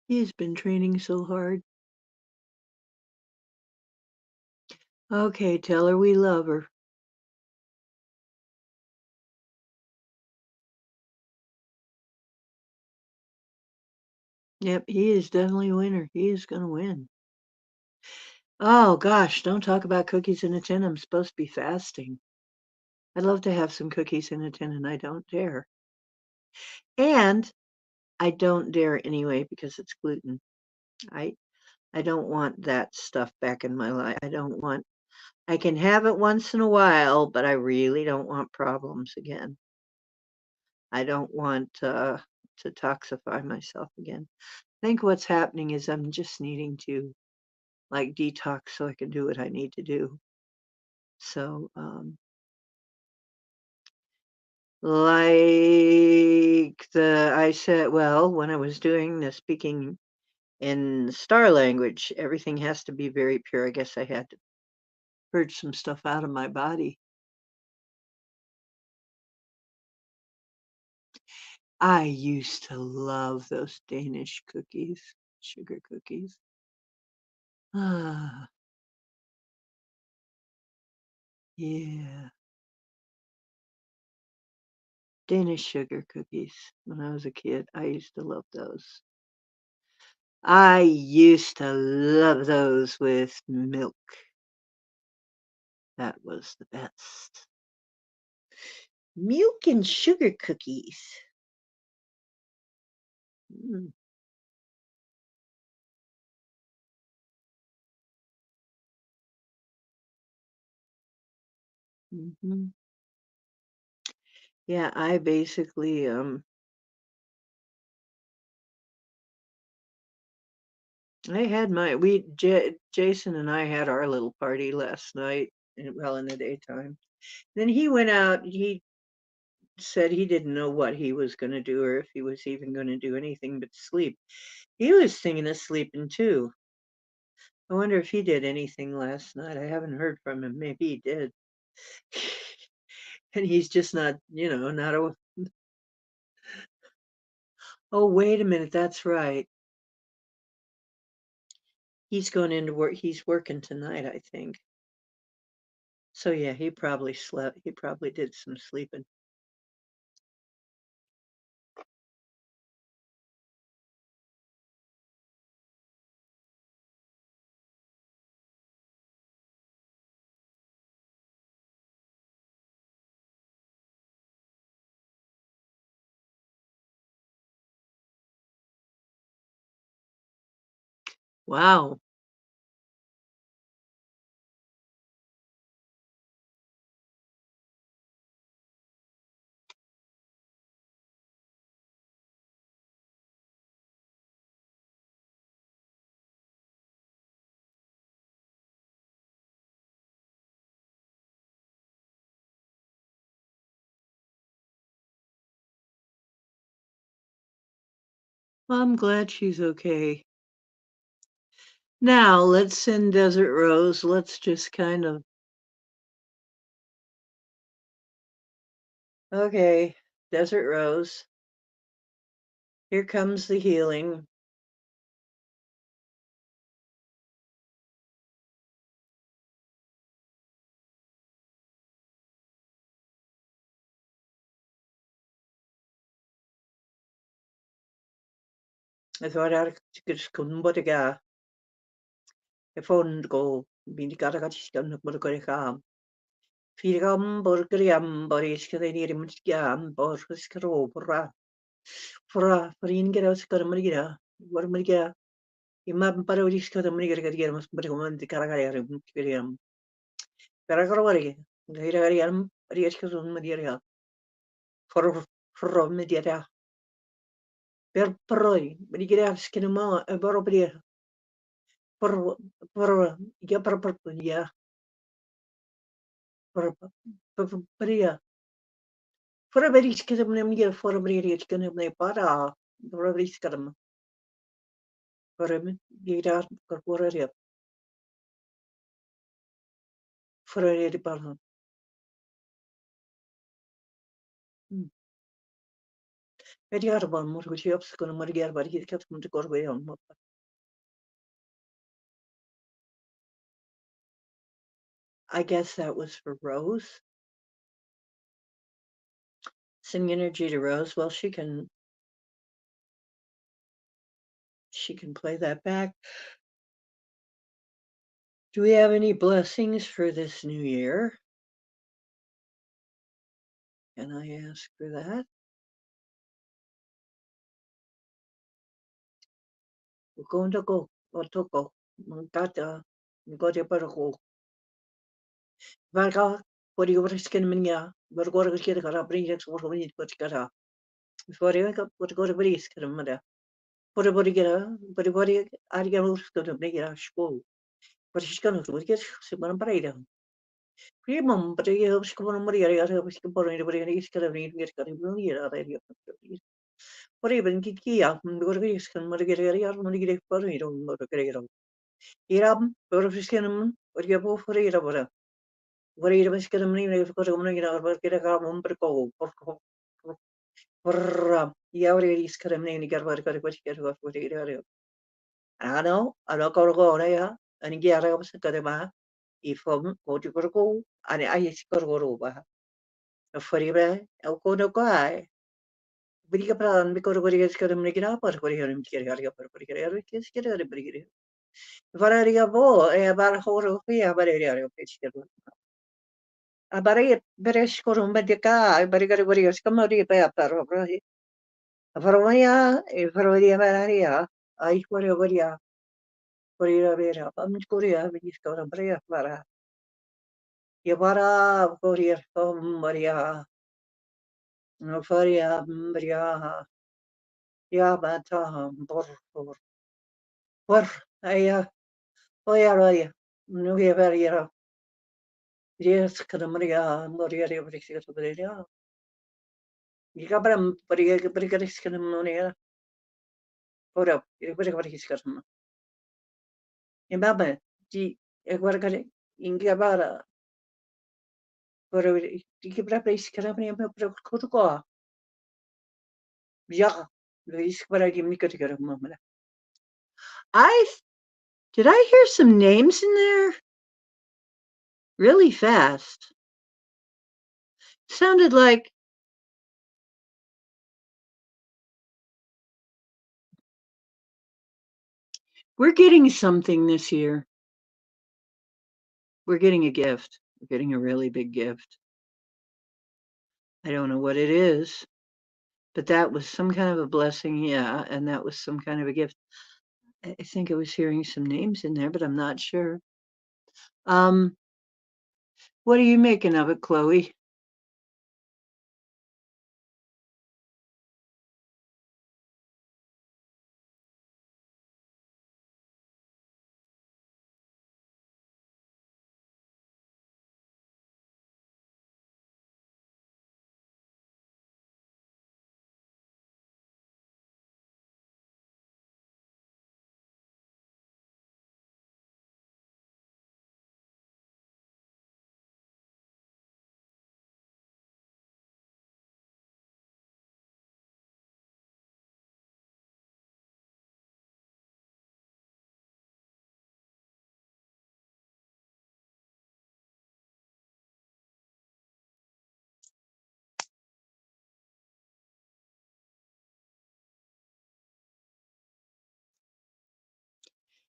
He's been training so hard. Okay, tell her we love her. Yep, he is definitely a winner. He is going to win. Oh, gosh, don't talk about cookies in a tin. I'm supposed to be fasting. I'd love to have some cookies in a tin, and I don't dare. And I don't dare anyway because it's gluten. I I don't want that stuff back in my life. I can have it once in a while, but I really don't want problems again. I don't want to toxify myself again. I think what's happening is I'm just needing to like detox so I can do what I need to do. So, I said, well, when I was doing the speaking in star language, everything has to be very pure. I guess I had to purge some stuff out of my body. I used to love those Danish cookies, sugar cookies. Ah, yeah. Danish sugar cookies. When I was a kid, I used to love those. I used to love those with milk. That was the best. Milk and sugar cookies. Mm, mhm. Yeah, I basically I had my we Jason and I had our little party last night, well, in the daytime. Then he went out. He said he didn't know what he was going to do or if he was even going to do anything but sleep. He was thinking of sleeping too. I wonder if he did anything last night. I haven't heard from him. Maybe he did. And he's just not, not a. Oh, wait a minute. That's right. He's going into work. He's working tonight, I think. So yeah, he probably slept. He probably did some sleeping. Wow. Well, I'm glad she's okay. Now let's send Desert Rose. Let's just kind of okay, Desert Rose. Here comes the healing. I thought I'd just couldn't but a guy. If phone go, be gotta got skin but a good calm. Firgam borgriam boris kadenirim gam borgus crobra. For in get us caramagira. Warmagira. Imam parodis kadamriga get us but a woman the caragarium. Caragavari. The Hiragariam, Riescas on Madeira. For Mediata. Per proi, Medigira skinama, a borobria. For yeah, for for a very skidum name for a very skin para, for a very skidum, for a gira corporea, for a department. Very hard one, more which helps going to Maria, but he kept him to go away on. I guess that was for Rose. Send energy to Rose. Well, she can play that back. Do we have any blessings for this new year? Can I ask for that? We're going to go. Otoko. Mangata. Ngote parako. Varga. What you were skin minya. We're going to get a bring it for me to get up. Before you what go to breeze, Karamada. Put a body get a body. I get going to make it a school. But she's going to get Simon Breda. Primum, but you have Scoman Maria. I was born in the brain. He's going to get a million. Por even Kikia, Gorgiskan, Margaria, Margaret Porido, Margaret. Iram, Borfiskanum, or Yabo for Irabora. What Irabaskanum, for Communina, or get a carbon perco, for Yauri Scaramini, Garbarka, what you get what area. I know, I don't go area, and Giara was a Kadama, if go to Gorgo, and I Scorgoroba. A Foriba, Alcono Guy. Briga plan because what is going to make it up or what you're in Kiraria for Kiraria. Vararia bo, a bar horo, a barrier of pitch. A barrier, Berescorum Medica, Barrigaria, Scamari, Papa, a Varonia, a Varonia Maria, I Korea, Korea Vera, Korea, we discover Brea Vara. Yavara, Korea, Maria, no Faria, Maria, Yabata, Bor, I Oya, no Varia. Yes, Cadamaria, Moria, Brixia. Yabram, Brigariscanamonia, or up, Brigariscasm. Imaba, G. Eguargari, Ingabara, or Gibra Scamania, Kutukoa. Ya, Luis, what I give me to get a moment. Did I hear some names in there? Really fast. Sounded like we're getting something this year. We're getting a gift. We're getting a really big gift. I don't know what it is, but that was some kind of a blessing, yeah, and that was some kind of a gift. I think I was hearing some names in there, but I'm not sure. Um, what are you making of it, Chloe?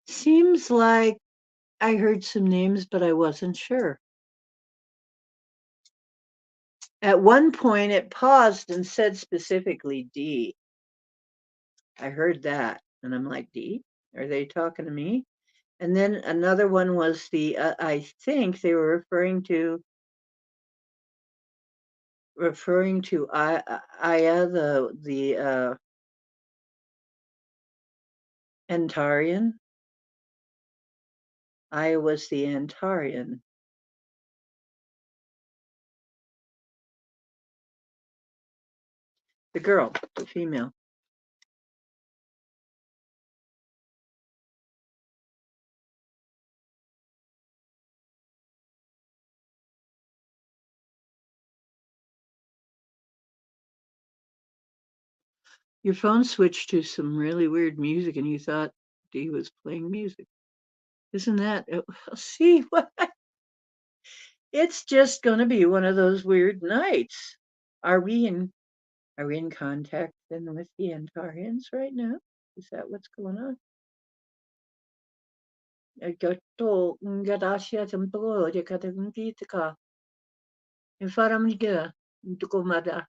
Seems like I heard some names, but I wasn't sure. At one point, it paused and said specifically D. I heard that, and I'm like, D? Are they talking to me? And then another one was I think they were referring to Aya, the Antarian. Aya was the Antarian. The girl, the female. Your phone switched to some really weird music, and you thought D was playing music. Isn't that? See what? It's just going to be one of those weird nights. Are we in? Are we in contact then with the Antarians right now? Is that what's going on? Gatto Gadasha Tempo de Katagitka. Infaramniga Dukomada.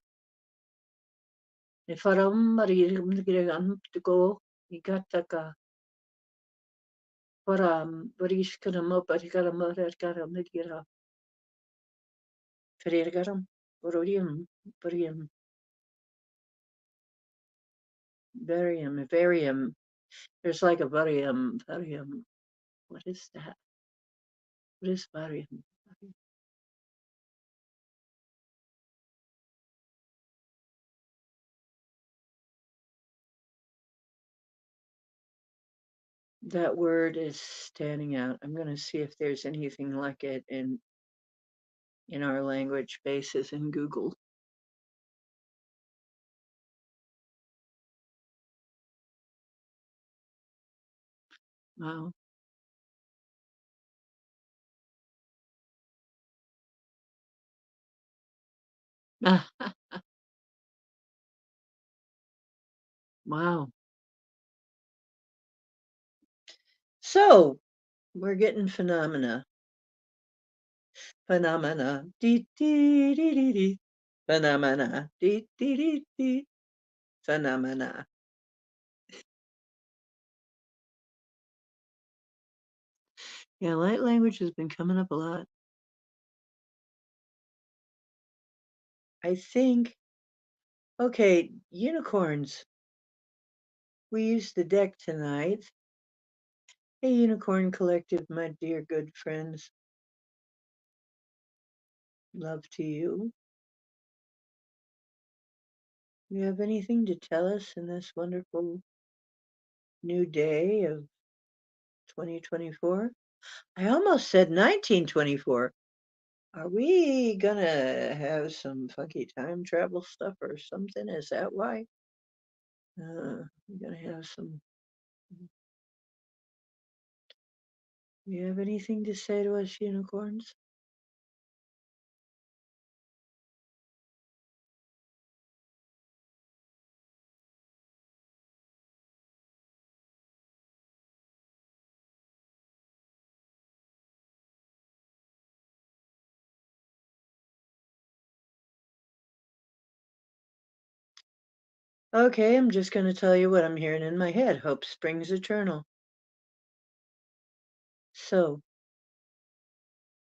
Infaram Marigan to go. Igataka. Param Barishkanamo Parikaram Garam Nigira. Ferragaram. Borodium. Barium. Varium. There's like a varium. What is that? What is varium? That word is standing out. I'm going to see if there's anything like it in our language bases in Google. Wow. Wow. So we're getting phenomena. Phenomena. Dee, dee, dee, dee, dee. Phenomena. Dee, dee, dee, dee. Phenomena. Yeah, light language has been coming up a lot. I think, okay, unicorns. We used the deck tonight. Hey, Unicorn Collective, my dear good friends. Love to you. You have anything to tell us in this wonderful new day of 2024? I almost said 1924. Are we gonna have some funky time travel stuff or something? Is that why? We're gonna have some. You have anything to say to us, unicorns? Okay, I'm just going to tell you what I'm hearing in my head. Hope springs eternal. So,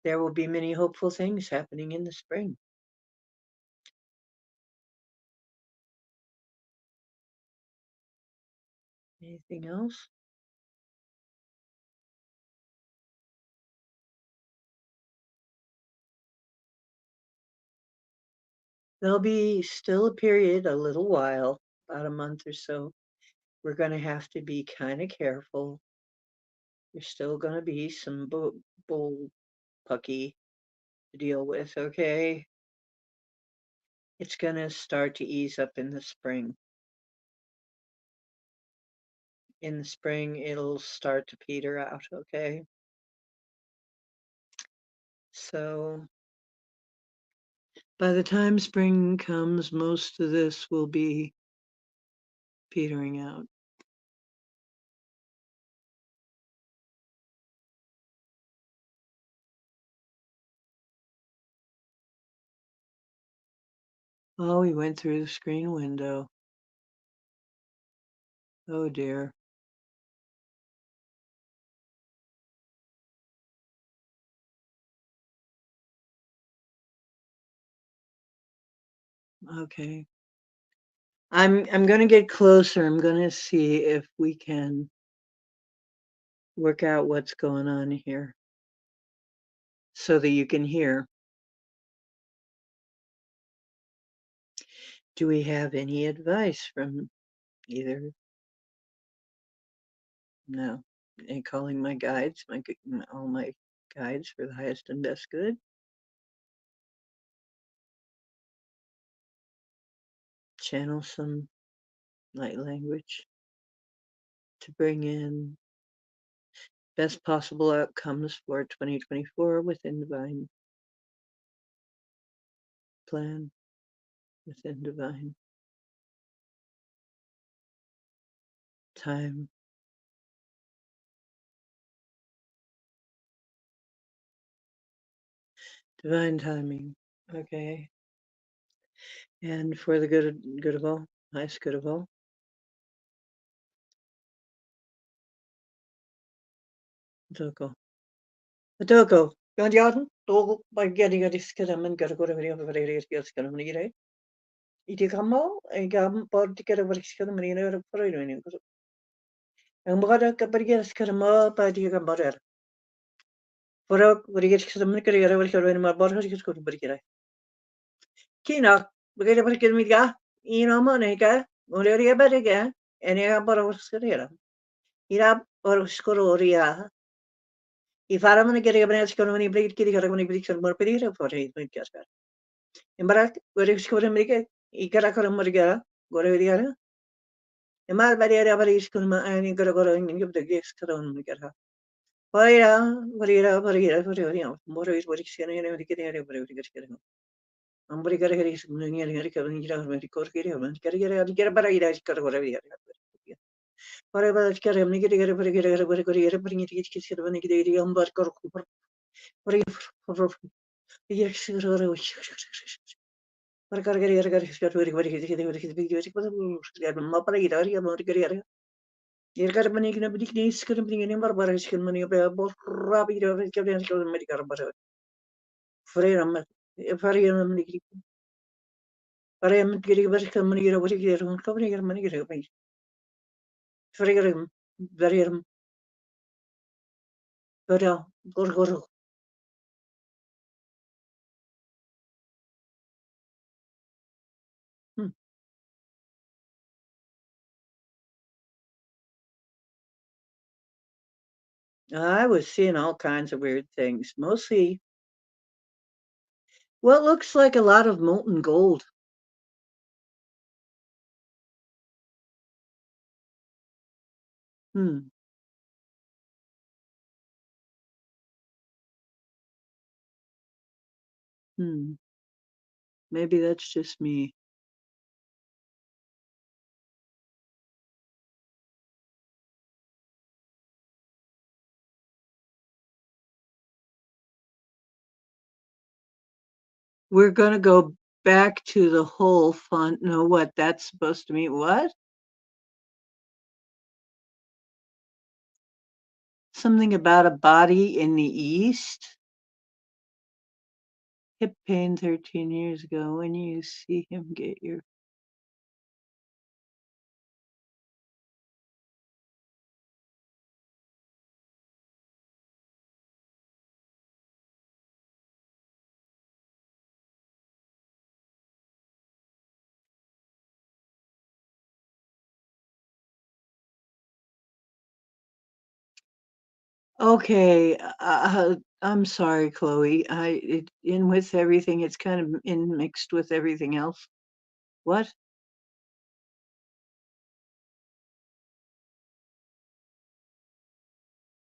there will be many hopeful things happening in the spring. Anything else? There'll be still a period, a little while, about a month or so. We're going to have to be kind of careful. There's still going to be some bull pucky to deal with, okay? It's going to start to ease up in the spring. In the spring, it'll start to peter out, okay? So by the time spring comes, most of this will be petering out. Oh, we went through the screen window. Oh dear. Okay. I'm gonna get closer. I'm gonna see if we can work out what's going on here so that you can hear. Do we have any advice from either? No. And calling my guides, all my guides for the highest and best good. Channel some light language to bring in best possible outcomes for 2024 within divine plan, within divine time. Divine timing. Okay. And for the good of all, highest good of all. Doko. Doko. Yon to by getting a discount and got to go to video for a discount. Iti kamo ay gam por ti kara baris ka marina por ini. Ang mga ka pergi sekarang mo pa ti ka barer. Por pergi sekarang ni kara kara baris ka mar bor hari ka pergi. Kina pergi pergi mi ka ino mo ne ka mulai ria berga ene ka por sekarang. Ira por sekolah I fara man kara kara sekarang ni pergi kiri kara ni pergi sekarang pergi por ini ka. Embarak pergi sekarang mereka ikara kara mereka gore dia Emal barriera pariscono ani gorogoro in the gigs caron migara. Paya, Varira, more is what is getting every getting every getting. Umbrica is near Corkiri, and get a barriera category. Whatever the carry, make it a very good bring it to get when you get a umber cork. Yerkar mani kina bidik ni skar bring ni bar bar skar mani pe bor rabi ra ke ben skar mani kar bar freedom freedom ni freedom kiri bar skar mani ra bar kiri ron ka mani kar mani kar pai freedom freedom bara gor. I was seeing all kinds of weird things, mostly what looks like a lot of molten gold. Hmm. Hmm. Maybe that's just me. We're gonna go back to the whole font. No, what that's supposed to mean? What? Something about a body in the east? Hip pain 13 years ago. When you see him, get your. Okay, I'm sorry, Chloe. In with everything, it's kind of in mixed with everything else. What?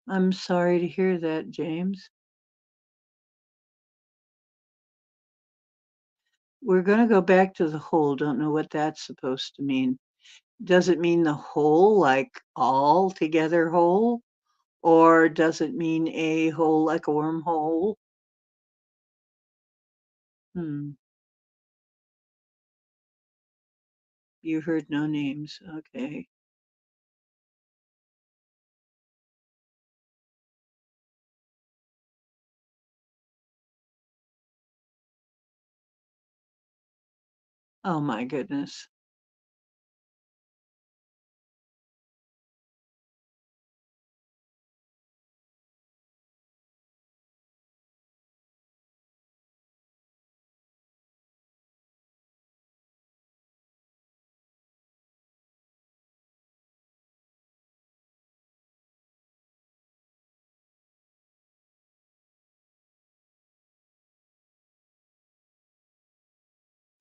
I'm sorry to hear that, James. We're gonna go back to the whole. Don't know what that's supposed to mean. Does it mean the whole, like all together whole? Or does it mean a hole like a wormhole? Hmm. You heard no names. Okay. Oh my goodness.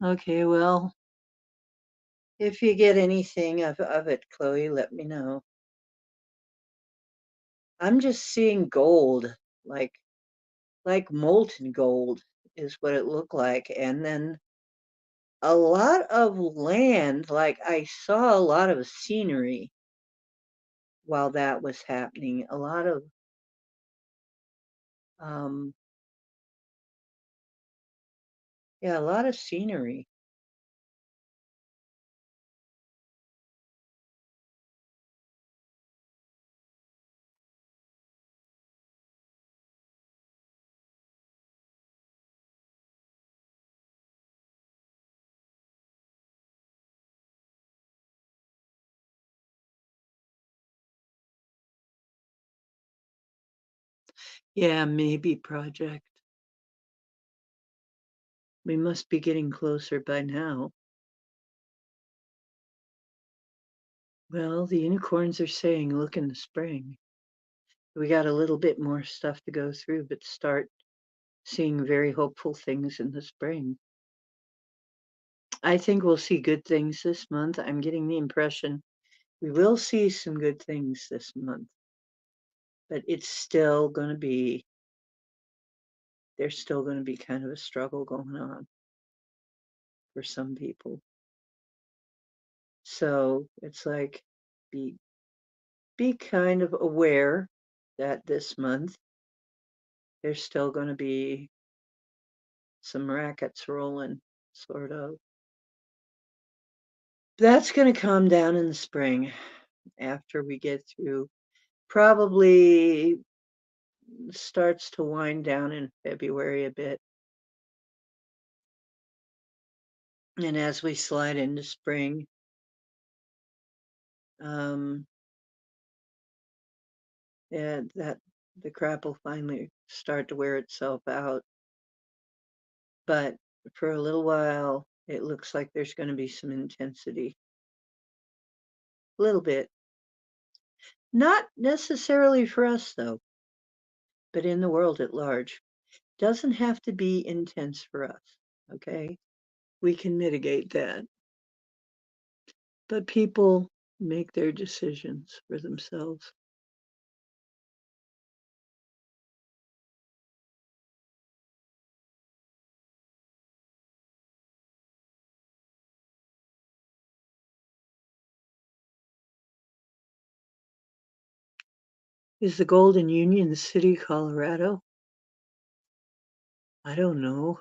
Okay, well, if you get anything of it, Chloe, let me know. I'm just seeing gold, like like molten gold is what it looked like. And then a lot of land, like I saw a lot of scenery while that was happening. A lot of um yeah, a lot of scenery. Yeah, maybe project. We must be getting closer by now. Well, the unicorns are saying look in the spring. We got a little bit more stuff to go through, but start seeing very hopeful things in the spring. I think we'll see good things this month. I'm getting the impression we will see some good things this month, but it's still going to be, there's still going to be kind of a struggle going on for some people. So it's like be be kind of aware that this month there's still going to be some rackets rolling, sort of. That's going to calm down in the spring after we get through. Probably starts to wind down in February a bit. And as we slide into spring, um, yeah, that the crap will finally start to wear itself out. But for a little while, it looks like there's going to be some intensity. A little bit. Not necessarily for us, though, but in the world at large. Doesn't have to be intense for us, okay? We can mitigate that. But people make their decisions for themselves. Is the gold in Union City, Colorado? I don't know.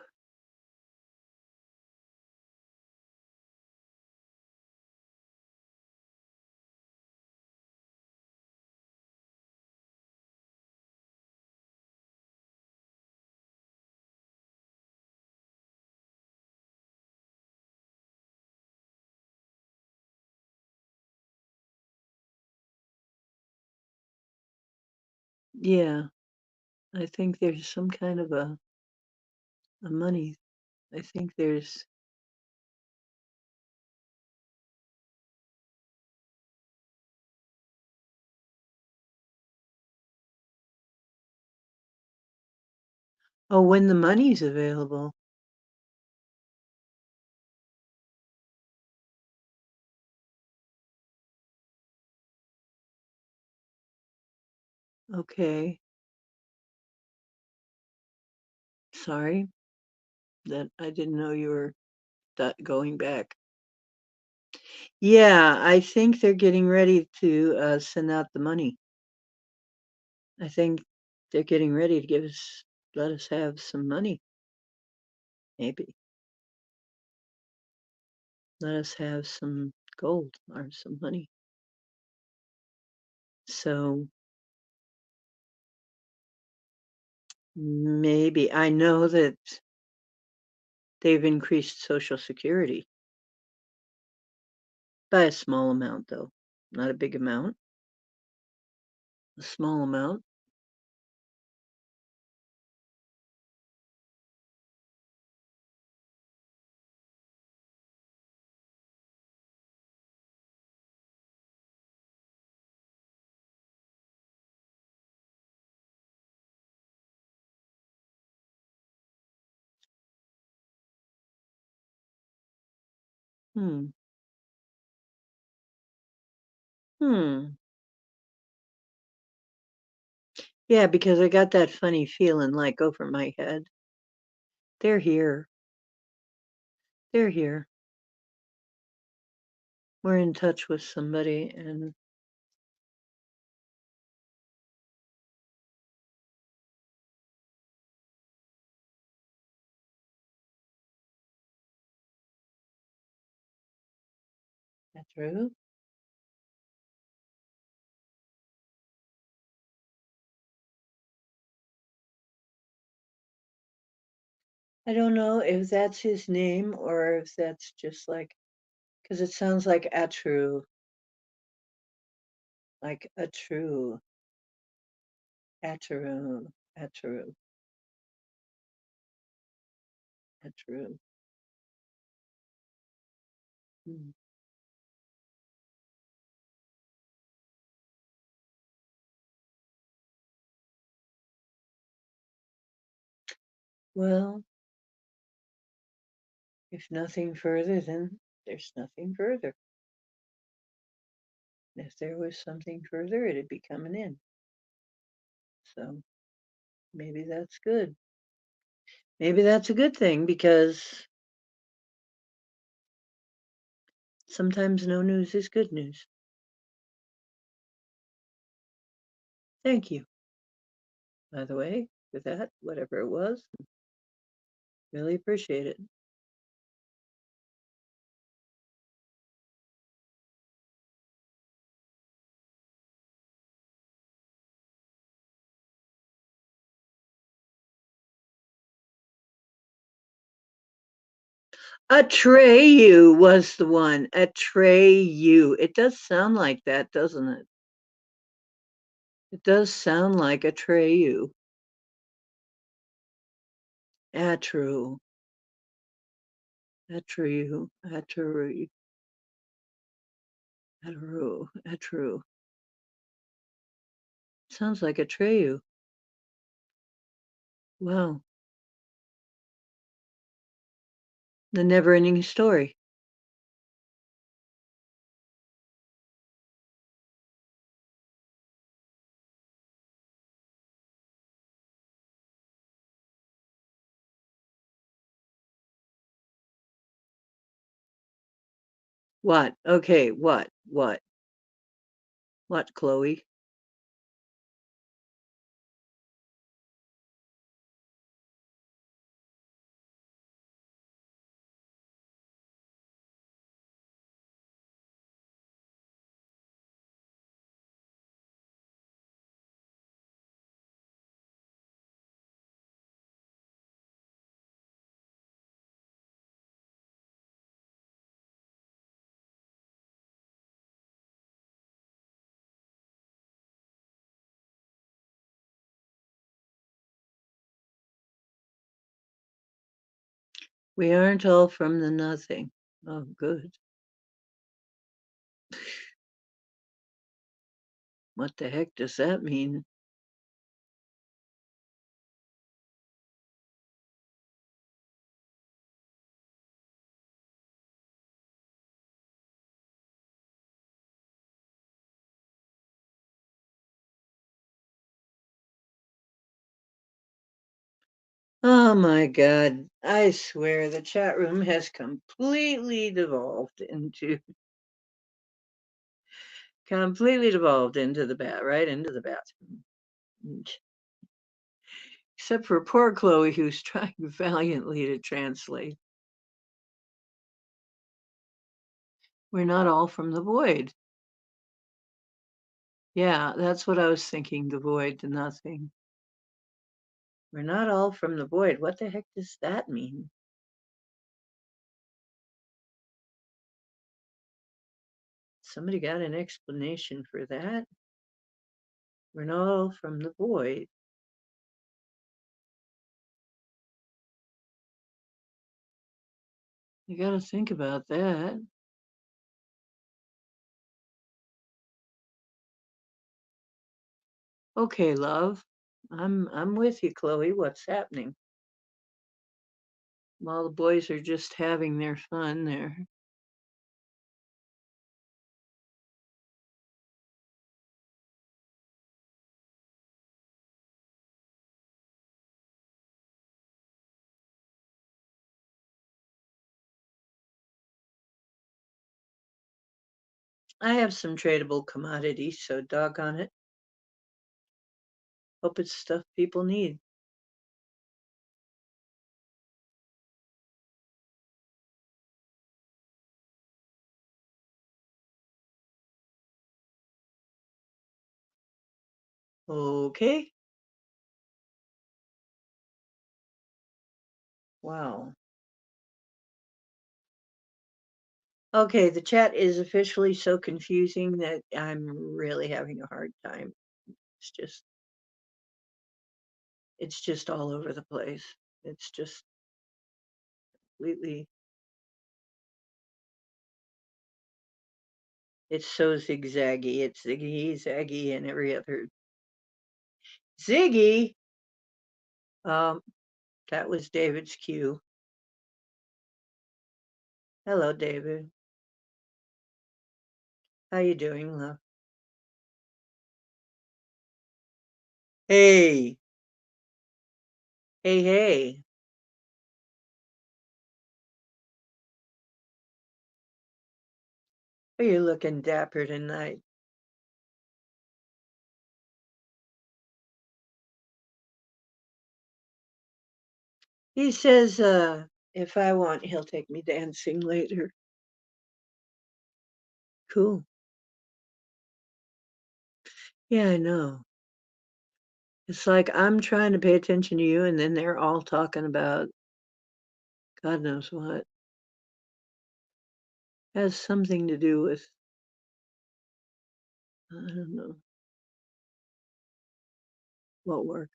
Yeah, I think there's some kind of a money. I think there's oh, when the money's available. Okay. Sorry that I didn't know you were that going back. Yeah, I think they're getting ready to send out the money. I think they're getting ready to let us have some money, maybe. Let us have some gold or some money. So maybe I know that they've increased Social Security by a small amount, though, not a big amount, a small amount. Hmm. Hmm. Yeah, because I got that funny feeling like over my head. They're here. They're here. We're in touch with somebody, and that's true. I don't know if that's his name or if that's just like, because it sounds like a true, Atru, Atru, Atru. Hmm. Well, if nothing further, then there's nothing further. If there was something further, it'd be coming in. So maybe that's good. Maybe that's a good thing because sometimes no news is good news. Thank you, by the way, for that, whatever it was. Really appreciate it. Atreyu was the one. Atreyu. It does sound like that, doesn't it? It does sound like Atreyu. Atru. Atreyu. Atreyu. Atru. Atru. Sounds like Atreyu. Wow. The never ending story. What? Okay, what? What? What, Chloe? We aren't all from the nothing. Oh, good. What the heck does that mean? Oh my God. I swear the chat room has right into the bathroom. Except for poor Chloe, who's trying valiantly to translate. We're not all from the void. Yeah, that's what I was thinking, the void, the nothing. We're not all from the void. What the heck does that mean? Somebody got an explanation for that? We're not all from the void. You got to think about that. Okay, love. I'm with you, Chloe. What's happening? While the boys are just having their fun there. I have some tradable commodities, so doggone it. Hope it's stuff people need. Okay. Wow. Okay, the chat is officially so confusing that I'm really having a hard time. It's just it's just all over the place. It's just completely it's so zigzaggy. It's ziggy, zaggy, and every other Ziggy. Um, that was David's cue. Hello, David. How you doing, love? Hey, hey, hey. Are you looking dapper tonight? He says, if I want, he'll take me dancing later. Cool. Yeah, I know. It's like I'm trying to pay attention to you, and then they're all talking about God knows what. Has something to do with, I don't know, what work.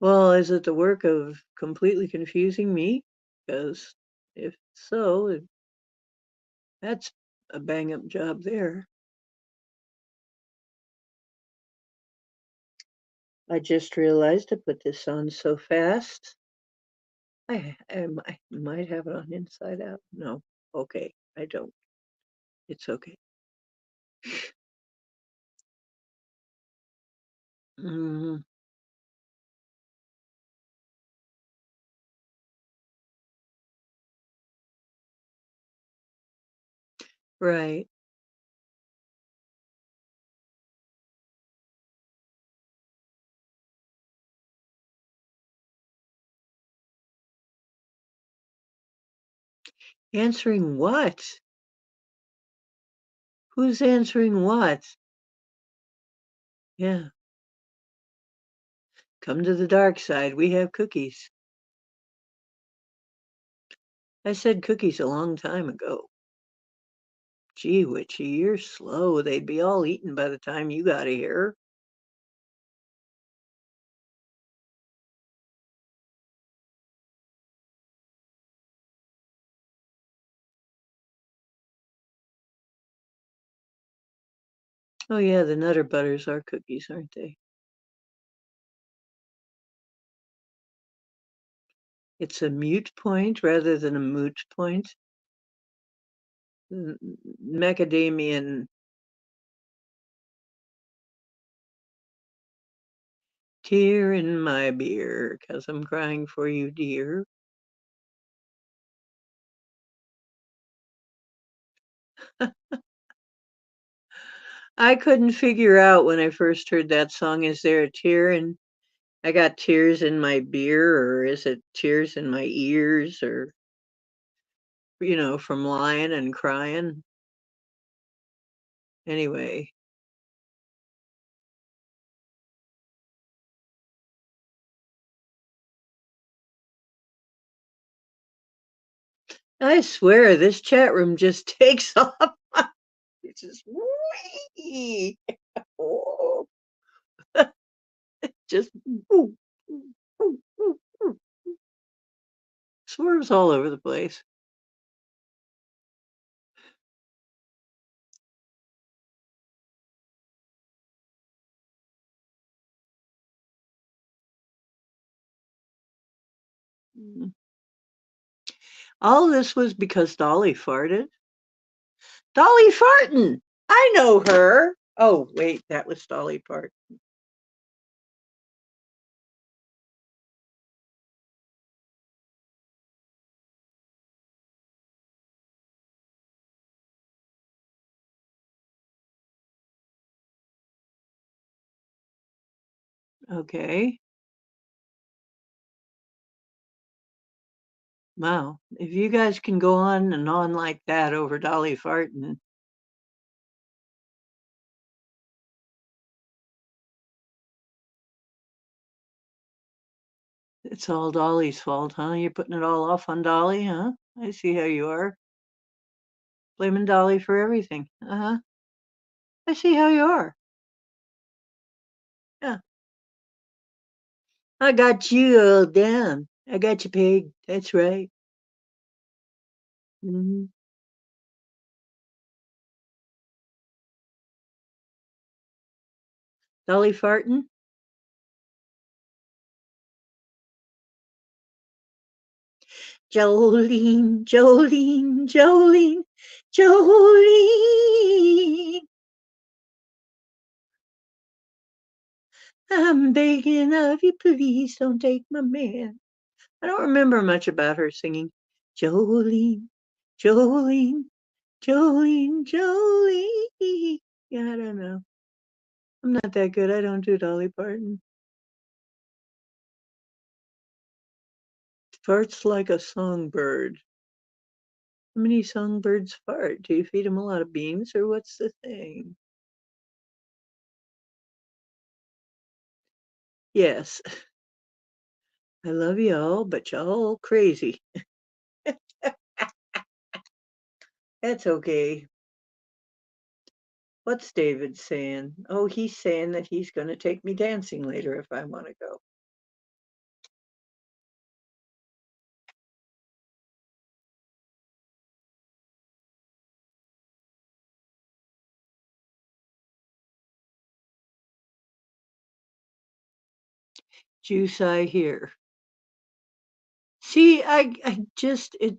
Well, is it the work of completely confusing me? Because if so, that's a bang up job there. I just realized I put this on so fast. I might have it on inside out. No. Okay. I don't. It's okay. Mm, right. Answering what? Who's answering what? Yeah. Come to the dark side. We have cookies. I said cookies a long time ago. Gee, Witchy, you're slow. They'd be all eaten by the time you got here. Oh yeah, the Nutter Butters are cookies, aren't they? It's a mute point rather than a moot point. Macadamian tear in my beer, 'cause I'm crying for you, dear. I couldn't figure out when I first heard that song, is there a tear in I got tears in my beer, or is it tears in my ears, or, from lying and crying? Anyway, I swear this chat room just takes off. It's just wee. Oh, just woo, woo, woo, woo, woo. Swerves all over the place. Mm. All this was because Dolly farted. Dolly Parton! I know her. Oh, wait, that was Dolly Parton. Okay. Wow. If you guys can go on and on like that over Dolly Parton, it's all Dolly's fault, huh? You're putting it all off on Dolly, huh? I see how you are. Blaming Dolly for everything. Uh-huh. I see how you are. Yeah. I got you all down. I got you pegged. That's right. Hmm. Dolly Parton? Jolene, Jolene, Jolene, Jolene. I'm begging of you, please don't take my man. I don't remember much about her singing. Jolene, Jolene, Jolene, Jolene. Yeah, I don't know. I'm not that good. I don't do Dolly Parton. Farts like a songbird. How many songbirds fart? Do you feed them a lot of beans, or what's the thing? Yes, I love y'all, but y'all crazy. That's okay. What's David saying? Oh, he's saying that he's going to take me dancing later if I want to go. Juice I hear. See, I just, it,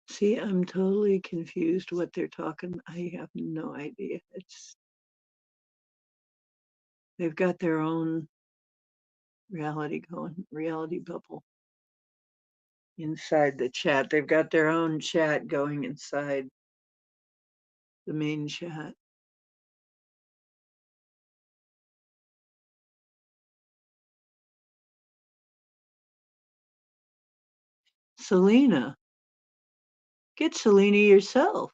see, I'm totally confused what they're talking. I have no idea. They've got their own reality going, reality bubble inside the chat. They've got their own chat going inside the main chat. Selena, get Selena yourself.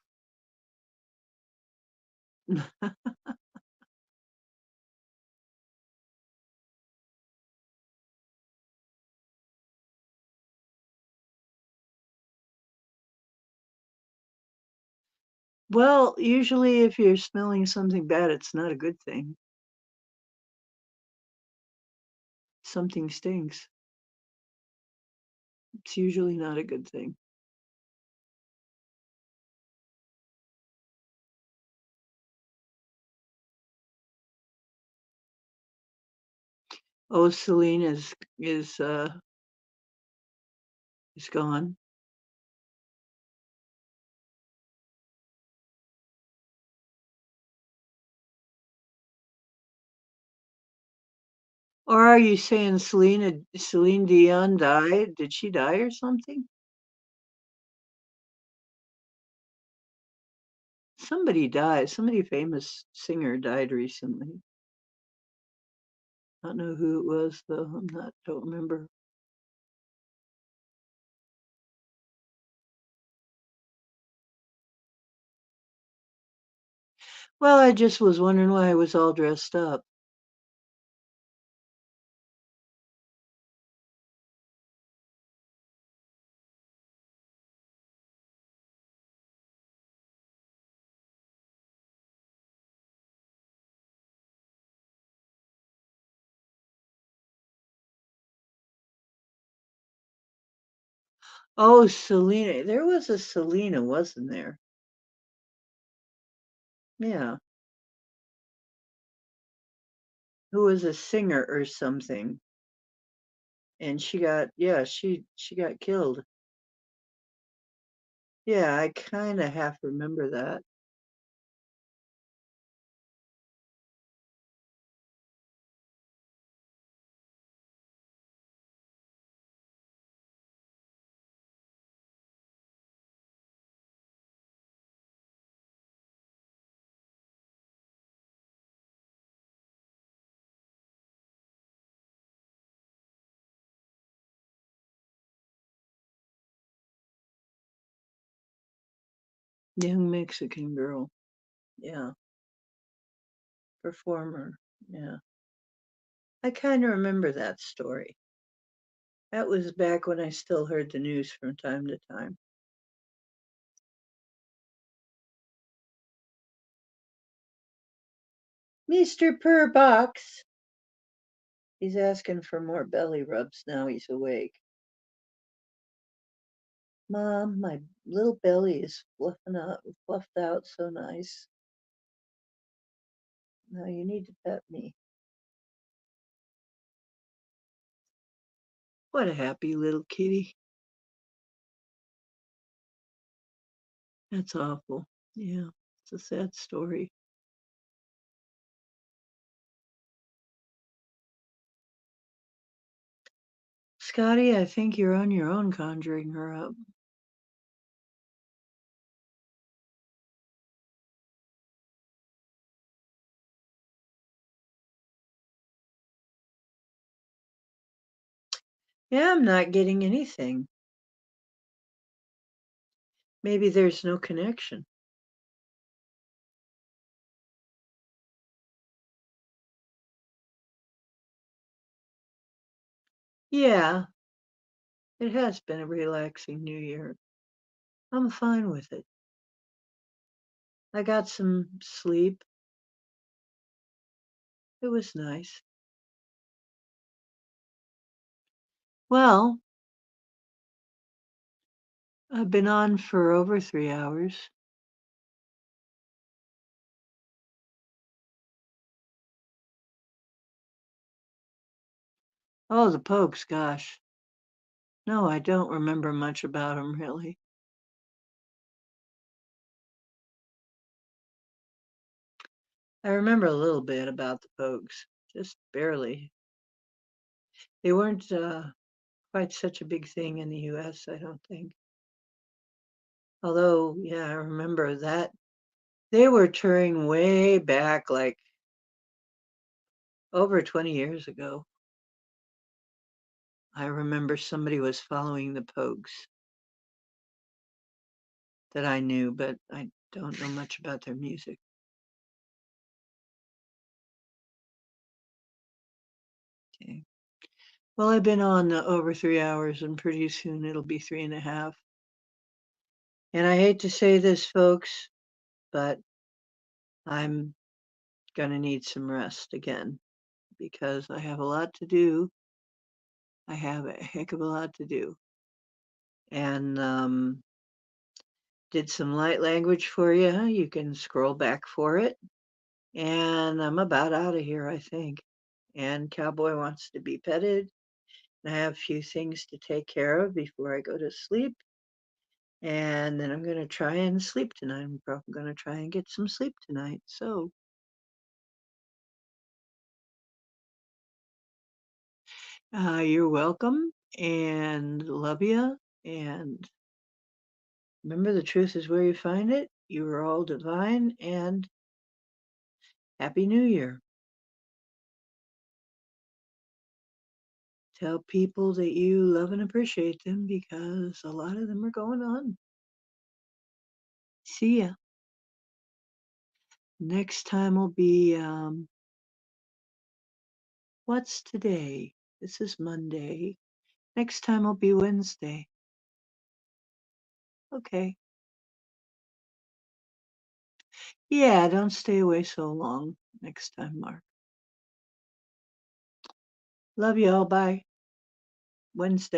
Well, usually if you're smelling something bad, it's not a good thing. Something stinks. It's usually not a good thing. Oh, Celine is gone. Or are you saying Celine Dion died? Did she die or something? Somebody died. Somebody famous singer died recently. I don't know who it was though. Don't remember. Well, I just was wondering why I was all dressed up. Oh, Selena. There was a Selena, wasn't there? Yeah. Who was a singer or something. And she got killed. Yeah, I kind of half remember that. Young Mexican girl. Yeah. Performer. Yeah. I kind of remember that story. That was back when I still heard the news from time to time. Mr. Purrbox. He's asking for more belly rubs now he's awake. Mom, my little belly is fluffed out so nice. Now you need to pet me. What a happy little kitty. That's awful. Yeah, it's a sad story. Scotty, I think you're on your own conjuring her up. Yeah, I'm not getting anything. Maybe there's no connection. Yeah, it has been a relaxing new year. I'm fine with it. I got some sleep. It was nice. Well, I've been on for over 3 hours. Oh, the Pokes, gosh. No, I don't remember much about them really. I remember a little bit about the Pokes, just barely. They weren't quite such a big thing in the US, I don't think. Although, yeah, I remember that they were touring way back, like over 20 years ago. I remember somebody was following the Pogues that I knew, but I don't know much about their music. Okay. Well, I've been on over 3 hours, and pretty soon it'll be 3.5. And I hate to say this, folks. but I'm going to need some rest again because I have a lot to do. I have a heck of a lot to do. And did some light language for you. You can scroll back for it. And I'm about out of here, I think. And Cowboy wants to be petted. I have a few things to take care of before I go to sleep. And then I'm going to try and sleep tonight. I'm probably going to try and get some sleep tonight. So, you're welcome and love you. And remember, the truth is where you find it. You are all divine and Happy New Year. Tell people that you love and appreciate them because a lot of them are going on. See ya. Next time will be, what's today? This is Monday. Next time will be Wednesday. Okay. Yeah, don't stay away so long next time, Mark. Love you all. Bye. Wednesday.